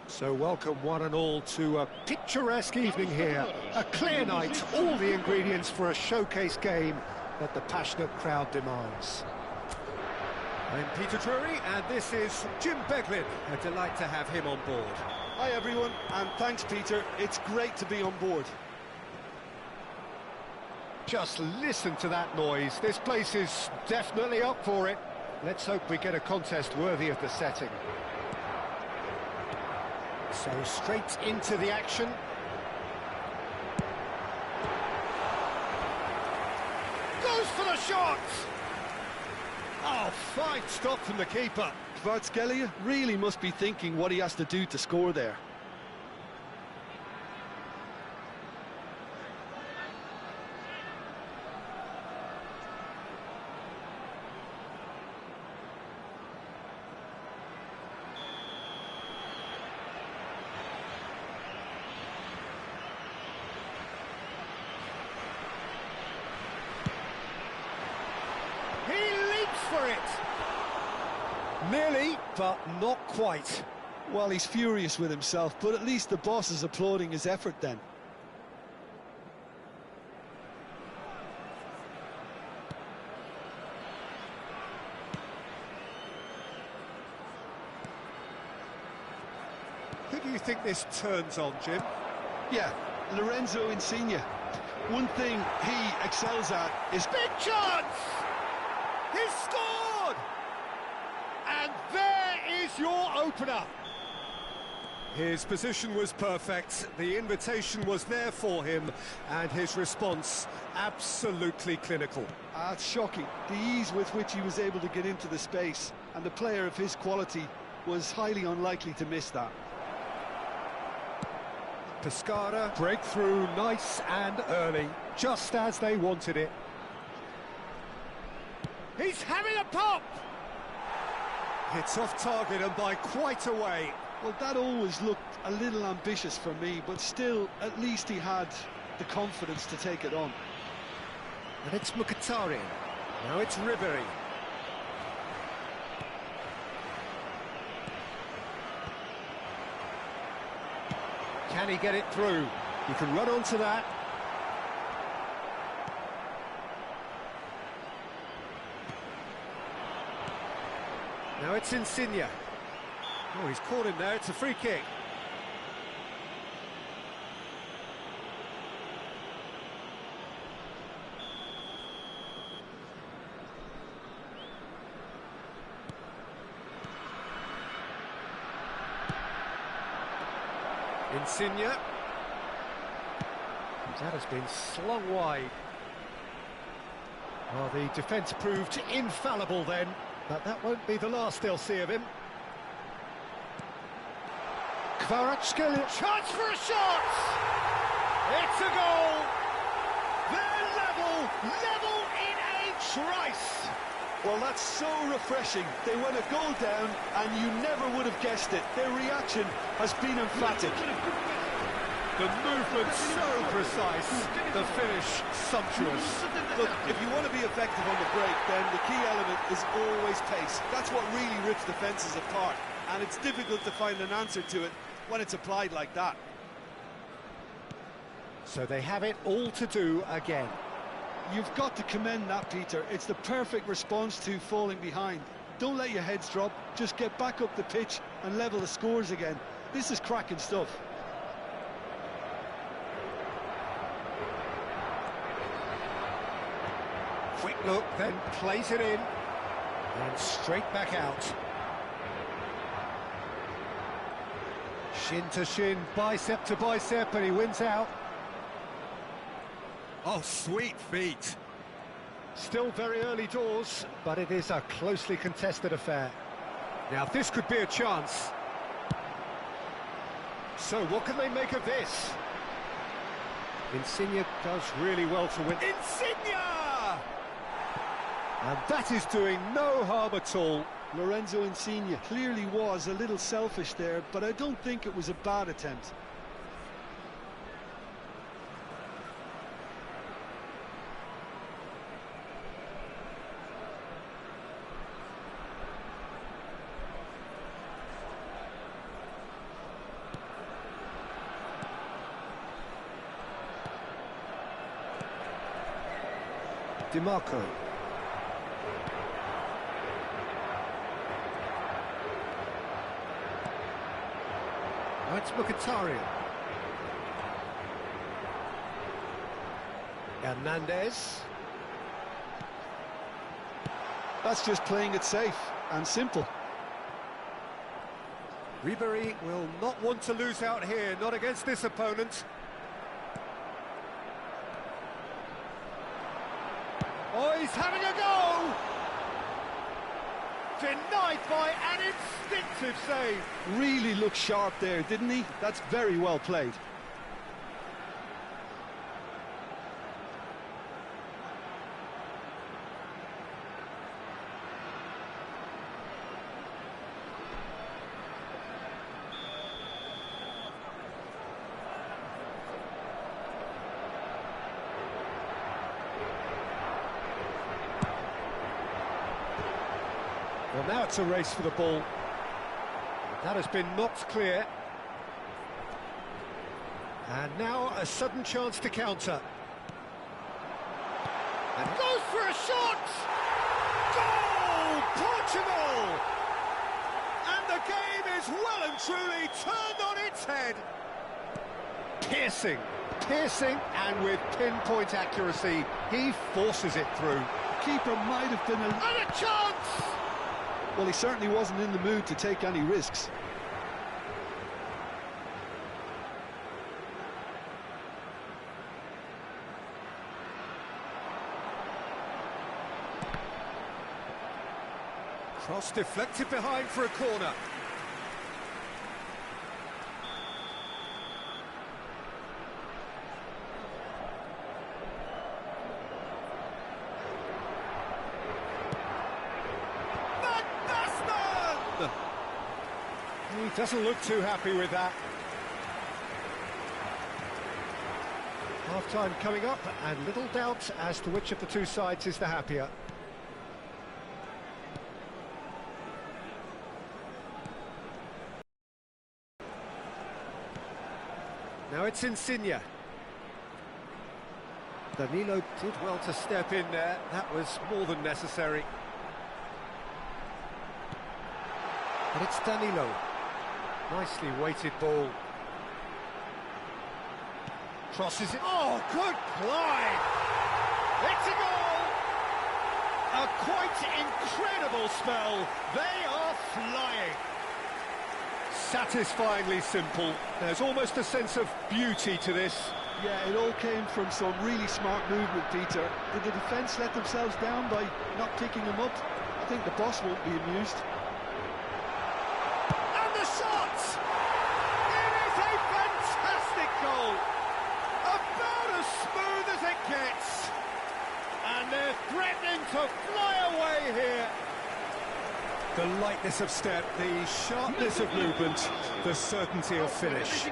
So welcome one and all to a picturesque evening here. A clear night, all the ingredients for a showcase game that the passionate crowd demands. I'm Peter Drury, and this is Jim Beglin. A delight to have him on board. Hi everyone, and thanks Peter. It's great to be on board. Just listen to that noise. This place is definitely up for it. Let's hope we get a contest worthy of the setting. So straight into the action. Goes for the shot! Oh, Fine stop from the keeper. Kvaratskhelia really must be thinking what he has to do to score there. For it. Nearly, but not quite. Well, he's furious with himself, but at least the boss is applauding his effort then. Who do you think this turns on, Jim? Yeah, Lorenzo Insigne. One thing he excels at is... Big chance! He's scored! And there is your opener. His position was perfect, the invitation was there for him, and his response absolutely clinical. It's shocking, the ease with which he was able to get into the space, and the player of his quality was highly unlikely to miss that. Pescara, breakthrough, nice and early, just as they wanted it. He's having a pop! It's off target and by quite a way. Well, that always looked a little ambitious for me, but still, at least he had the confidence to take it on. And it's Mkhitaryan. Now it's Ribery. Can he get it through? He can run onto that. Now it's Insigne. Oh, he's caught him there, it's a free kick. Insigne. That has been slung wide. Well, the defence proved infallible then. But that won't be the last they'll see of him. Kvaratskhelia. Chance for a shot! It's a goal! They're level in a trice! Well, that's so refreshing. They went a goal down, and you never would have guessed it. Their reaction has been emphatic. The movement so precise, the finish sumptuous. Look, if you want to be effective on the break, then the key element is always pace. That's what really rips defences apart, and it's difficult to find an answer to it when it's applied like that. So they have it all to do again. You've got to commend that, Peter. It's the perfect response to falling behind. Don't let your heads drop, just get back up the pitch and level the scores again. This is cracking stuff. Quick look, then plays it in. And straight back out. Shin to shin, bicep to bicep, and he wins out. Oh, sweet feet. Still very early doors, but it is a closely contested affair. Now, this could be a chance. So, what can they make of this? Insigne does really well to win. Insigne! And that is doing no harm at all. Lorenzo Insigne clearly was a little selfish there, but I don't think it was a bad attempt. DiMarco. Oh, it's Mkhitaryan. Hernandez. That's just playing it safe and simple. Ribery will not want to lose out here, not against this opponent. Oh, he's having a go! denied by an instinctive save. Really looked sharp there, didn't he? That's very well played. Well, now it's a race for the ball. That has been knocked clear. And now a sudden chance to counter. And goes for a shot! Goal! Portugal! And the game is well and truly turned on its head. Piercing, and with pinpoint accuracy, he forces it through. The keeper might have been And a chance! Well, he certainly wasn't in the mood to take any risks. Cross deflected behind for a corner. He doesn't look too happy with that. Half-time coming up, and little doubt as to which of the two sides is the happier. Now it's Insigne. Danilo did well to step in there. That was more than necessary. And it's Danilo. Nicely weighted ball. Crosses it. Oh, good glide! It's a goal! A quite incredible spell. They are flying. Satisfyingly simple. There's almost a sense of beauty to this. Yeah, it all came from some really smart movement, Peter. Did the defence let themselves down by not picking him up? I think the boss won't be amused. And the shot! It is a fantastic goal! About as smooth as it gets. And they're threatening to fly away here. The lightness of step, the sharpness of movement, the certainty of finish.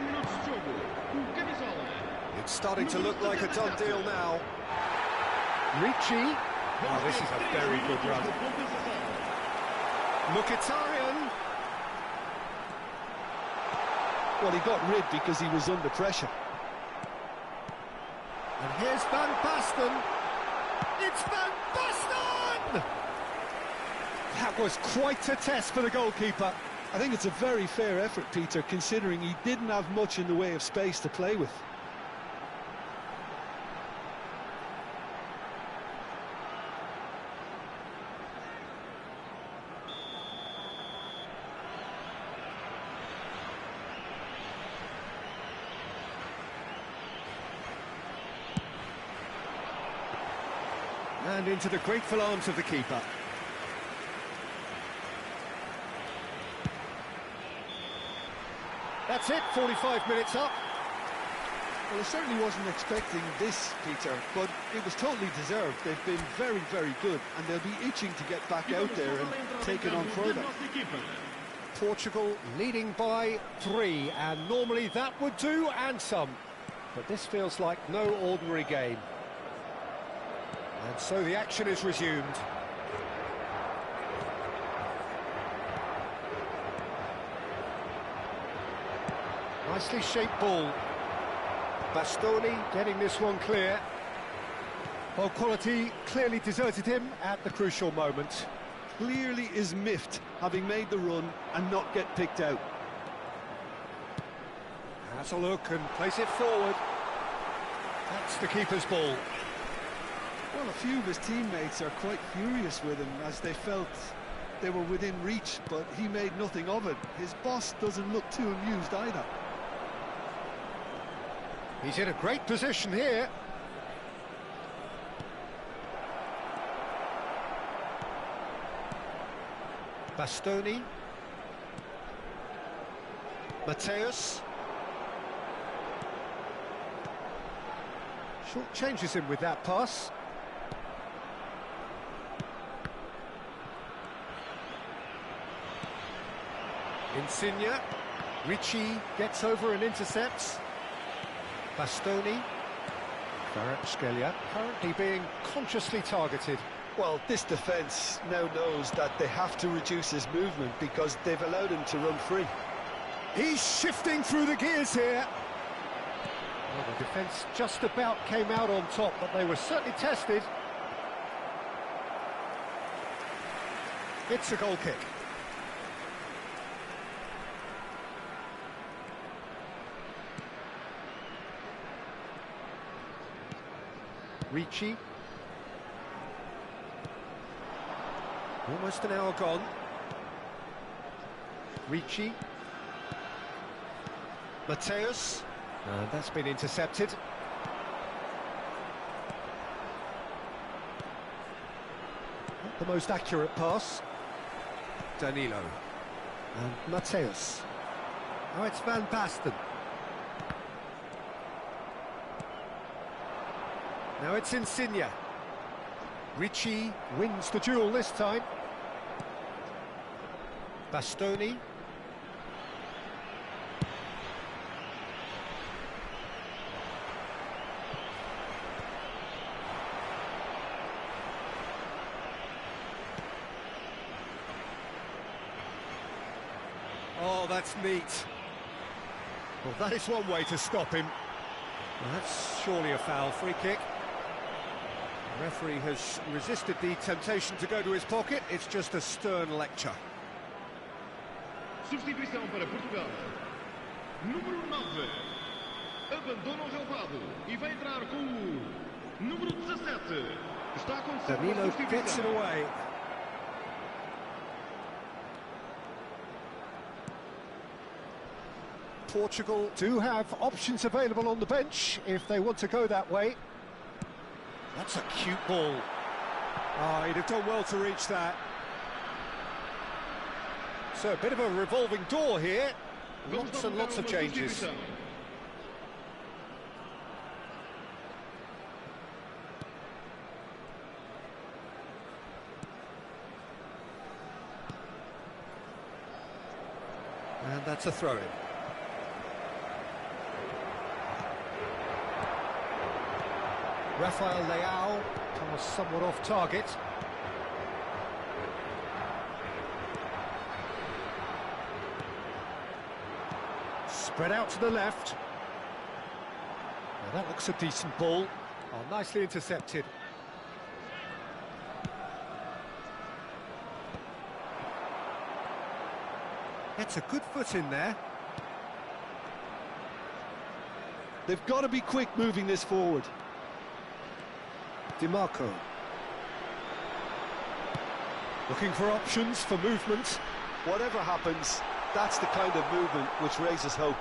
It's starting to look like a done deal now. Ricci. Oh, this is a very good run. Mkhitaryan. Well, he got rid because he was under pressure. And here's Van Basten. It's Van Basten! That was quite a test for the goalkeeper. I think it's a very fair effort, Peter, considering he didn't have much in the way of space to play with. And into the grateful arms of the keeper. That's it, 45 minutes up. Well, I certainly wasn't expecting this, Peter, but it was totally deserved. They've been very, very good, and they'll be itching to get back out there and take it on further. Portugal leading by 3, and normally that would do, and some. But this feels like no ordinary game. And so the action is resumed. Nicely shaped ball. Bastoni getting this one clear. Well, quality clearly deserted him at the crucial moment. Clearly is miffed, having made the run and not get picked out. Has a look and plays it forward. That's the keeper's ball. Well, a few of his teammates are quite furious with him as they felt they were within reach, but he made nothing of it. His boss doesn't look too amused either. He's in a great position here. Bastoni. Mateus. Short changes him with that pass. Insigne. Ricci gets over and intercepts. Bastoni. Kvaratskhelia currently being consciously targeted. Well, this defence now knows that they have to reduce his movement because they've allowed him to run free. He's shifting through the gears here. Well, the defence just about came out on top, but they were certainly tested. It's a goal kick. Ricci. Almost an hour gone. Ricci. Mateus. That's been intercepted. Not the most accurate pass. Danilo. And Mateus. Now it's Van Basten. Now it's Insigne. Ricci wins the duel this time. Bastoni. Oh, that's neat. Well, that is one way to stop him. Well, that's surely a foul. Free kick. The referee has resisted the temptation to go to his pocket. It's just a stern lecture. Substituição para Portugal. Número 9. Abandona o relvado e vai entrar com o número 17. Está acontecendo Danilo uma substituição. gets it away. Portugal do have options available on the bench if they want to go that way. That's a cute ball. Oh, he'd have done well to reach that. So a bit of a revolving door here. Lots and lots of changes. And that's a throw-in. Rafael Leao comes somewhat off target. Spread out to the left. Now that looks a decent ball. Oh, nicely intercepted. That's a good foot in there. They've got to be quick moving this forward. DiMarco. Looking for options for movement. Whatever happens, that's the kind of movement which raises hope.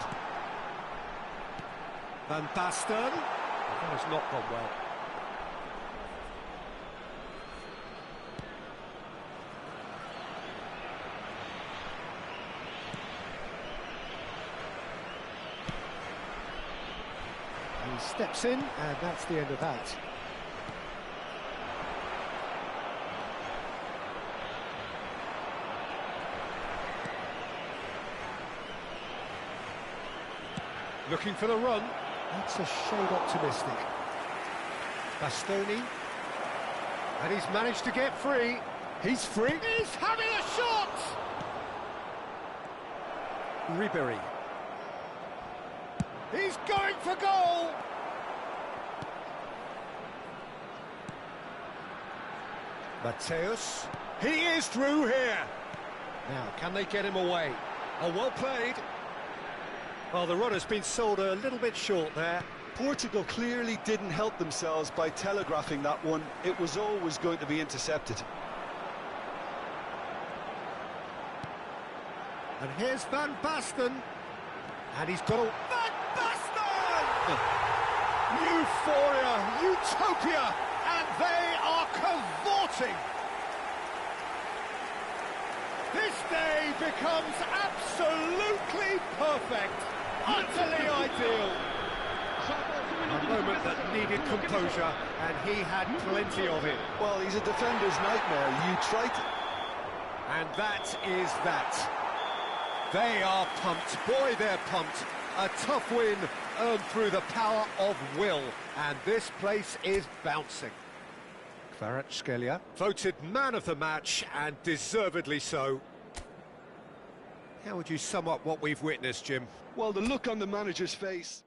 Van Basten. That has not gone well. He steps in, and that's the end of that. Looking for the run. That's a shade optimistic. Bastoni. And he's managed to get free. He's free. He's having a shot! Ribéry. He's going for goal! Mateus. He is through here. Now, can they get him away? Oh, well played. Well, the run has been sold a little bit short there. Portugal clearly didn't help themselves by telegraphing that one. It was always going to be intercepted. And here's Van Basten. And he's got a... Van Basten! Euphoria, utopia, and they are cavorting. This day becomes absolutely perfect, utterly ideal. A moment that needed composure, and he had plenty of it. Well, he's a defender's nightmare. You try to... And that is that. They are pumped. Boy, they're pumped. A tough win earned through the power of will. And this place is bouncing. Kvaratskhelia voted man of the match, and deservedly so. How would you sum up what we've witnessed, Jim? Well, the look on the manager's face...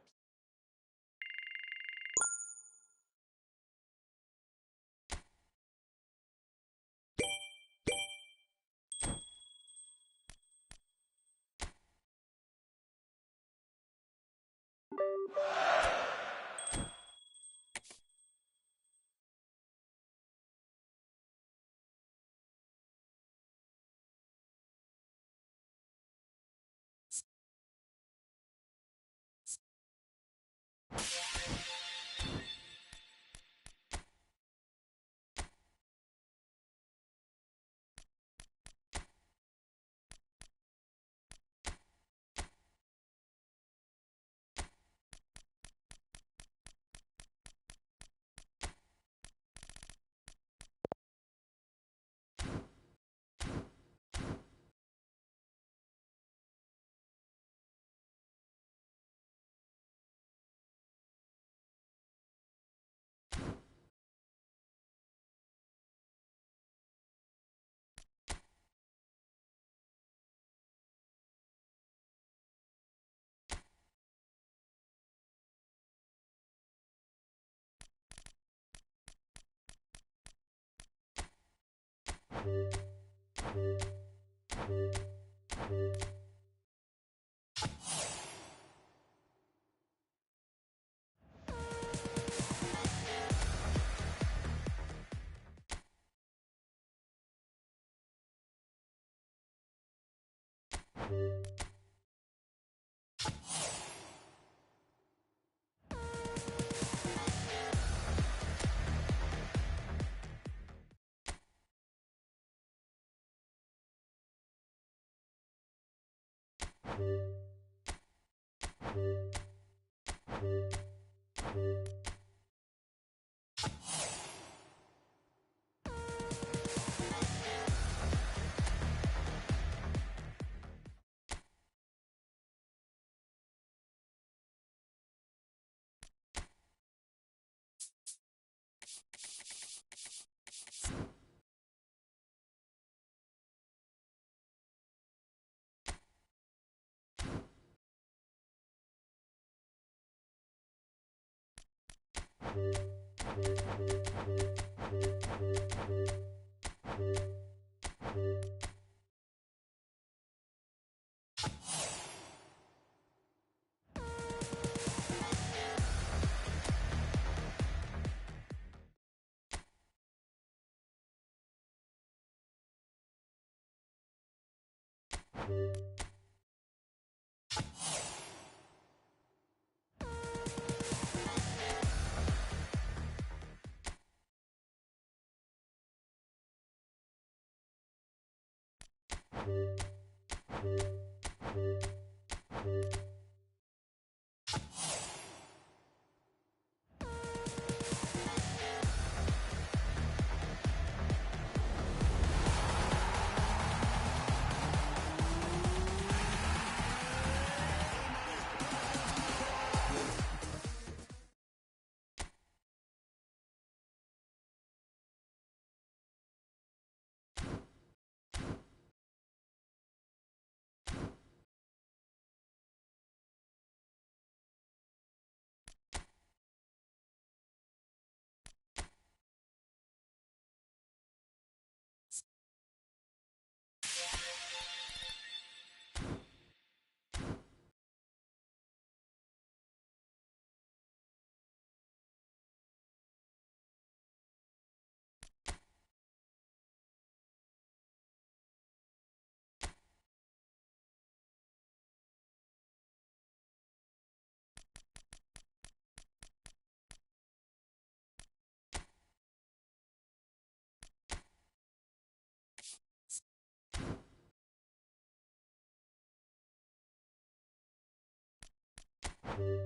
You